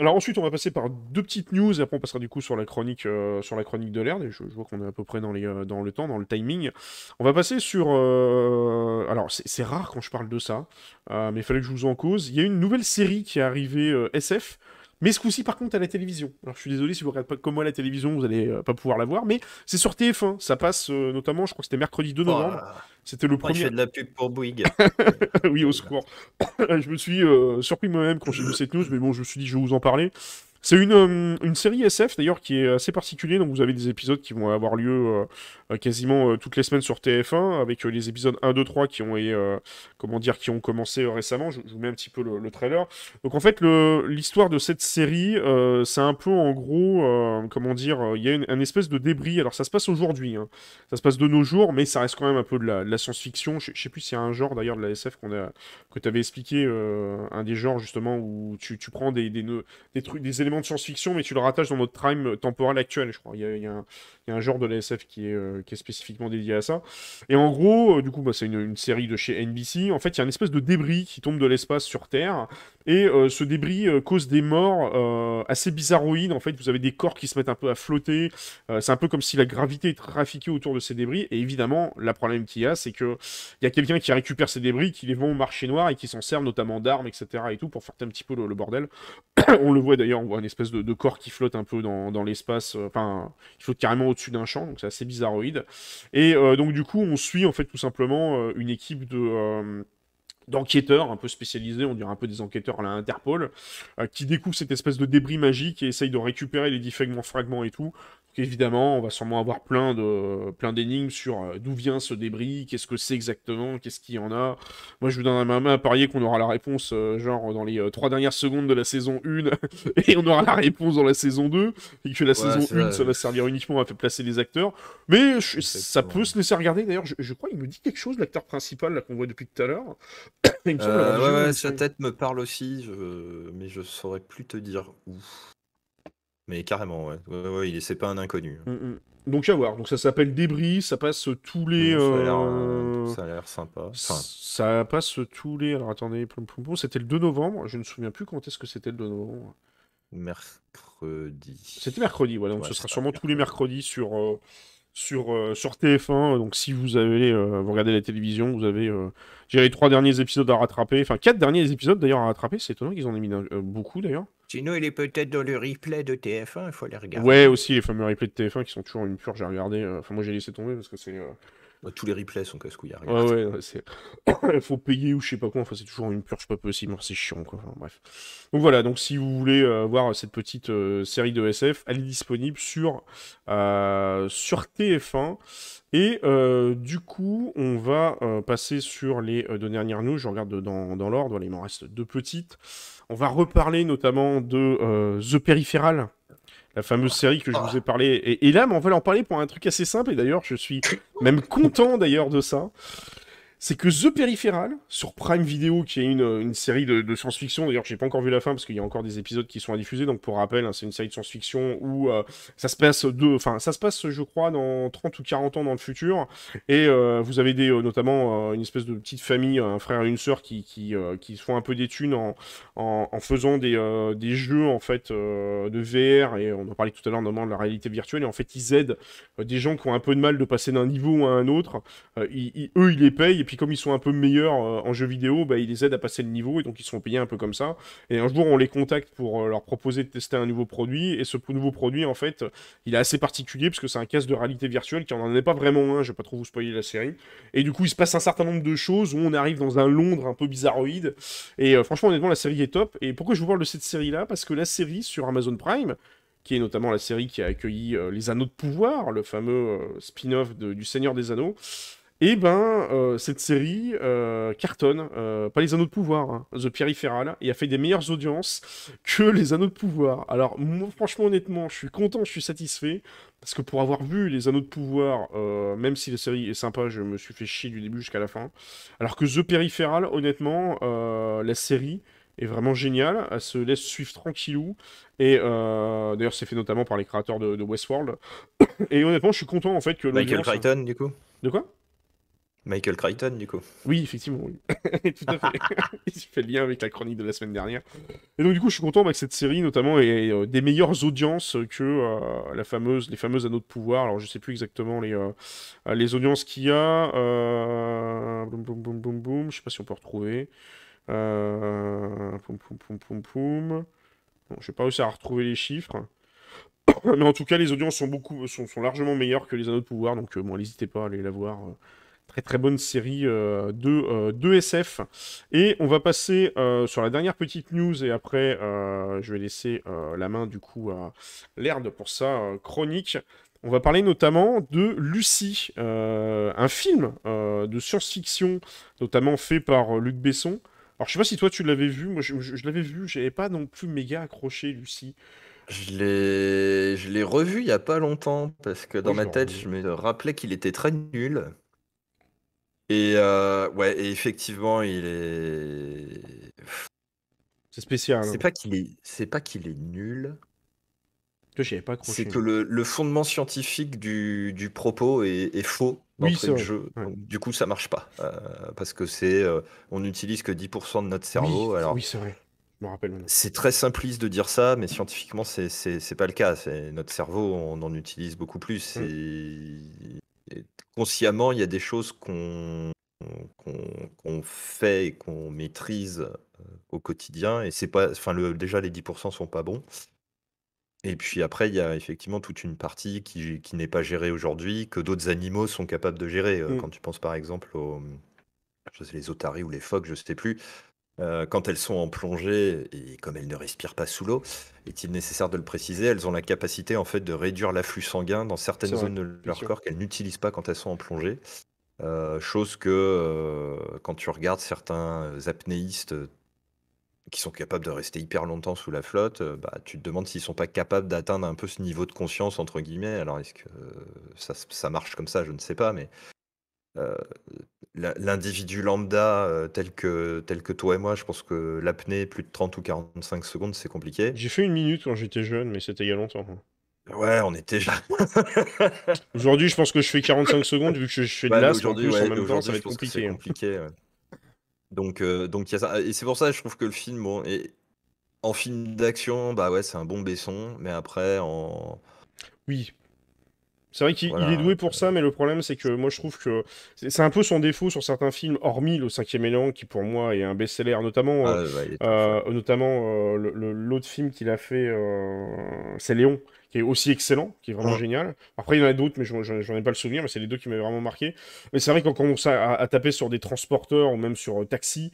Alors ensuite, on va passer par deux petites news, et après on passera du coup sur la chronique de l'Erd, et je vois qu'on est à peu près dans le temps, dans le timing. On va passer sur... Alors, c'est rare quand je parle de ça, mais il fallait que je vous en cause. Il y a une nouvelle série qui est arrivée SF, mais ce coup-ci, par contre, à la télévision. Alors, je suis désolé, si vous regardez pas comme moi la télévision, vous allez pas pouvoir la voir, mais c'est sur TF1. Ça passe notamment, je crois que c'était mercredi 2 Oh novembre. là C'était le là, il premier... fait de la pub pour Bouygues. Oui, au Terrible. secours. Je me suis surpris moi-même quand j'ai vu cette news, mais bon, je me suis dit, je vais vous en parler. C'est une série SF d'ailleurs qui est assez particulière, donc vous avez des épisodes qui vont avoir lieu quasiment toutes les semaines sur TF1, avec les épisodes 1, 2, 3 qui ont, comment dire, qui ont commencé récemment. Je vous mets un petit peu le trailer. Donc en fait, l'histoire de cette série, c'est un peu en gros, comment dire, il y a un espèce de débris. Alors ça se passe aujourd'hui, hein. Ça se passe de nos jours, mais ça reste quand même un peu de la science-fiction. Je sais plus s'il y a un genre d'ailleurs de la SF que tu avais expliqué, un des genres justement où tu prends des trucs, des éléments de science-fiction, mais tu le rattaches dans notre time temporel actuel, je crois. Il y a un genre de la SF qui est spécifiquement dédié à ça. Et en gros, du coup, bah, c'est une série de chez NBC. En fait, il y a une espèce de débris qui tombe de l'espace sur Terre, et ce débris cause des morts assez bizarroïdes. En fait, vous avez des corps qui se mettent un peu à flotter. C'est un peu comme si la gravité trafiquait autour de ces débris. Et évidemment, le problème qu'il y a, c'est que il y a quelqu'un qui récupère ces débris, qui les vend au marché noir et qui s'en sert notamment d'armes, etc. et tout, pour faire un petit peu le bordel. On le voit d'ailleurs, on voit une espèce de corps qui flotte un peu dans l'espace, enfin, qui flotte carrément au-dessus d'un champ, donc c'est assez bizarroïde. Et donc du coup, on suit en fait tout simplement une équipe d'enquêteurs un peu spécialisés, on dirait un peu des enquêteurs à la Interpol, qui découvrent cette espèce de débris magique et essayent de récupérer les différents fragments et tout. Donc, évidemment, on va sûrement avoir plein d'énigmes sur d'où vient ce débris, qu'est-ce que c'est exactement, qu'est-ce qu'il y en a. Moi, je vous donne ma main à parier qu'on aura la réponse genre dans les 3 dernières secondes de la saison 1, et on aura la réponse dans la saison 2, et que la Ouais, saison c'est 1, ça, ça va servir uniquement à faire placer les acteurs. Mais ça peut exactement. se laisser regarder, d'ailleurs, je crois, il me dit quelque chose, l'acteur principal là qu'on voit depuis tout à l'heure. Il me semble l'avoir déjà vu dans Ouais, une ouais, sa série. tête me parle aussi, mais je saurais plus te dire où. Mais carrément, ouais. Ouais, ouais, c'est pas un inconnu. Mm, mm. Donc à voir. Donc ça s'appelle Débris, ça passe tous les... Non, ça a l'air sympa. Enfin, Ça passe tous les... Alors attendez, c'était le 2 novembre, je ne me souviens plus quand est-ce que c'était le 2 novembre. mercredi. C'était mercredi, voilà, donc Ouais, ce c'est sera ça, sûrement tous les mercredi. mercredis sur TF1. Donc si vous avez vous regardez la télévision, vous avez j'ai les 3 derniers épisodes à rattraper, enfin 4 derniers épisodes d'ailleurs à rattraper. C'est étonnant qu'ils en aient mis beaucoup d'ailleurs. Sinon, il est peut-être dans le replay de TF1, il faut les Ouais, regarder. aussi les fameux replays de TF1 qui sont toujours une purge à regarder. Enfin moi j'ai laissé tomber parce que Tous les replays sont casse-couilles à Ouais, regarder. ouais, c'est... Il faut payer ou je sais pas quoi, enfin c'est toujours une purge pas possible, c'est chiant quoi, enfin, bref. Donc voilà, donc si vous voulez voir cette petite série de SF, elle est disponible sur TF1. Et du coup, on va passer sur les deux dernières news, je regarde dans l'ordre, voilà, il m'en reste deux petites. On va reparler notamment de The Peripheral, la fameuse série que je vous ai parlé. Et là, mais on va en parler pour un truc assez simple, et d'ailleurs, je suis même content d'ailleurs de ça. C'est que The Peripheral, sur Prime Video, qui est une série de science-fiction, d'ailleurs j'ai pas encore vu la fin parce qu'il y a encore des épisodes qui sont à diffuser, donc pour rappel, hein, c'est une série de science-fiction où ça se passe je crois dans 30 ou 40 ans dans le futur, et vous avez notamment une espèce de petite famille, un frère et une sœur qui se font un peu des thunes en faisant des jeux en fait de VR, et on en parlait tout à l'heure notamment de la réalité virtuelle, et en fait ils aident des gens qui ont un peu de mal de passer d'un niveau à un autre. Eux, ils les payent, et puis comme ils sont un peu meilleurs en jeux vidéo, bah, ils les aident à passer le niveau, et donc ils sont payés un peu comme ça. Et un jour, on les contacte pour leur proposer de tester un nouveau produit, et ce nouveau produit, en fait, il est assez particulier, parce que c'est un casque de réalité virtuelle, qui en est pas vraiment un, je vais pas trop vous spoiler la série. Et du coup, il se passe un certain nombre de choses, où on arrive dans un Londres un peu bizarroïde, et franchement, honnêtement, la série est top. Et pourquoi je vous parle de cette série-là? Parce que la série sur Amazon Prime, qui est notamment la série qui a accueilli Les Anneaux de Pouvoir, le fameux spin-off du Seigneur des Anneaux, et ben, cette série cartonne, pas les Anneaux de Pouvoir, hein, The Peripheral, et a fait des meilleures audiences que les Anneaux de Pouvoir. Alors, moi, franchement, honnêtement, je suis content, je suis satisfait, parce que pour avoir vu les Anneaux de Pouvoir, même si la série est sympa, je me suis fait chier du début jusqu'à la fin. Alors que The Peripheral, honnêtement, la série est vraiment géniale, elle se laisse suivre tranquillou, et d'ailleurs, c'est fait notamment par les créateurs de Westworld. Et honnêtement, je suis content en fait que Michael l'audience. Crichton, du coup. De quoi? Michael Crichton, du coup. Oui, effectivement, oui. Tout à fait. Il fait le lien avec la chronique de la semaine dernière. Et donc, du coup, je suis content que cette série, notamment, ait des meilleures audiences que les fameuses Anneaux de Pouvoir. Alors, je sais plus exactement les audiences qu'il y a. Boum, boum, boum, boum, boum. Je sais pas si on peut retrouver. Poum, poum, poum, poum, poum. Bon, je vais pas réussi à retrouver les chiffres. Mais en tout cas, les audiences sont largement meilleures que les Anneaux de Pouvoir. Donc, bon, n'hésitez pas à aller la voir. Très très bonne série de SF. Et on va passer sur la dernière petite news, et après je vais laisser la main du coup à Laird pour sa chronique. On va parler notamment de Lucie, un film de science-fiction, notamment fait par Luc Besson. Alors je sais pas si toi tu l'avais vu, moi je l'avais vu, j'avais pas non plus méga accroché Lucie. Je l'ai revu il y a pas longtemps parce que Moi dans je ma le tête, revois. je me rappelais qu'il était très nul. Et ouais, et effectivement, il est. C'est spécial, hein. C'est pas qu'il est nul, Toi j'avais pas c'est accroché. que le fondement scientifique du propos est faux Oui d'entrée c'est de vrai. jeu. Ouais. Donc, du coup, ça marche pas. Parce que on n'utilise que 10% de notre Oui, cerveau. Alors, oui c'est vrai. Je me rappelle maintenant. c'est très simpliste de dire ça, mais scientifiquement, c'est pas le cas. Notre cerveau, on en utilise beaucoup plus. Mm. Et consciemment, il y a des choses qu'on fait et qu'on maîtrise au quotidien. Et c'est pas, enfin, déjà, les 10% sont pas bons. Et puis après, il y a effectivement toute une partie qui n'est pas gérée aujourd'hui, que d'autres animaux sont capables de gérer. Mm. Quand tu penses par exemple je sais, les otaries ou les phoques, je sais plus, quand elles sont en plongée, et comme elles ne respirent pas sous l'eau, est-il nécessaire de le préciser, elles ont la capacité en fait de réduire l'afflux sanguin dans C'est certaines vrai, zones de leur effectivement. corps qu'elles n'utilisent pas quand elles sont en plongée. Chose que quand tu regardes certains apnéistes qui sont capables de rester hyper longtemps sous la flotte, bah, tu te demandes s'ils sont pas capables d'atteindre un peu ce niveau de conscience, entre guillemets. Alors, est-ce que ça marche comme ça? Je ne sais pas, mais euh, l'individu lambda tel que toi et moi, je pense que l'apnée, plus de 30 ou 45 secondes, c'est compliqué. J'ai fait une minute quand j'étais jeune, mais c'était il y a longtemps, hein. Ouais, on était déjà. Aujourd'hui, je pense que je fais 45 secondes, vu que je fais de Ouais, mais l'asthme en aujourd'hui, plus en ouais, même temps, ça aujourd'hui, va je être pense que c'est compliqué, hein. compliqué. Ouais. Donc il y a ça. Et c'est pour ça que je trouve que le film, bon, en film d'action, bah ouais, c'est un bon Besson, mais après, Oui, c'est vrai qu'il est voilà. doué pour ça, mais le problème, c'est que moi, je trouve que c'est un peu son défaut sur certains films, hormis Le Cinquième Élément, qui pour moi est un best-seller, notamment, Ah ouais, il est top, ouais. l'autre film qu'il a fait, c'est Léon, qui est aussi excellent, qui est vraiment Mmh. génial. Après, il y en a d'autres, mais j'en ai pas le souvenir, mais c'est les deux qui m'avaient vraiment marqué. Mais c'est vrai qu'on commence à taper sur des transporteurs ou même sur Taxi,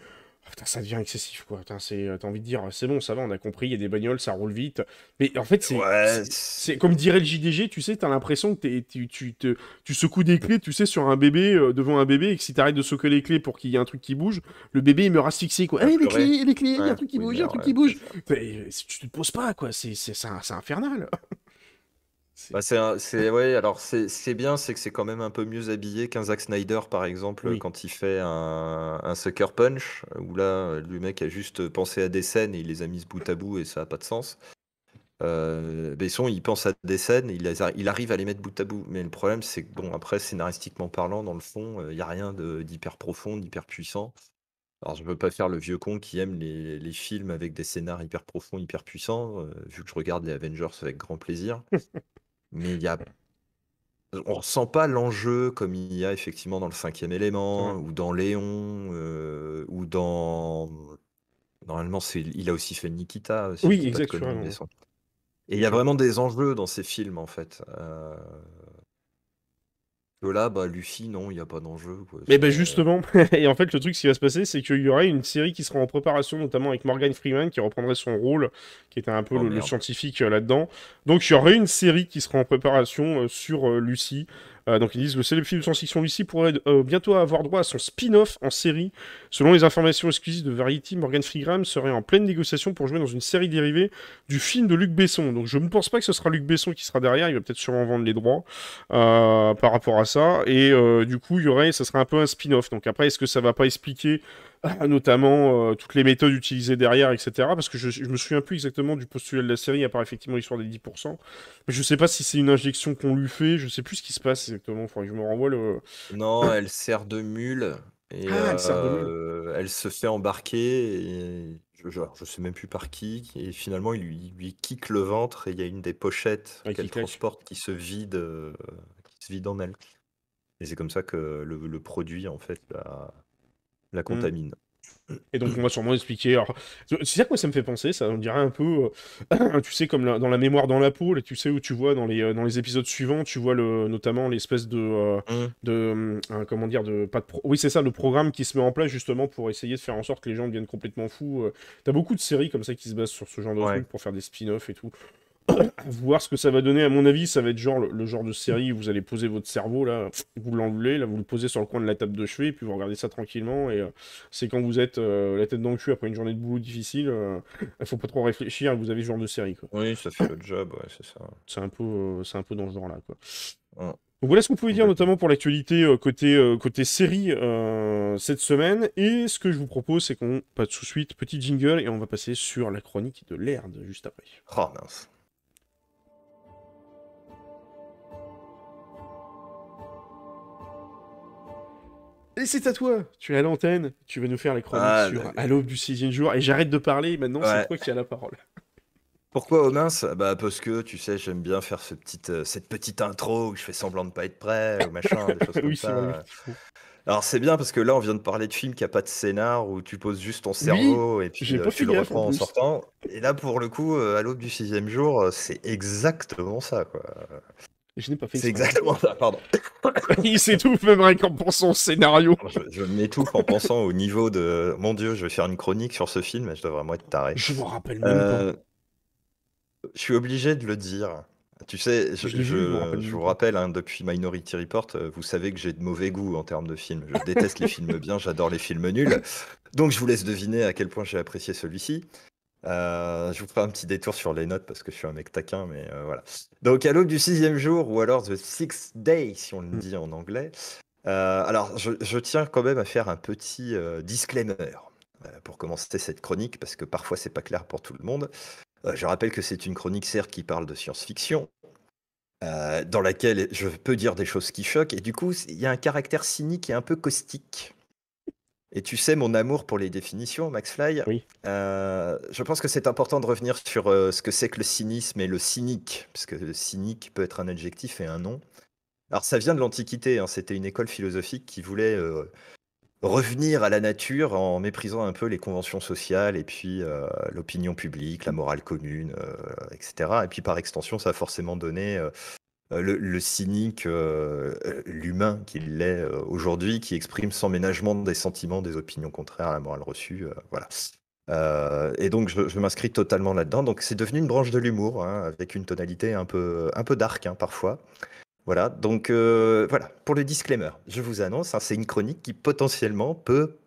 putain, ça devient excessif, quoi. Putain, t'as envie de dire, c'est bon, ça va, on a compris, il y a des bagnoles, ça roule vite. Mais en fait, Ouais, c'est comme dirait le JDG, tu sais, t'as l'impression que tu secoues des clés, tu sais, sur un bébé, devant un bébé, et que si t'arrêtes de secouer les clés pour qu'il y ait un truc qui bouge, le bébé, il meurt asphyxié, quoi. à Allez, pleurer. les clés, il y a un Ouais, truc qui oui, bouge, il y mais a un truc ouais, qui c'est bouge. ça. Tu te poses pas, quoi. C'est infernal. Bah, ouais, alors c'est bien, c'est que c'est quand même un peu mieux habillé qu'un Zack Snyder, par exemple, Oui. quand il fait un Sucker Punch, où là, le mec a juste pensé à des scènes et il les a mises bout à bout et ça n'a pas de sens. Besson, il pense à des scènes, il arrive à les mettre bout à bout. Mais le problème, c'est que, bon, après, scénaristiquement parlant, dans le fond, il n'y a rien d'hyper profond, d'hyper puissant. Alors, je veux pas faire le vieux con qui aime les films avec des scénars hyper profonds, hyper puissants, vu que je regarde les Avengers avec grand plaisir. Mais on ressent pas l'enjeu comme il y a effectivement dans le cinquième C'est élément, vrai. ou dans Léon, ou dans. Normalement, il a aussi fait Nikita, si je Oui, dis pas de exact, tu as conneries, raison. Besson. Et il y a vraiment des enjeux dans ces films, en fait. Que là, bah, Luffy, non, il n'y a pas d'enjeu, quoi. Mais ben justement, et en fait le truc ce qui va se passer, c'est qu'il y aurait une série qui sera en préparation, notamment avec Morgan Freeman qui reprendrait son rôle, qui était un peu Oh le merde. scientifique là-dedans. Donc il y aurait une série qui sera en préparation sur Lucy. Donc ils disent le célèbre film de science-fiction Lucy pourrait bientôt avoir droit à son spin-off en série. Selon les informations exclusives de Variety, Morgan Freeman serait en pleine négociation pour jouer dans une série dérivée du film de Luc Besson. Donc je ne pense pas que ce sera Luc Besson qui sera derrière, il va peut-être sûrement vendre les droits par rapport à ça. Et du coup, ça serait un peu un spin-off. Donc après, est-ce que ça va pas expliquer notamment toutes les méthodes utilisées derrière, etc. Parce que je me souviens plus exactement du postulat de la série, à part effectivement l'histoire des 10%. Mais je sais pas si c'est une injection qu'on lui fait, je sais plus ce qui se passe exactement. Faudrait que je me renvoie le. Non, elle sert de mule et Ah, elle sert de mule. elle se fait embarquer et je sais même plus par qui. Et finalement, il lui kick le ventre et il y a une des pochettes Ouais, qui qu'elle claque. transporte qui se vide en elle. Et c'est comme ça que le produit, en fait, la Hmm. contamine. Et donc on va sûrement expliquer. Alors, c'est ça que moi ça me fait penser, ça on dirait un peu, tu sais, comme dans la mémoire dans la peau, là, tu sais, où tu vois dans les épisodes suivants, tu vois notamment l'espèce Mmh. comment dire, pas de oui c'est ça, le programme qui se met en place justement pour essayer de faire en sorte que les gens deviennent complètement fous. T'as beaucoup de séries comme ça qui se basent sur ce genre de Ouais. trucs pour faire des spin-offs et tout. Voir ce que ça va donner, à mon avis, ça va être genre le genre de série où vous allez poser votre cerveau, là, vous l'enlevez, là, vous le posez sur le coin de la table de chevet, et puis vous regardez ça tranquillement, et c'est quand vous êtes la tête dans le cul après une journée de boulot difficile, il faut pas trop réfléchir, et vous avez ce genre de série, quoi. Oui, ça fait le job, ouais, c'est ça. C'est un peu dans ce genre-là, quoi. Mmh. Donc voilà ce que vous pouvez dire, Complètement. notamment pour l'actualité côté série cette semaine, et ce que je vous propose, c'est qu'on passe tout de suite, petit jingle, et on va passer sur la chronique de l'Erd, juste après. Oh mince. Et c'est à toi, tu es à l'antenne, tu vas nous faire les chroniques Ah, sur À l'aube du 6e jour, et j'arrête de parler, maintenant c'est ouais. toi qui as la parole. Pourquoi oh mince? Bah parce que tu sais, j'aime bien faire cette petite intro où je fais semblant de pas être prêt ou machin, des choses comme Oui, c'est vrai, ça. effectivement. Alors c'est bien parce que là, on vient de parler de films qui a pas de scénar, où tu poses juste ton Oui, cerveau et puis j'ai pas tu fait le gaffe en reprends en plus. sortant. Et là, pour le coup, à l'aube du sixième jour, c'est exactement ça, quoi. Je n'ai pas fait C'est exprès. exactement ça, pardon. Il s'étouffe même rien qu'en pensant au scénario. Je m'étouffe en pensant au niveau de... Mon Dieu, je vais faire une chronique sur ce film et je dois vraiment être taré. Je m'en rappelle même pas. Euh, Je suis obligé de le dire. Tu sais, je, Je l'ai vu, je m'en rappelle je même vous pas. rappelle, hein, depuis Minority Report, vous savez que j'ai de mauvais goût en termes de films. Je déteste les films bien, j'adore les films nuls. Donc je vous laisse deviner à quel point j'ai apprécié celui-ci. Je vous ferai un petit détour sur les notes parce que je suis un mec taquin, mais voilà. Donc à l'aube du sixième jour, ou alors The Sixth Day, si on le Mm. dit en anglais. Alors je tiens quand même à faire un petit disclaimer pour commencer cette chronique, parce que parfois c'est pas clair pour tout le monde. Je rappelle que c'est une chronique, certes, qui parle de science-fiction, dans laquelle je peux dire des choses qui choquent, et du coup, il y a un caractère cynique et un peu caustique. Et tu sais, mon amour pour les définitions, Max Fly, Oui. je pense que c'est important de revenir sur ce que c'est que le cynisme et le cynique, parce que le cynique peut être un adjectif et un nom. Alors, ça vient de l'Antiquité, hein, c'était une école philosophique qui voulait revenir à la nature en méprisant un peu les conventions sociales et puis l'opinion publique, la morale commune, etc. Et puis par extension, ça a forcément donné le cynique, l'humain qu'il est aujourd'hui, qui exprime sans ménagement des sentiments, des opinions contraires à la morale reçue. Voilà. Et donc je m'inscris totalement là-dedans. Donc c'est devenu une branche de l'humour, hein, avec une tonalité un peu dark, hein, parfois. Voilà, donc voilà, pour le disclaimer, je vous annonce, hein, c'est une chronique qui potentiellement peut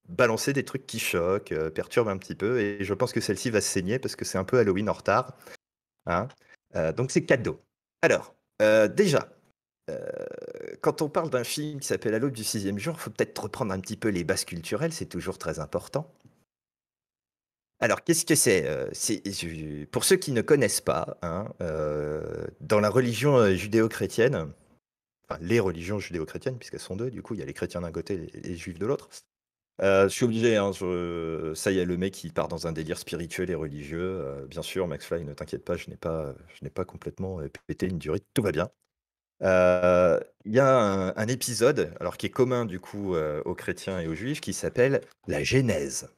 balancer des trucs qui choquent, perturbent un petit peu, et je pense que celle-ci va se saigner parce que c'est un peu Halloween en retard, hein. Donc c'est cadeau. Alors, déjà, euh, quand on parle d'un film qui s'appelle À l'aube du sixième jour, il faut peut-être reprendre un petit peu les bases culturelles, c'est toujours très important. Alors, qu'est-ce que c'est pour ceux qui ne connaissent pas, hein, dans la religion judéo-chrétienne, enfin les religions judéo-chrétiennes, puisqu'elles sont deux, du coup, il y a les chrétiens d'un côté et les juifs de l'autre. Je suis obligé, hein, ça y est, le mec qui part dans un délire spirituel et religieux. Bien sûr, McFly, ne t'inquiète pas, je n'ai pas complètement pété une durite, tout va bien. Il y a un épisode, alors qui est commun du coup aux chrétiens et aux juifs, qui s'appelle la Genèse.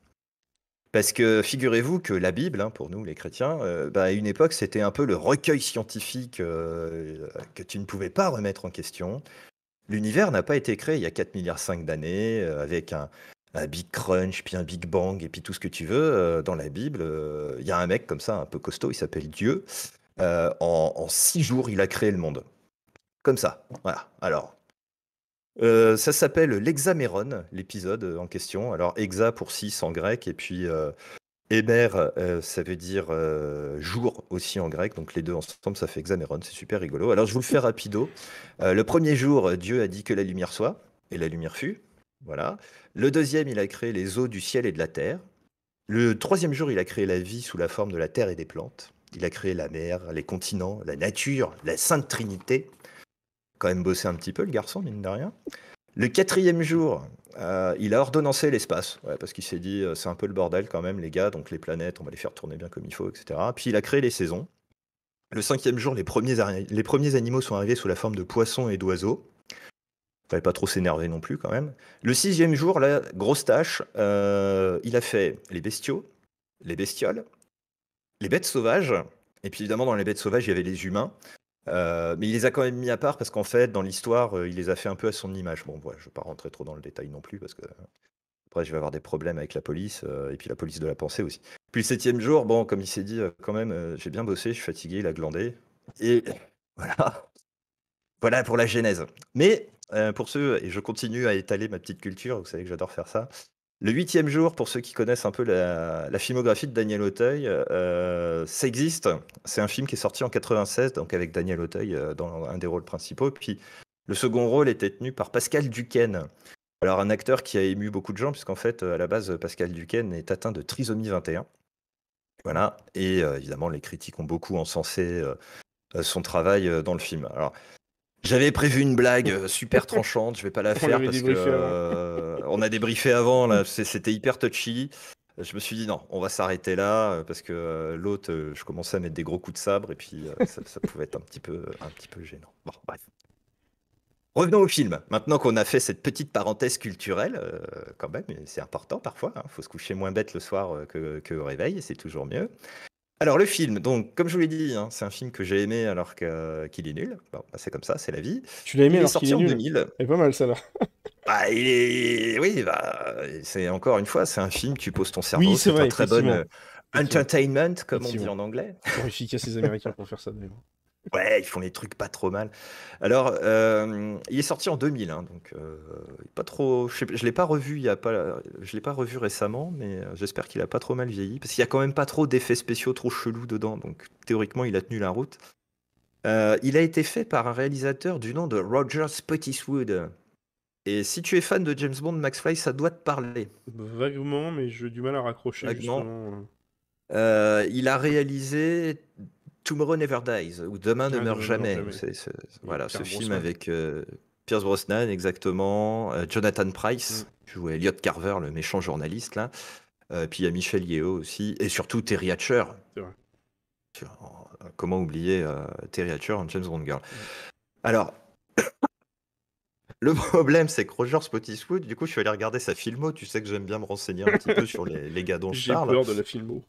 Parce que figurez-vous que la Bible, hein, pour nous les chrétiens, à une époque, c'était un peu le recueil scientifique que tu ne pouvais pas remettre en question. L'univers n'a pas été créé il y a 4,5 milliards d'années, avec un Big Crunch, puis un Big Bang, et puis tout ce que tu veux. Dans la Bible, il y a un mec comme ça, un peu costaud, il s'appelle Dieu. En 6 jours, il a créé le monde. Comme ça. Voilà. Alors, ça s'appelle l'Hexaméron, l'épisode en question. Alors, hexa pour 6 en grec, et puis Émer, ça veut dire jour aussi en grec, donc les deux ensemble, ça fait Hexaméron, c'est super rigolo. Alors je vous le fais rapido. Le premier jour, Dieu a dit que la lumière soit, et la lumière fut. Voilà. Le deuxième, il a créé les eaux du ciel et de la terre. Le troisième jour, il a créé la vie sous la forme de la terre et des plantes. Il a créé la mer, les continents, la nature, la Sainte Trinité. Quand même bossé un petit peu, le garçon, mine de rien. Le quatrième jour, il a ordonnancé l'espace, ouais, parce qu'il s'est dit, c'est un peu le bordel quand même, les gars, donc les planètes, on va les faire tourner bien comme il faut, etc. Puis il a créé les saisons. Le cinquième jour, les premiers animaux sont arrivés sous la forme de poissons et d'oiseaux. Fallait pas trop s'énerver non plus quand même. Le sixième jour, la grosse tâche, il a fait les bestiaux, les bestioles, les bêtes sauvages, et puis évidemment dans les bêtes sauvages, il y avait les humains. Mais il les a quand même mis à part parce qu'en fait, dans l'histoire, il les a fait un peu à son image. Bon, voilà, je ne vais pas rentrer trop dans le détail non plus parce que après, je vais avoir des problèmes avec la police et puis la police de la pensée aussi. Puis le septième jour, bon, comme il s'est dit, quand même, j'ai bien bossé, je suis fatigué, il a glandé. Et voilà, voilà pour la genèse. Mais pour ceux, et je continue à étaler ma petite culture, vous savez que j'adore faire ça. Le huitième jour, pour ceux qui connaissent un peu la filmographie de Daniel Auteuil, ça existe. C'est un film qui est sorti en 96, donc avec Daniel Auteuil dans un des rôles principaux. Puis le second rôle était tenu par Pascal Duquesne. Alors un acteur qui a ému beaucoup de gens, puisqu'en fait, à la base, Pascal Duquesne est atteint de trisomie 21. Voilà. Et évidemment, les critiques ont beaucoup encensé son travail dans le film. Alors, j'avais prévu une blague super tranchante, je vais pas la On faire l'avait parce que débriefé avant. on a débriefé avant, là, c'était hyper touchy. Je me suis dit non, on va s'arrêter là parce que l'autre, je commençais à mettre des gros coups de sabre et puis ça pouvait être un petit peu gênant. Bon, bref. Revenons au film. Maintenant qu'on a fait cette petite parenthèse culturelle, quand même, c'est important parfois. Il faut se coucher moins bête le soir que au réveil, c'est toujours mieux. Alors le film, donc comme je vous l'ai dit, hein, c'est un film que j'ai aimé alors qu'il est nul. Bon, bah, c'est comme ça, c'est la vie. Tu l'as aimé Il est alors qu'il sorti est en nul. 2000. Elle est pas mal, ça, là. Bah, oui, bah, c'est encore une fois, c'est un film, tu poses ton Oui, cerveau, c'est c'est vrai, un très bon effectivement. Effectivement. entertainment, comme on dit Effectivement. en anglais. Encore efficace, les Américains, pour faire ça, d'ailleurs. Ouais, ils font les trucs pas trop mal. Alors, il est sorti en 2000, hein, donc pas trop. Je l'ai pas revu, je l'ai pas revu récemment, mais j'espère qu'il a pas trop mal vieilli, parce qu'il y a quand même pas trop d'effets spéciaux trop chelous dedans, donc théoriquement, il a tenu la route. Il a été fait par un réalisateur du nom de Roger Spottiswoode. Et si tu es fan de James Bond, Max Fly, ça doit te parler. Vaguement, mais j'ai du mal à raccrocher, Vaguement. justement. Il a réalisé Tomorrow Never Dies, ou Demain ne Ah, meurt Demain ne meurt jamais. jamais. Voilà, Pierce ce film Brosnan. avec Pierce Brosnan, exactement. Jonathan Pryce, Mm. qui jouait Elliot Carver, le méchant journaliste, là. Puis il y a Michelle Yeoh aussi. Et surtout Terry Hatcher. C'est vrai. Comment oublier Terry Hatcher en James Bond Girl. Ouais. Alors, Le problème, c'est que Roger Spottiswoode, du coup, je suis allé regarder sa filmo. Tu sais que j'aime bien me renseigner un petit peu sur les gars dont je J'ai parle. peur de la filmo.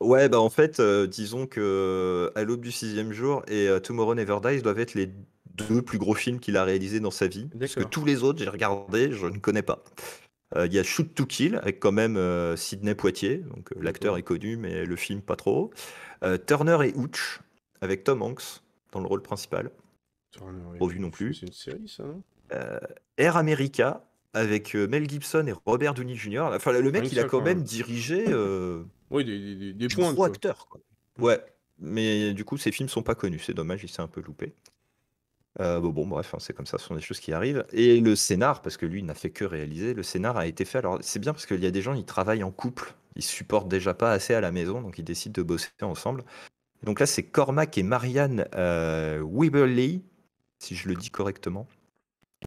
Ouais, bah en fait, disons que À l'aube du sixième jour et Tomorrow Never Dies doivent être les deux plus gros films qu'il a réalisés dans sa vie. Parce que D'accord. tous les autres, j'ai regardé, je ne connais pas. Il y a Shoot to Kill avec quand même Sidney Poitier, donc l'acteur D'accord. est connu, mais le film pas trop. Turner et Hooch avec Tom Hanks dans le rôle principal, Turner et pas vu non Hooch, plus. c'est une série, ça, non? Air America avec Mel Gibson et Robert Downey Jr. Enfin, le Rien mec, que il a ça, quand quand même même. dirigé Oui, des du pointes, gros quoi. acteur, quoi. Mm. Ouais, mais du coup, ces films sont pas connus, c'est dommage, il s'est un peu loupé. Bon, bref, hein, c'est comme ça, ce sont des choses qui arrivent. Et le scénar, parce que lui, il n'a fait que réaliser, le scénar a été fait. Alors, c'est bien parce qu'il y a des gens, ils travaillent en couple, ils se supportent déjà pas assez à la maison, donc ils décident de bosser ensemble. Donc là, c'est Cormac et Marianne Weberly, si je le dis correctement,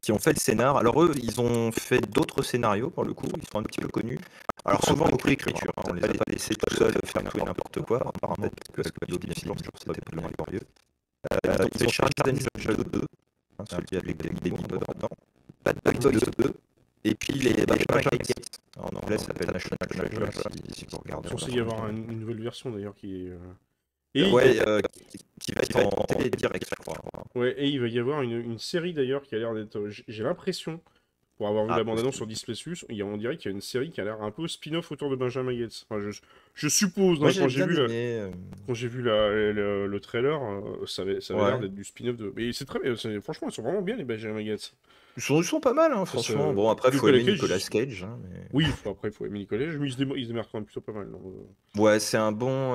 qui ont fait le scénar. Alors eux, ils ont fait d'autres scénarios pour le coup, ils sont un petit peu connus. Alors souvent beaucoup d'écriture, hein, on les a pas laissés tout seuls faire tout et n'importe quoi, apparemment, parce que l'autre bien sûr, c'était pas bien glorieux. Ils ont Charles Shadow 2, hein, celui avec des mines dedans, Bad Boys 2, et puis les Benjamin Gates. En anglais, ça s'appelle National Treasure, si vous regardez. Je pensais y avoir une nouvelle version, d'ailleurs, qui est... Et Ouais, qui va être en télé direct, je crois. ouais, et il va y avoir une série, d'ailleurs, qui a l'air d'être... J'ai l'impression, pour avoir vu Ah, la bande-annonce sur possible. Disney+, on dirait qu'il y a une série qui a l'air un peu spin-off autour de Benjamin Gates. Enfin, je suppose, Moi, hein, j'ai bien aimé. quand j'ai vu le trailer, ça avait l'air Ouais. d'être du spin-off de... Mais c'est très bien, franchement, ils sont vraiment bien, les Benjamin Gates. Ils sont pas mal, hein, Ça franchement. Bon, après, faut Nicolas aimer Cage, Nicolas Cage. Hein, mais... oui, après, il faut aimer Nicolas Cage, mais ils se démarquent quand même plutôt pas mal. Donc, Ouais, c'est un bon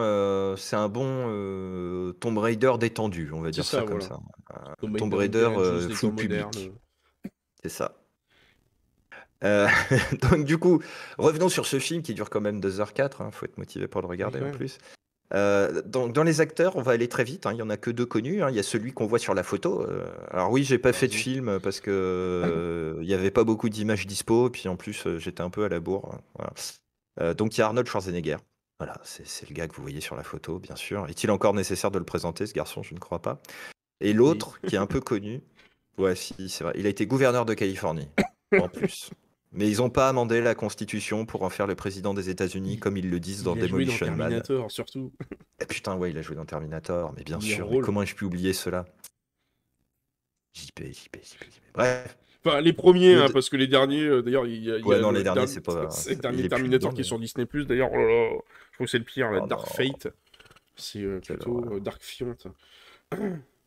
Tomb Raider détendu, on va c'est dire ça, ça comme voilà. ça. Tomb Tomb Raider Raider Revenge, des temps full modernes. public, c'est ça. Euh, donc du coup, revenons sur ce film qui dure quand même 2h04, hein, faut être motivé pour le Oui, regarder quand en même. plus. Dans les acteurs, on va aller très vite, hein, il y en a que deux connus, hein. Il y a celui qu'on voit sur la photo. Alors oui, j'ai pas fait de Vas-y. film parce que il y avait pas beaucoup d'images dispo, puis en plus j'étais un peu à la bourre, hein, voilà. Donc il y a Arnold Schwarzenegger. Voilà, c'est le gars que vous voyez sur la photo, bien sûr. Est-il encore nécessaire de le présenter, ce garçon? Je ne crois pas. Et Si. l'autre, qui est un peu connu, ouais, si, c'est vrai, il a été gouverneur de Californie, en plus. Mais ils n'ont pas amendé la Constitution pour en faire le président des États-Unis, Il, comme ils le disent dans il a joué dans Demolition Man. Terminator, surtout. Et putain, ouais, il a joué dans Terminator, mais bien Meilleur sûr, mais rôle. comment ai-je pu oublier cela? JP. Bref, Enfin, les premiers, le hein, deux- parce que les derniers, d'ailleurs, il y ouais, a non, les derniers, c'est c'est le dernier il est plus Terminator dedans, qui est d'ailleurs. sur Disney+, d'ailleurs, oh là là, je trouve que c'est le pire, la Oh Dark non, Fate. C'est quelle plutôt horreur. Dark Fiant.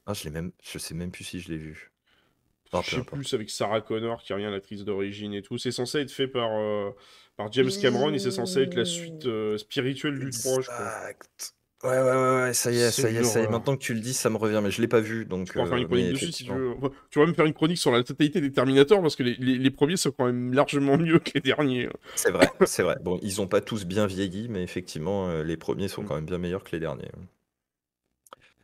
Ah, je sais même plus si je l'ai vu. Oh, Je peu sais plus, importe. c'est avec Sarah Connor qui revient, l'actrice d'origine et tout. C'est censé être fait par James Cameron et c'est censé être la suite spirituelle du 3, je crois. Exact. Ouais, ça y est, C'est une ça y est. horreur. Maintenant que tu le dis, ça me revient, mais je l'ai pas vu, Tu donc, pourras faire une mais chronique dessus si tu effectivement. veux. Enfin, tu vas même faire une chronique sur la totalité des Terminators parce que les premiers sont quand même largement mieux que les derniers. C'est vrai, c'est vrai. Bon, ils ont pas tous bien vieilli, mais effectivement, les premiers sont Mm. quand même bien meilleurs que les derniers.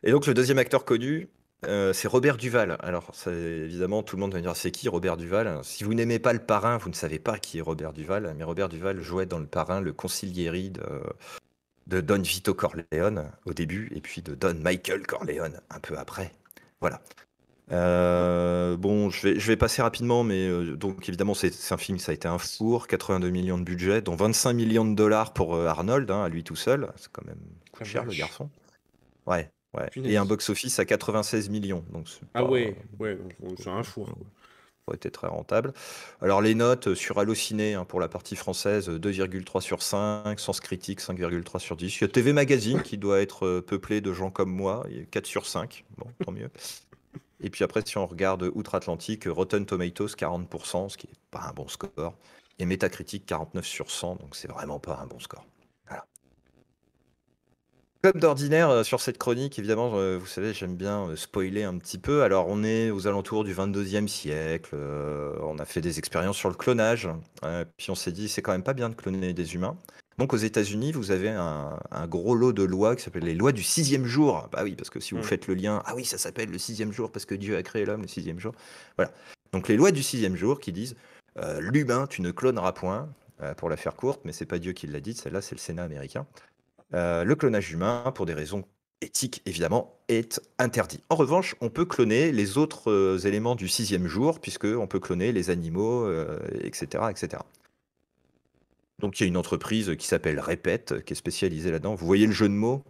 Et donc, le deuxième acteur connu, c'est Robert Duval. Alors, évidemment, tout le monde va me dire, c'est qui Robert Duval? Si vous n'aimez pas Le Parrain, vous ne savez pas qui est Robert Duval, mais Robert Duval jouait dans Le Parrain le consigliere de Don Vito Corleone au début, et puis de Don Michael Corleone un peu après. Voilà. Bon, je vais passer rapidement, mais donc évidemment, c'est un film, ça a été un four, 82 millions de budget, dont 25 millions de dollars pour Arnold, hein, à lui tout seul. C'est quand même coûte La cher, le vache. garçon. Ouais. Et un Punaise. box-office à 96 millions, donc c'est Ah pas, ouais, donc c'est un four, quoi. pas été très rentable. Alors les notes sur Allociné, hein, pour la partie française, 2,3 sur 5, Sens Critique 5,3 sur 10. Il y a TV Magazine qui doit être peuplé de gens comme moi, il y a 4 sur 5, bon, tant mieux. Et puis après, si on regarde outre-Atlantique, Rotten Tomatoes 40%, ce qui n'est pas un bon score, et Metacritic 49 sur 100, donc c'est vraiment pas un bon score. Voilà. Comme d'ordinaire, sur cette chronique, évidemment, vous savez, j'aime bien spoiler un petit peu. Alors, on est aux alentours du 22e siècle, on a fait des expériences sur le clonage, puis on s'est dit, c'est quand même pas bien de cloner des humains. Donc, aux États-Unis, vous avez un gros lot de lois qui s'appellent les lois du sixième jour. Bah oui, parce que si vous Mm. faites le lien, ah oui, ça s'appelle le sixième jour parce que Dieu a créé l'homme le sixième jour. Voilà. Donc, les lois du sixième jour qui disent, l'humain, tu ne cloneras point, pour la faire courte, mais c'est pas Dieu qui l'a dit, celle-là, c'est le Sénat américain. Le clonage humain, pour des raisons éthique, évidemment, est interdit. En revanche, on peut cloner les autres éléments du 6e jour, puisqu'on peut cloner les animaux, etc., etc. Donc il y a une entreprise qui s'appelle Repet, qui est spécialisée là-dedans. Vous voyez le jeu de mots?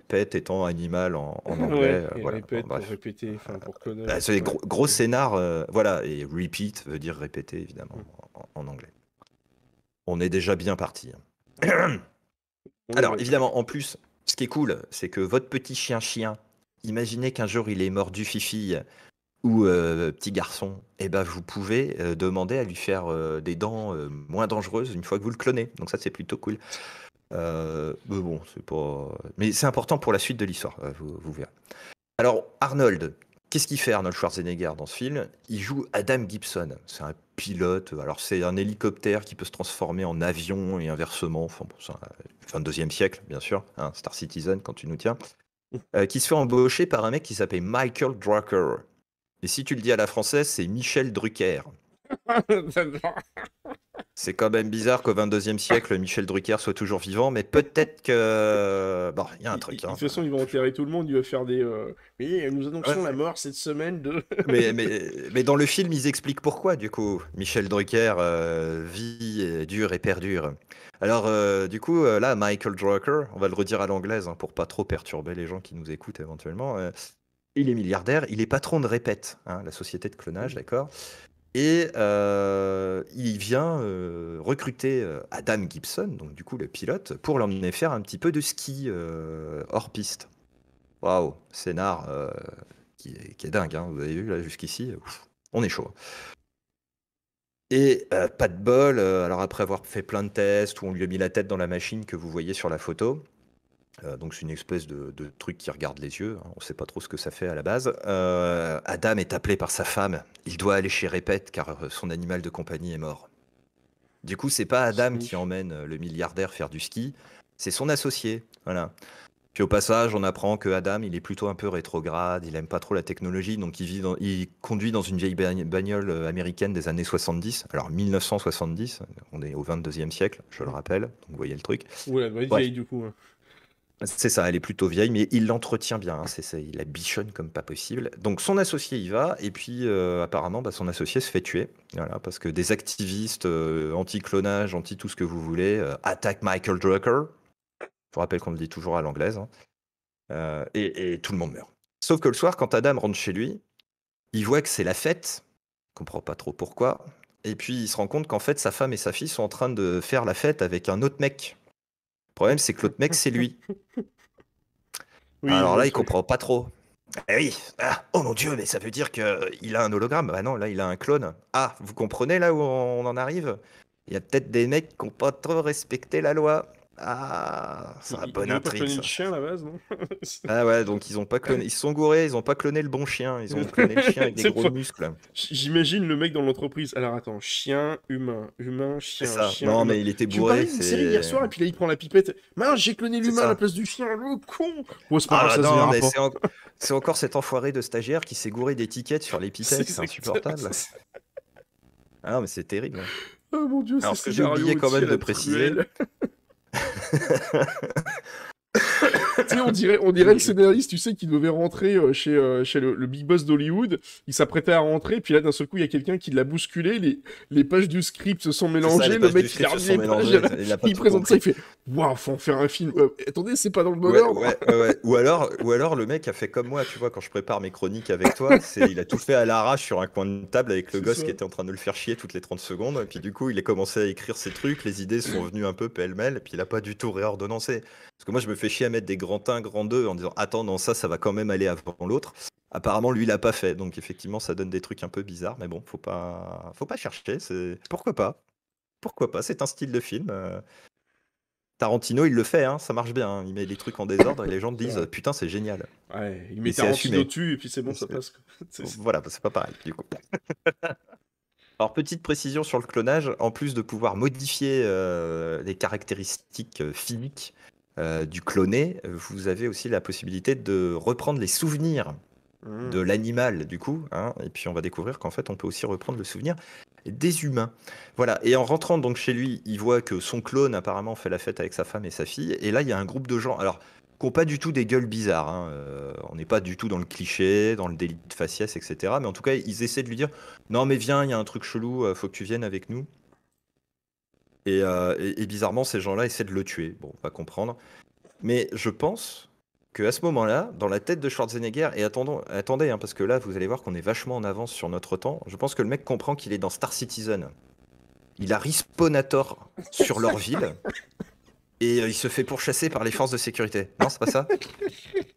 Pet étant animal en anglais, Ouais, et voilà. répète Bon, pour bref. répéter, enfin pour clonage. C'est des Ouais. gros scénars, voilà, et repeat veut dire répéter, évidemment, en anglais. On est déjà bien parti. On est Alors, bon. évidemment, en plus, ce qui est cool, c'est que votre petit chien, imaginez qu'un jour il est mordu fifille ou petit garçon, et ben vous pouvez demander à lui faire des dents moins dangereuses une fois que vous le clonez. Donc ça, c'est plutôt cool. Mais bon, c'est pas. Mais c'est important pour la suite de l'histoire, vous verrez. Alors, Arnold, qu'est-ce qu'il fait Arnold Schwarzenegger dans ce film? Il joue Adam Gibson. C'est un pilote. Alors, c'est un hélicoptère qui peut se transformer en avion et inversement. Enfin, bon, c'est un 22e siècle, bien sûr. Hein, Star Citizen, quand tu nous tiens. Qui se fait embaucher par un mec qui s'appelle Michael Drucker. Et si tu le dis à la française, c'est Michel Drucker. C'est quand même bizarre qu'au 22e siècle, Michel Drucker soit toujours vivant, mais peut-être que. Bon, il y a un truc. De Hein. toute façon, il va enterrer tout le monde, il va faire des. Oui, nous annonçons la Ouais. mort cette semaine de. Mais dans le film, ils expliquent pourquoi, du coup. Michel Drucker vit, dure et perdure. Alors, du coup, là, Michael Drucker, on va le redire à l'anglaise, hein, pour pas trop perturber les gens qui nous écoutent éventuellement. Il est milliardaire, il est patron de Repet, hein, la société de clonage, d'accord? Et il vient recruter Adam Gibson, donc du coup le pilote, pour l'emmener faire un petit peu de ski hors piste. Waouh, scénar qui est dingue, hein, vous avez vu là jusqu'ici, on est chaud. Et pas de bol, alors après avoir fait plein de tests où on lui a mis la tête dans la machine que vous voyez sur la photo, donc c'est une espèce de truc qui regarde les yeux, hein, on sait pas trop ce que ça fait à la base. Adam est appelé par sa femme, il doit aller chez Repet car son animal de compagnie est mort. Du coup, c'est pas Adam qui emmène le milliardaire faire du ski, c'est son associé, voilà. Puis au passage, on apprend que Adam, il est plutôt un peu rétrograde, il aime pas trop la technologie, donc il conduit dans une vieille bagnole américaine des années 70, alors 1970, on est au 22e siècle, je le rappelle, donc vous voyez le truc. Ouais, elle doit être Bref. vieille du coup. Hein. C'est ça, elle est plutôt vieille, mais il l'entretient bien, hein, il la bichonne comme pas possible. Donc son associé y va, et puis apparemment, son associé se fait tuer, voilà, parce que des activistes anti-clonage, anti-tout ce que vous voulez, attaquent Michael Drucker. Je vous rappelle qu'on le dit toujours à l'anglaise, hein. Et tout le monde meurt. Sauf que le soir, quand Adam rentre chez lui, il voit que c'est la fête, il comprend pas trop pourquoi, et puis il se rend compte qu'en fait, sa femme et sa fille sont en train de faire la fête avec un autre mec. Le problème, c'est que l'autre mec, c'est lui. Oui, Alors je là, le il comprend pas trop. Eh oui, oh mon Dieu, mais ça veut dire qu'il a un hologramme. Bah non, là, il a un clone. Ah, vous comprenez là où on en arrive? Il y a peut-être des mecs qui n'ont pas trop respecté la loi. Ah, c'est une bonne Ils ont pas intrigue, cloné ça. le chien à la base, non? Ah ouais, donc ils ont pas cloné, ils se sont gourés, ils ont pas cloné le bon chien, ils ont cloné le chien avec des C'est gros pas- muscles. J'imagine le mec dans l'entreprise. Alors attends, chien, humain, humain, C'est chien, ça. chien, Non, humain. mais il était Tu me parlais bourré, d'une série hier c'est. soir et puis là il prend la pipette. Mince, j'ai cloné C'est l'humain à la ça. place du chien, le con! Bon, c'est pas Ah grave, ça se non, verra mais pas. c'est encore cet enfoiré de stagiaire qui s'est gouré d'étiquettes sur l'épithète, c'est exactement insupportable. ça. Ah non, mais c'est terrible. Hein. Oh mon dieu, Alors, c'est ce que j'ai oublié scénario quand aussi même à la de préciser. truelle. Tu sais, on dirait le scénariste, tu sais, qui devait rentrer chez le big boss d'Hollywood. Il s'apprêtait à rentrer, puis là, d'un seul coup, il y a quelqu'un qui l'a bousculé. Les pages du script se sont C'est ça, mélangées. les Le pages mec, du il script a se remis sont les pages. mélangées, il a pas Il tout présente ça, compris. il fait waouh, faut en faire un film. Attendez, c'est pas dans le bon Ouais, ordre. ouais. Ou alors le mec a fait comme moi, tu vois, quand je prépare mes chroniques avec toi, il a tout fait à l'arrache sur un coin de table avec le C'est gosse ça. qui était en train de le faire chier toutes les 30 secondes. Et puis du coup, il a commencé à écrire ses trucs, les idées sont venues un peu pêle-mêle, et puis il a pas du tout réordonnancé. Parce que moi, je me fais chier à mettre des grands 1, grands 2 en disant attends, non, ça va quand même aller avant l'autre. Apparemment, lui, il a pas fait. Donc effectivement, ça donne des trucs un peu bizarres, mais bon, faut pas chercher. Pourquoi pas? Pourquoi pas? C'est un style de film. Tarantino, il le fait, hein, ça marche bien. Hein. Il met les trucs en désordre et les gens disent putain, c'est génial. Ouais, il Et met c'est Tarantino assumé. dessus et puis c'est bon, ça passe. Voilà, c'est pas pareil du coup. Alors, petite précision sur le clonage, en plus de pouvoir modifier les caractéristiques physiques du cloné, vous avez aussi la possibilité de reprendre les souvenirs de l'animal du coup, hein, et puis on va découvrir qu'en fait on peut aussi reprendre le souvenir des humains. Voilà, et en rentrant donc chez lui, il voit que son clone apparemment fait la fête avec sa femme et sa fille, et là il y a un groupe de gens. Alors qui ont pas du tout des gueules bizarres, hein. On n'est pas du tout dans le cliché, dans le délit de faciès, etc. Mais en tout cas, ils essaient de lui dire, non mais viens, il y a un truc chelou, faut que tu viennes avec nous. Et bizarrement, ces gens-là essaient de le tuer. Bon, on va comprendre. Mais je pense qu'à ce moment-là, dans la tête de Schwarzenegger, et attendez, hein, parce que là, vous allez voir qu'on est vachement en avance sur notre temps, je pense que le mec comprend qu'il est dans Star Citizen. Il a respawnator sur leur ville, et il se fait pourchasser par les forces de sécurité. Non, c'est pas ça?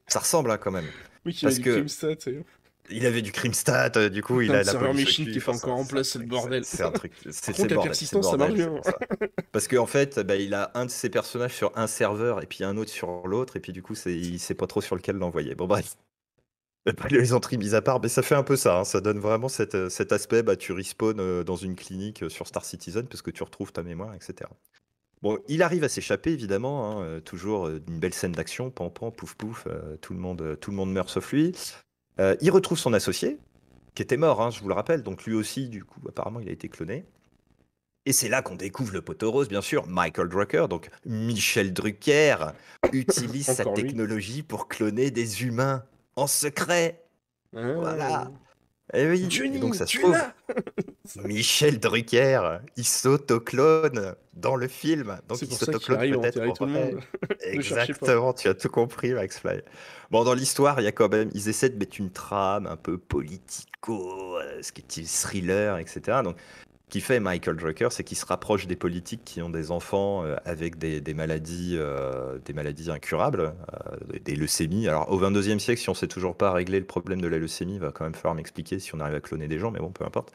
Ça ressemble, hein, quand même. Oui, qui Parce avait du que Crimstat, tu sais. il avait du Crimstat, du coup, il Putain a de la serveur police machine avec qui lui. fait Enfin, encore remplacer le bordel. c'est un truc, Par c'est contre, le la bordel, c'est le persistance, ça marche bordel, bien. c'est pour ça. Parce qu'en fait, bah, il a un de ses personnages sur un serveur et puis un autre sur l'autre, et puis du coup, il sait pas trop sur lequel l'envoyer. Bon, bref. Les entrées mises à part, mais ça fait un peu ça, hein. Ça donne vraiment cet aspect, bah, tu respawns dans une clinique sur Star Citizen parce que tu retrouves ta mémoire, etc. Bon, il arrive à s'échapper, évidemment, hein, toujours d'une belle scène d'action, pan pan, pouf pouf, tout le monde meurt sauf lui. Il retrouve son associé, qui était mort, hein, je vous le rappelle, donc lui aussi, du coup, apparemment, il a été cloné. Et c'est là qu'on découvre le poteau rose, bien sûr, Michael Drucker, donc Michel Drucker, utilise sa Encore lui. technologie pour cloner des humains en secret. Voilà. Et oui, et Johnny, donc ça se tu es trouve, là. Michel Drucker, il s'autoclone dans le film. Donc C'est il pour ça qu'il s'autoclone arrive à peut-être enterrer en tout le vrai. monde. Ne cherchez pas. Exactement, tu as tout compris, Max Fly. Bon, dans l'histoire, il y a quand même, ils essaient de mettre une trame un peu politico, ce qui est thriller, etc. Donc, ce qui fait Michael Drucker, c'est qu'il se rapproche des politiques qui ont des enfants avec des maladies incurables, des leucémies. Alors, au 22e siècle, si on sait toujours pas régler le problème de la leucémie, il va quand même falloir m'expliquer si on arrive à cloner des gens, mais bon, peu importe.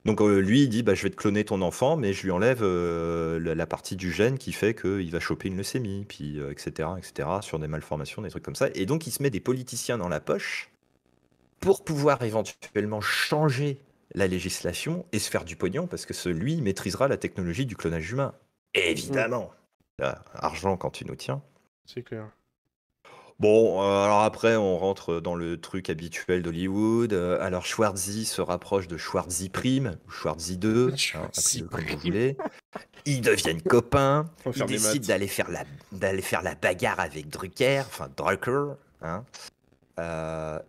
Donc, lui, il dit, bah, je vais te cloner ton enfant, mais je lui enlève la partie du gène qui fait qu'il va choper une leucémie, puis etc., sur des malformations, des trucs comme ça. Et donc, il se met des politiciens dans la poche pour pouvoir éventuellement changer la législation et se faire du pognon, parce que celui maîtrisera la technologie du clonage humain. Évidemment. Là, argent quand tu nous tiens. C'est clair. Bon, alors après, on rentre dans le truc habituel d'Hollywood. Alors, Schwarzy se rapproche de Schwarzy Prime, ou Schwarzy 2, hein, appelez-le comme vous voulez. Ils deviennent copains. On va Ils faire des décident maths. d'aller faire la bagarre avec Drucker, enfin Drucker, hein.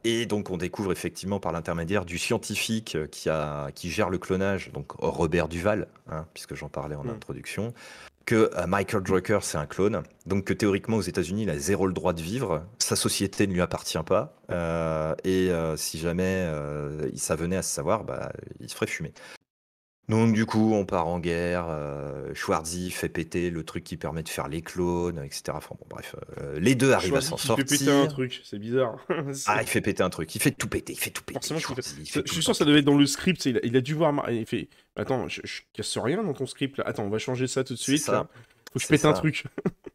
Et donc on découvre effectivement par l'intermédiaire du scientifique qui gère le clonage, donc Robert Duval, hein, puisque j'en parlais en introduction, que Michael Drucker c'est un clone, donc que théoriquement aux États-Unis il a zéro le droit de vivre, sa société ne lui appartient pas, et si jamais ça venait à se savoir, bah, il se ferait fumer. Donc du coup, on part en guerre, Schwarzy fait péter le truc qui permet de faire les clones, etc. Enfin bon, bref, les deux arrivent à Schwarzy s'en qui fait péter un sortir. truc, c'est bizarre. Ah, il fait péter un truc, il fait tout péter, Forcément, Schwarzy, il je fait tout suis le sûr temps que ça tout devait être péter. dans le script. Il a dû voir. Il fait attends, je casse rien dans ton script là. Attends, on va changer ça tout de C'est suite là. ça, Faut que je c'est pète un ça, truc.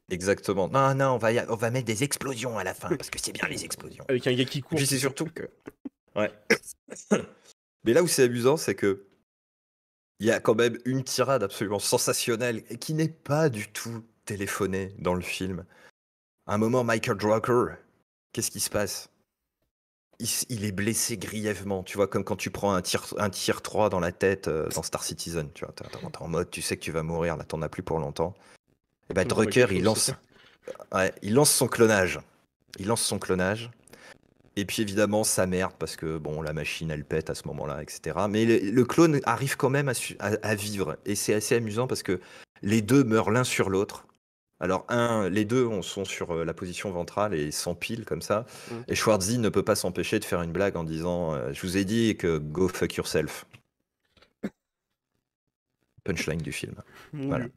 exactement. Non, non, on va mettre des explosions à la fin, parce que c'est bien les explosions. Avec un gars qui Et court. puis c'est surtout que... Ouais. Mais là où c'est amusant, c'est que il y a quand même une tirade absolument sensationnelle et qui n'est pas du tout téléphonée dans le film. À un moment, Michael Drucker, qu'est-ce qui se passe? Il est blessé grièvement, tu vois, comme quand tu prends un tir 3 dans la tête dans Star Citizen, tu vois, t'es en mode, tu sais que tu vas mourir, là, t'en as plus pour longtemps. Et bah, Il faut pas Drucker, quelque chose, c'est il lance son clonage. Il lance son clonage. Et puis évidemment, ça merde parce que bon, la machine elle pète à ce moment-là, etc. Mais le clone arrive quand même à vivre. Et c'est assez amusant parce que les deux meurent l'un sur l'autre. Alors, les deux sont sur la position ventrale et s'empilent comme ça. Et Schwarzy ne peut pas s'empêcher de faire une blague en disant je vous ai dit que go fuck yourself. Punchline du film. Mon Voilà. Dieu.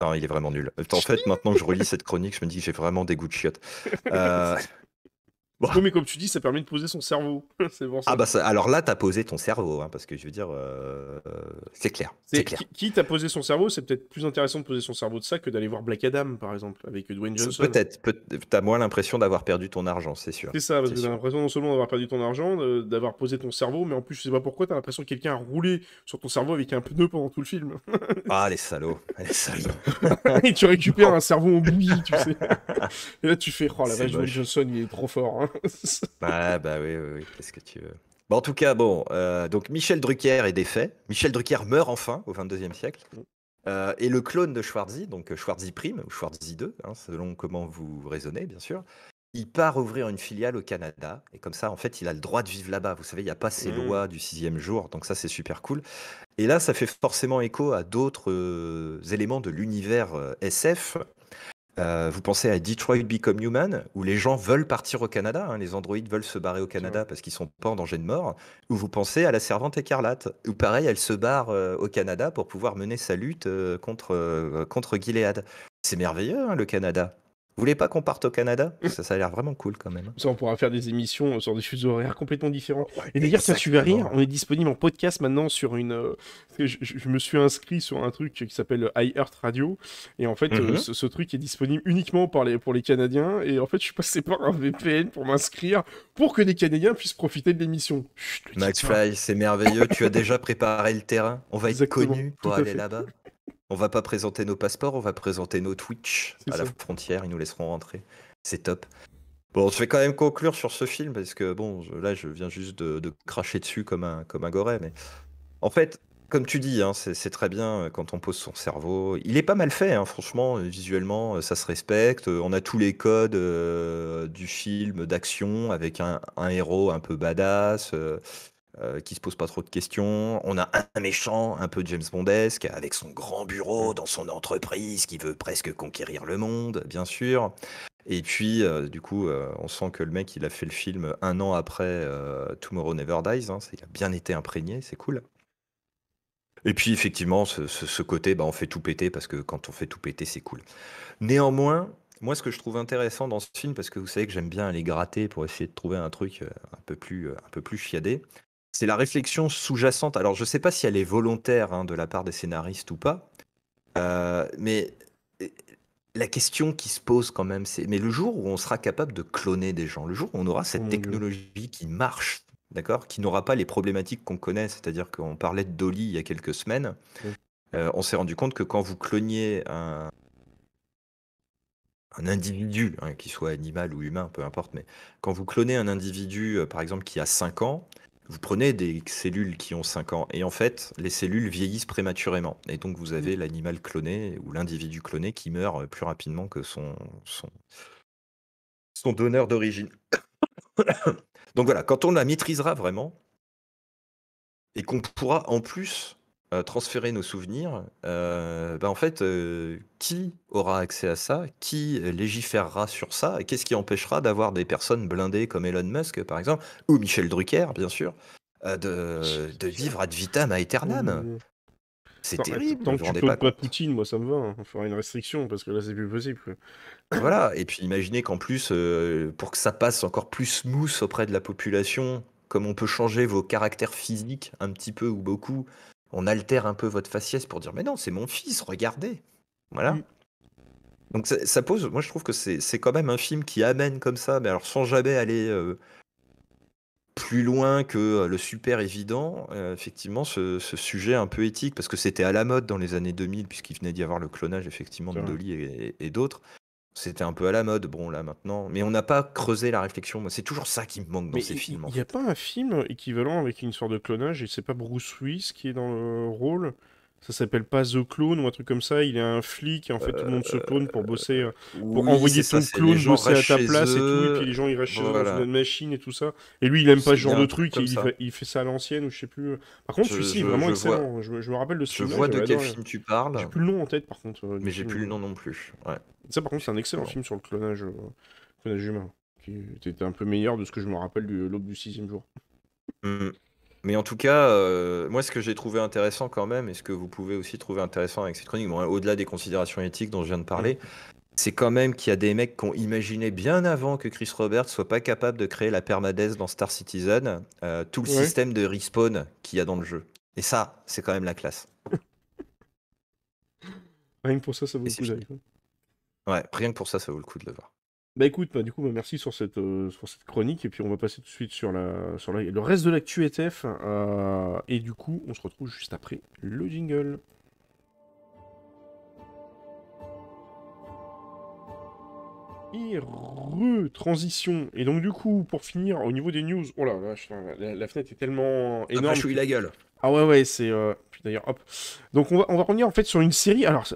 Non, il est vraiment nul. En fait, maintenant que je relis cette chronique, je me dis que j'ai vraiment des goûts de chiottes. Bon. Oui, mais comme tu dis, ça permet de poser son cerveau. C'est pour ça. Ah bah alors là, t'as posé ton cerveau, hein, parce que je veux dire, c'est clair, c'est clair. Qui t'a posé son cerveau, c'est peut-être plus intéressant de poser son cerveau de ça que d'aller voir Black Adam, par exemple, avec Dwayne Johnson. Peut-être, t'as moins l'impression d'avoir perdu ton argent, c'est sûr. C'est ça, parce que t'as l'impression non seulement d'avoir perdu ton argent, d'avoir posé ton cerveau, mais en plus, je sais pas pourquoi, t'as l'impression que quelqu'un a roulé sur ton cerveau avec un pneu pendant tout le film. Ah, les salauds, les salauds. Et tu récupères un cerveau en bouillie, tu sais. Et là, tu fais, oh la vache, Dwayne Johnson, il est trop fort. Hein. Ah bah oui, qu'est-ce que tu veux. Bon, en tout cas, donc Michel Drucker est défait. Michel Drucker meurt enfin au 22e siècle. Et le clone de Schwarzy, donc Schwarzy Prime, ou Schwarzy 2, hein, selon comment vous raisonnez, bien sûr, il part ouvrir une filiale au Canada. Et comme ça, en fait, il a le droit de vivre là-bas. Vous savez, il n'y a pas ces lois du 6e jour. Donc ça, c'est super cool. Et là, ça fait forcément écho à d'autres éléments de l'univers SF. Vous pensez à Detroit Become Human, où les gens veulent partir au Canada, hein, les androïdes veulent se barrer au C'est vrai. Canada parce qu'ils sont pas en danger de mort. Ou vous pensez à la Servante écarlate, où pareil, elle se barre au Canada pour pouvoir mener sa lutte contre Gilead. C'est merveilleux, hein, le Canada. Vous voulez pas qu'on parte au Canada? Ça a l'air vraiment cool quand même. Ça, on pourra faire des émissions sur des fuseaux horaires complètement différents. Ouais, Et d'ailleurs, tiens, tu vas rire, exactement. on est disponible en podcast maintenant sur une... parce que je me suis inscrit sur un truc qui s'appelle iHeart Radio. Et en fait, Mhm. ce truc est disponible uniquement pour les Canadiens. Et en fait, je suis passé par un VPN pour m'inscrire pour que des Canadiens puissent profiter de l'émission. Chut, le dis Max pas. Fly, c'est merveilleux. Tu as déjà préparé le terrain. On va être Exactement, connus tout pour à aller fait. là-bas. On va pas présenter nos passeports, on va présenter nos Twitch C'est à la ça. frontière. Ils nous laisseront rentrer. C'est top. Bon, je vais quand même conclure sur ce film parce que bon, là, je viens juste de cracher dessus comme un goret. Mais en fait, comme tu dis, hein, c'est très bien quand on pose son cerveau. Il est pas mal fait, hein, franchement, visuellement, ça se respecte. On a tous les codes du film d'action avec un héros un peu badass. Qui se pose pas trop de questions. On a un méchant un peu James Bondesque avec son grand bureau dans son entreprise qui veut presque conquérir le monde, bien sûr. Et puis, du coup, on sent que le mec, il a fait le film un an après Tomorrow Never Dies. Hein, il a bien été imprégné, c'est cool. Et puis, effectivement, ce côté, bah, on fait tout péter parce que quand on fait tout péter, c'est cool. Néanmoins, moi, ce que je trouve intéressant dans ce film, parce que vous savez que j'aime bien aller gratter pour essayer de trouver un truc un peu plus chiadé, c'est la réflexion sous-jacente. Alors, je sais pas si elle est volontaire hein, de la part des scénaristes ou pas, mais euh, la question qui se pose quand même, c'est mais le jour où on sera capable de cloner des gens, le jour où on aura Oh cette mon Dieu. technologie qui marche, d'accord, qui n'aura pas les problématiques qu'on connaît, c'est-à-dire qu'on parlait de Dolly il y a quelques semaines, Mm. on s'est rendu compte que quand vous cloniez un individu, hein, qu'il soit animal ou humain, peu importe, mais quand vous clonez un individu, par exemple, qui a 5 ans, vous prenez des cellules qui ont 5 ans, et en fait, les cellules vieillissent prématurément. Et donc, vous Mm. avez l'animal cloné ou l'individu cloné qui meurt plus rapidement que son donneur d'origine. Donc voilà, quand on la maîtrisera vraiment, et qu'on pourra en plus transférer nos souvenirs, bah, en fait, qui aura accès à ça? Qui légiférera sur ça? Et qu'est-ce qui empêchera d'avoir des personnes blindées comme Elon Musk, par exemple, ou Michel Drucker, bien sûr, de vivre ad vitam Oh mon aeternam? Dieu. C'est Tant, terrible, tant vous que vous tu rendez pas clones pas compte. Poutine, moi ça me va. Il faudra une restriction parce que là c'est plus possible, quoi. Voilà, et puis imaginez qu'en plus, pour que ça passe encore plus smooth auprès de la population, comme on peut changer vos caractères physiques un petit peu ou beaucoup, on altère un peu votre faciès pour dire: «Mais non, c'est mon fils, regardez!» Mm. Voilà. Donc ça pose moi je trouve que c'est quand même un film qui amène comme ça, mais alors sans jamais aller, plus loin que, le super évident, effectivement ce sujet un peu éthique, parce que c'était à la mode dans les années 2000 puisqu'il venait d'y avoir le clonage effectivement C'est de vrai. Dolly et d'autres. C'était un peu à la mode, bon là maintenant, mais on n'a pas creusé la réflexion. Moi, c'est toujours ça qui me manque dans Mais ces films en il y a fait. pas un film équivalent avec une sorte de clonage et c'est pas Bruce Willis qui est dans le rôle? Ça s'appelle pas The Clone ou un truc comme ça. Il est un flic et en fait tout le monde se clone pour bosser, pour Oui, c'est envoyer ça, ton c'est les clone gens bosser restent à ta chez place et tout. Et puis eux, les gens ils restent chez eux dans voilà. une machine et tout ça. Et lui il aime pas ce Il y genre a de un truc truc et comme ça. il fait ça à l'ancienne ou je sais plus. Par contre Je celui-ci est je vraiment je vois excellent. Je me rappelle de ce je film-là, vois de j'avais quel adoré. film tu J'ai parles, plus le nom en tête par contre du mais j'ai plus le film. nom non plus. Ouais, Ça par contre c'est un excellent effectivement. film sur le clonage humain. Qui était un peu meilleur de ce que je me rappelle de l'aube du sixième jour. Mmh. Mais en tout cas, moi ce que j'ai trouvé intéressant quand même et ce que vous pouvez aussi trouver intéressant avec cette chronique, bon, au-delà des considérations éthiques dont je viens de Mhm. parler, c'est quand même qu'il y a des mecs qui ont imaginé bien avant que Chris Roberts soit pas capable de créer la permadeath dans Star Citizen, tout le Ouais. système de respawn qu'il y a dans le jeu. Et ça, c'est quand même la classe. Rien que pour ça, ça vaut Et le c'est coup d'œil, fini. quoi. Ouais, rien que pour ça, ça vaut le coup de le voir. Bah écoute, bah, du coup, bah, merci sur cette chronique, et puis on va passer tout de suite sur le reste de l'actu ETF, et du coup, on se retrouve juste après le jingle. Et transition. Et donc du coup, pour finir, au niveau des news, oh là, la fenêtre est tellement Ça m'a énorme chouillé la gueule. Ah ouais, c'est... Puis d'ailleurs, hop. Donc on va revenir en fait sur une série. Alors,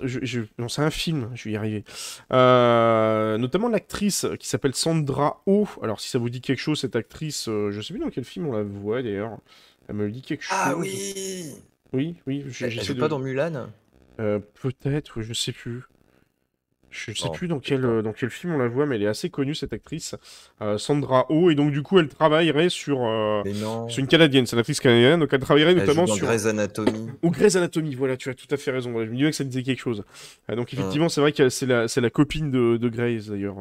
non, c'est un film, je vais y arriver. Notamment l'actrice qui s'appelle Sandra Oh. Alors, si ça vous dit quelque chose, cette actrice, je sais plus dans quel film on la voit d'ailleurs. Elle me dit quelque Ah chose. oui! Oui, Elle j'essaie joue pas de... dans Mulan? Peut-être, je sais plus. Je sais Non, plus peut-être pas. dans quel film on la voit, mais elle est assez connue, cette actrice, Sandra Oh, et donc du coup, elle travaillerait sur... Mais c'est non, une Canadienne, c'est une actrice canadienne, donc elle travaillerait elle joue notamment dans sur... Grey's Anatomy. Ou Grey's Anatomy, voilà, tu as tout à fait raison, ouais, je me disais que ça disait quelque chose. Donc Hum. effectivement, c'est vrai que c'est la copine de Grey's, d'ailleurs.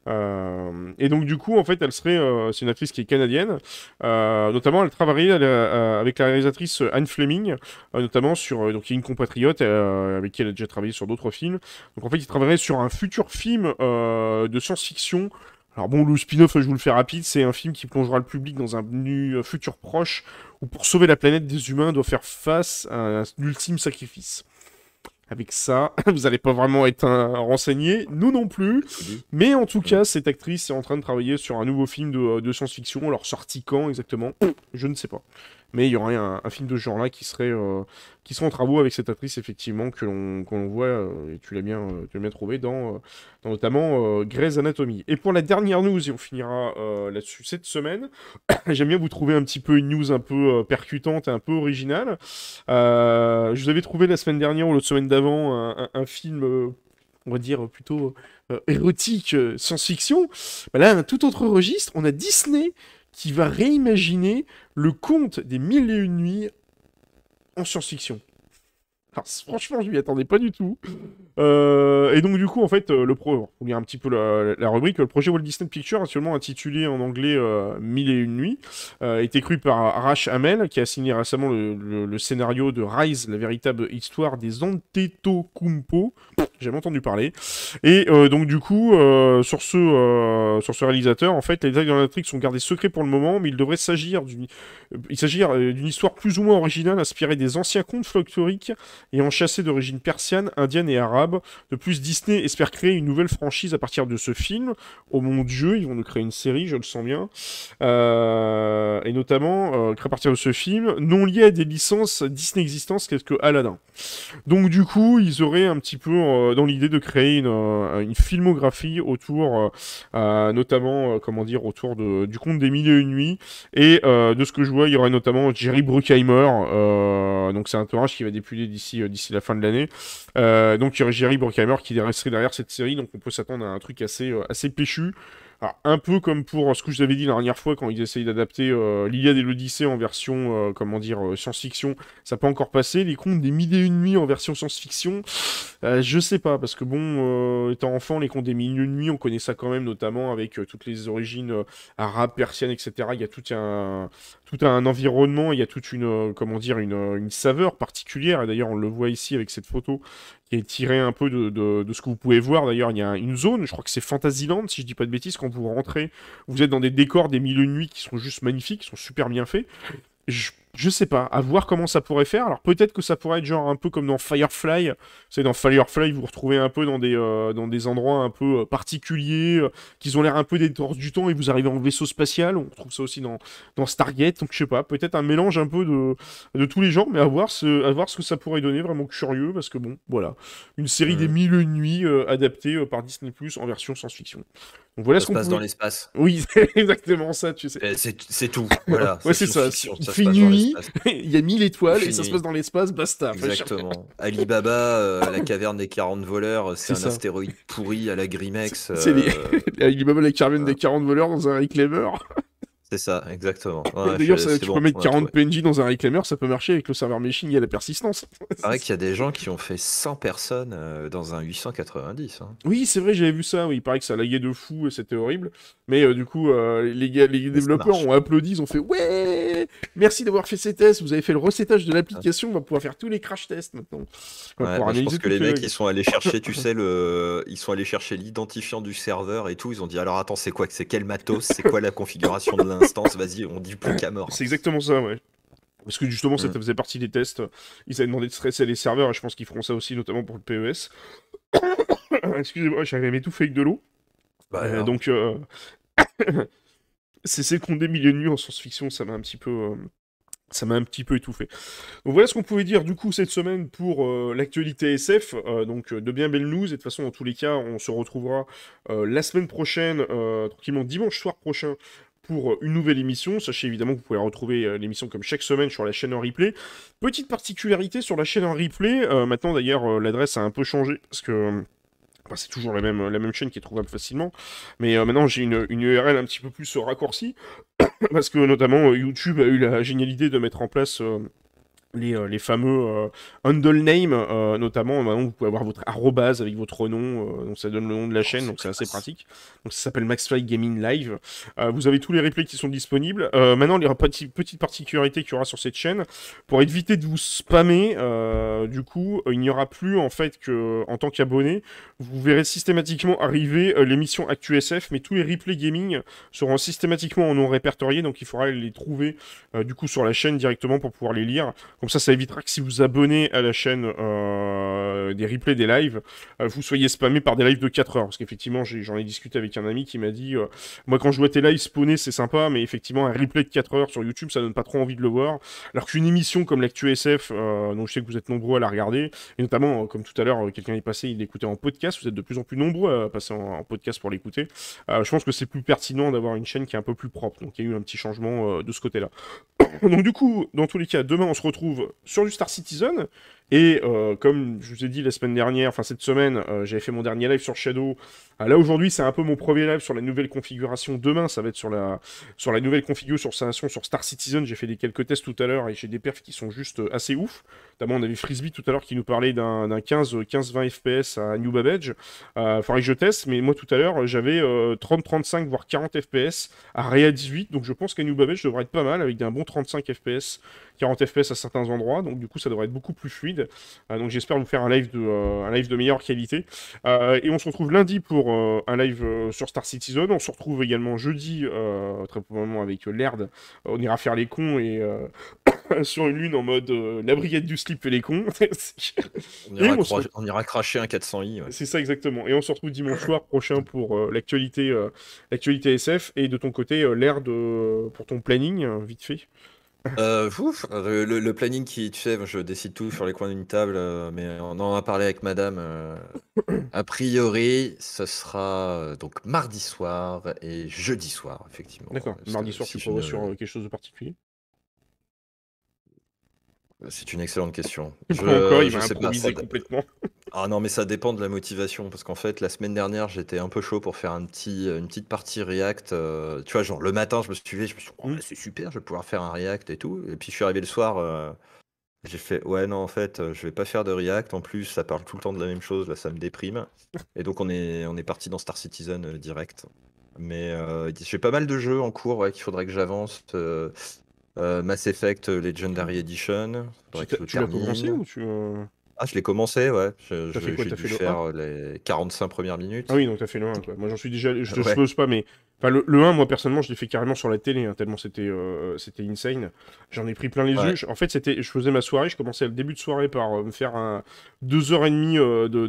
Et donc du coup, en fait, elle serait... c'est une actrice qui est canadienne, notamment elle travaillerait avec la réalisatrice Anne Fleming, notamment sur... donc qui est une compatriote avec qui elle a déjà travaillé sur d'autres films. Donc en fait, il travaillerait sur un futur film de science-fiction. Alors bon, le spin-off, je vous le fais rapide, c'est un film qui plongera le public dans un futur proche où pour sauver la planète, des humains doivent faire face à un ultime sacrifice. Avec ça, vous n'allez pas vraiment être renseigné, nous non plus. Tout dit. Mais en tout Hum. cas, cette actrice est en train de travailler sur un nouveau film de science-fiction. Alors sorti quand exactement? Je ne sais pas. Mais il y aurait un film de ce genre-là qui serait en travaux avec cette actrice, effectivement, que l'on voit, et tu l'as bien trouvé, dans notamment Grey's Anatomy. Et pour la dernière news, et on finira là-dessus cette semaine, j'aime bien vous trouver un petit peu une news un peu percutante et un peu originale. Je vous avais trouvé la semaine dernière ou l'autre semaine d'avant un film, on va dire, plutôt érotique, science-fiction. Bah là, un tout autre registre. On a Disney qui va réimaginer le conte des mille et une nuits en science-fiction. Alors, franchement, je m'y attendais pas du tout. Et donc, du coup, en fait, pour lire un petit peu la rubrique, le projet Walt Disney Pictures, actuellement intitulé en anglais Mille et une nuits, est écrit par Arash Hamel, qui a signé récemment le scénario de Rise, la véritable histoire des Antetokounmpo. J'ai jamais entendu parler. Et donc, du coup, sur ce réalisateur, en fait, les détails de l'intrigue sont gardés secrets pour le moment, mais il s'agit d'une histoire plus ou moins originale inspirée des anciens contes folkloriques et enchâssés d'origine persienne, indienne et arabe. De plus, Disney espère créer une nouvelle franchise à partir de ce film. Oh mon Dieu, ils vont nous créer une série, je le sens bien. Et notamment, à partir de ce film, non lié à des licences Disney existantes telles que Aladdin. Donc du coup, ils auraient un petit peu dans l'idée de créer une filmographie autour, notamment, comment dire, autour du conte des mille et une nuits. Et de ce que je vois, il y aurait notamment Jerry Bruckheimer. Donc c'est un tournage qui va débuter d'ici la fin de l'année. Donc il y aurait Jerry Bruckheimer qui resterait derrière cette série. Donc on peut s'attendre à un truc assez péchu. Alors, un peu comme pour ce que je vous avais dit la dernière fois quand ils essayent d'adapter l'Iliade et l'Odyssée en version, comment dire, science-fiction, ça peut encore passer. Les contes des mille et une nuits en version science-fiction, je sais pas, parce que bon, étant enfant, les contes des mille et une nuits, on connaît ça quand même, notamment avec toutes les origines arabes, persiennes, etc. Il y a tout un environnement, il y a toute comment dire, une saveur particulière. Et d'ailleurs, on le voit ici avec cette photo qui est tirée un peu de ce que vous pouvez voir. D'ailleurs, il y a une zone, je crois que c'est Fantasyland, si je dis pas de bêtises, quand vous rentrez, vous êtes dans des décors des mille et une nuits qui sont juste magnifiques, qui sont super bien faits. Je sais pas, à voir comment ça pourrait faire. Alors peut-être que ça pourrait être genre un peu comme dans Firefly. C'est dans Firefly, vous vous retrouvez un peu dans des endroits un peu particuliers, qui ont l'air un peu des torses du temps et vous arrivez en vaisseau spatial. On retrouve ça aussi dans Stargate. Donc je sais pas, peut-être un mélange un peu de tous les genres, mais à voir ce que ça pourrait donner. Vraiment curieux parce que bon, voilà, une série des Hum. mille et une nuits adaptée par Disney Plus en version science-fiction. Donc voilà Ça ce se qu'on passe dans pouvait. l'espace. Oui, c'est exactement ça, tu sais. C'est tout. Voilà, Ouais, c'est c'est ça. science-fiction, Il ça se fait passe dans nuit, l'espace. il y a 1000 Il étoiles et fait ça se passe nuit. dans l'espace, basta. Enfin, Exactement. Alibaba, la caverne des 40 voleurs, c'est c'est un ça. astéroïde pourri à la Grimex. C'est il même les carmen Euh, des 40 voleurs dans un Reclaimer. c'est ça, exactement. Et Ouais, d'ailleurs, c'est tu peux bon, mettre on a 40 trouvé. PNJ dans un Reclaimer, ça peut marcher avec le serveur machine, il y a la persistance. Il paraît qu'il y a des gens qui ont fait 100 personnes dans un 890. Hein. Oui, c'est vrai, j'avais vu ça. Oui, il paraît que ça laguait de fou et c'était horrible. Mais du coup, les Mais ça développeurs marche. ont applaudi, ils ont fait ouais, merci d'avoir fait ces tests. Vous avez fait le recettage de l'application. On va pouvoir faire tous les crash tests maintenant. On va Ouais, pouvoir bah, je pense analyser que toutes les les mecs, bugs. ils sont allés chercher, tu sais, ils sont allés chercher l'identifiant du serveur et tout. Ils ont dit, alors attends, c'est quoi? C'est quel matos? C'est quoi la configuration de l'instance? Vas-y, on dit plus qu'à mort. C'est exactement ça, ouais. Parce que justement, ça Mm. faisait partie des tests. Ils avaient demandé de stresser les serveurs et je pense qu'ils feront ça aussi, notamment pour le PES. Excusez-moi, j'avais m'étouffer avec de l'eau. Bah alors. Donc, c'est le compte des milliers de nuits en science-fiction, ça m'a un petit peu. Ça m'a un petit peu étouffé. Donc voilà ce qu'on pouvait dire du coup cette semaine pour l'actualité SF. Donc de bien belles news. Et de toute façon, dans tous les cas, on se retrouvera la semaine prochaine, tranquillement dimanche soir prochain, pour une nouvelle émission. Sachez évidemment que vous pouvez retrouver l'émission comme chaque semaine sur la chaîne en replay. Petite particularité sur la chaîne en replay. Maintenant d'ailleurs, l'adresse a un peu changé parce que. Enfin, c'est toujours la même chaîne qui est trouvable facilement, mais maintenant j'ai une URL un petit peu plus raccourcie, parce que notamment YouTube a eu la géniale idée de mettre en place les fameux handle name, notamment, maintenant vous pouvez avoir votre arrobase avec votre nom, donc ça donne le nom de la Oh, chaîne, c'est donc c'est assez classe. pratique. Donc ça s'appelle Maxfly Gaming Live. Vous avez tous les replays qui sont disponibles. Maintenant, il y aura petite particularité qu'il y aura sur cette chaîne, pour éviter de vous spammer, du coup, il n'y aura plus en fait que, en tant qu'abonné, vous verrez systématiquement arriver l'émission ActuSF, mais tous les replays gaming seront systématiquement en non répertoriés, donc il faudra les trouver du coup sur la chaîne directement pour pouvoir les lire. Comme ça évitera que si vous abonnez à la chaîne des replays des lives, vous soyez spammé par des lives de 4 heures. Parce qu'effectivement, j'en ai discuté avec un ami qui m'a dit moi, quand je vois tes lives spawnés, c'est sympa, mais effectivement, un replay de 4 heures sur YouTube, ça donne pas trop envie de le voir. Alors qu'une émission comme l'Actu SF, dont je sais que vous êtes nombreux à la regarder, et notamment, comme tout à l'heure, quelqu'un est passé, il l'écoutait en podcast, vous êtes de plus en plus nombreux à passer en podcast pour l'écouter. Je pense que c'est plus pertinent d'avoir une chaîne qui est un peu plus propre. Donc, il y a eu un petit changement de ce côté-là. Donc du coup, dans tous les cas, demain on se retrouve sur du Star Citizen. Et comme je vous ai dit la semaine dernière, enfin cette semaine, j'avais fait mon dernier live sur Shadow. Là aujourd'hui, c'est un peu mon premier live sur la nouvelle configuration. Demain, ça va être sur la nouvelle configuration sur Star Citizen. J'ai fait quelques tests tout à l'heure et j'ai des perfs qui sont juste assez ouf. Notamment, on avait Frisbee tout à l'heure qui nous parlait d'un 15-20 FPS à New Babbage. Faudrait que je teste, mais moi tout à l'heure, j'avais 30-35 voire 40 FPS à Réa 18. Donc je pense qu'à New Babbage, je devrais être pas mal avec un bon 35 FPS. 40 FPS à certains endroits, donc du coup ça devrait être beaucoup plus fluide. Donc j'espère vous faire un live de meilleure qualité. Et on se retrouve lundi pour un live sur Star Citizen. On se retrouve également jeudi, très probablement avec Laird. On ira faire les cons et sur une lune en mode la brigade du slip et les cons. Et On ira cracher un 400i. Ouais. c'est ça exactement. Et on se retrouve dimanche soir prochain pour l'actualité SF. Et de ton côté, Laird, pour ton planning, vite fait. Le planning qui, tu sais, je décide tout sur les coins d'une table, mais on en a parlé avec madame. A priori, ce sera donc mardi soir et jeudi soir, effectivement. D'accord. Mardi soir, Si tu je prévois ne- sur quelque chose de particulier? C'est une excellente question. Pas encore, il Je m'a sais pas. improvisé complètement. Ah non, mais ça dépend de la motivation, parce qu'en fait, la semaine dernière, j'étais un peu chaud pour faire une petite partie React. Tu vois, genre le matin, je me suis levé, je me suis dit, oh, Hmm. bah, c'est super, je vais pouvoir faire un React et tout. Et puis je suis arrivé le soir, j'ai fait, ouais, non, en fait, je vais pas faire de React. En plus, ça parle tout le temps de la même chose, là, ça me déprime. Et donc, on est parti dans Star Citizen direct. Mais j'ai pas mal de jeux en cours, ouais, qu'il faudrait que j'avance. Mass Effect Legendary Edition, faudrait que je le Tu l'as commencé termine. ou tu... Ah, je l'ai commencé, ouais. T'as fait quoi? J'ai T'as dû fait le 1? faire les 45 premières Ah minutes. oui, donc t'as fait le 1, quoi. Moi, j'en suis déjà... Je te Ouais. suppose pas, mais... Enfin, le 1, moi, personnellement, je l'ai fait carrément sur la télé, hein, tellement c'était insane. J'en ai pris plein les yeux. Ouais. En fait, je faisais ma soirée, je commençais le début de soirée par me faire 2h30 de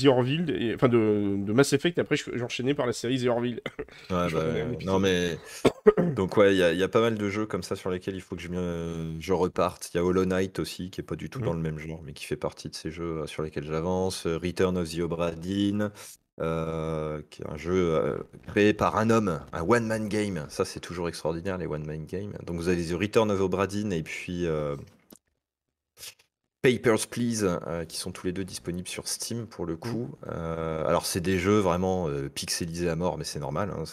The Orville, enfin, de Mass Effect, et après, j'enchaînais par la série The Orville. Ouais, Je bah, revenais un non, épisode. mais. Donc, ouais, il y a pas mal de jeux comme ça sur lesquels il faut que je reparte. Il y a Hollow Knight aussi, qui est pas du tout Mhm. dans le même genre, mais qui fait partie de ces jeux sur lesquels j'avance. Return of the Obra Dinn, qui est un jeu créé par un homme, un one-man game. Ça, c'est toujours extraordinaire, les one-man games. Donc, vous avez The Return of Obra Dinn et puis Papers, Please, qui sont tous les deux disponibles sur Steam pour le Mhm. coup. Alors, c'est des jeux vraiment pixelisés à mort, mais c'est normal, hein,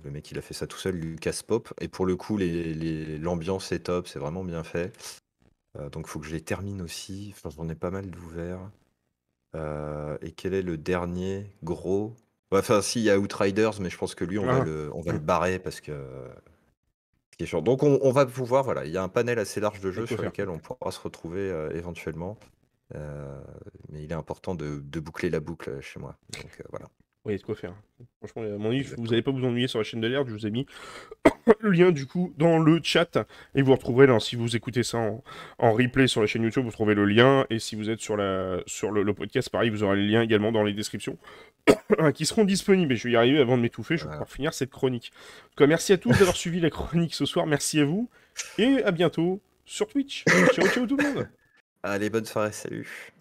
le mec il a fait ça tout seul, Lucas Pop. Et pour le coup, l'ambiance est top, c'est vraiment bien fait. Donc, il faut que je les termine aussi. Enfin, j'en ai pas mal d'ouverts. Et quel est le dernier gros? Ouais, enfin, si, il y a Outriders, mais je pense que lui, Ah. on va le barrer parce que. Ce qui est chiant. Donc, on va pouvoir, voilà, il y a un panel assez large de Il y a de jeux quoi sur faire. lesquels on pourra se retrouver éventuellement. Mais il est important de boucler la boucle chez moi. Donc voilà. il y a de quoi faire. Franchement, à mon avis, vous n'allez pas vous ennuyer sur la chaîne de l'herbe, je vous ai mis le lien du coup dans le chat et vous retrouverez là, si vous écoutez ça en replay sur la chaîne YouTube, vous trouverez le lien et si vous êtes sur le podcast, pareil, vous aurez les liens également dans les descriptions qui seront disponibles et je vais y arriver avant de m'étouffer, je vais pouvoir finir cette chronique. En tout cas, merci à tous d'avoir suivi la chronique ce soir, merci à vous et à bientôt sur Twitch. Ciao ciao tout le monde. Allez, bonne soirée, salut.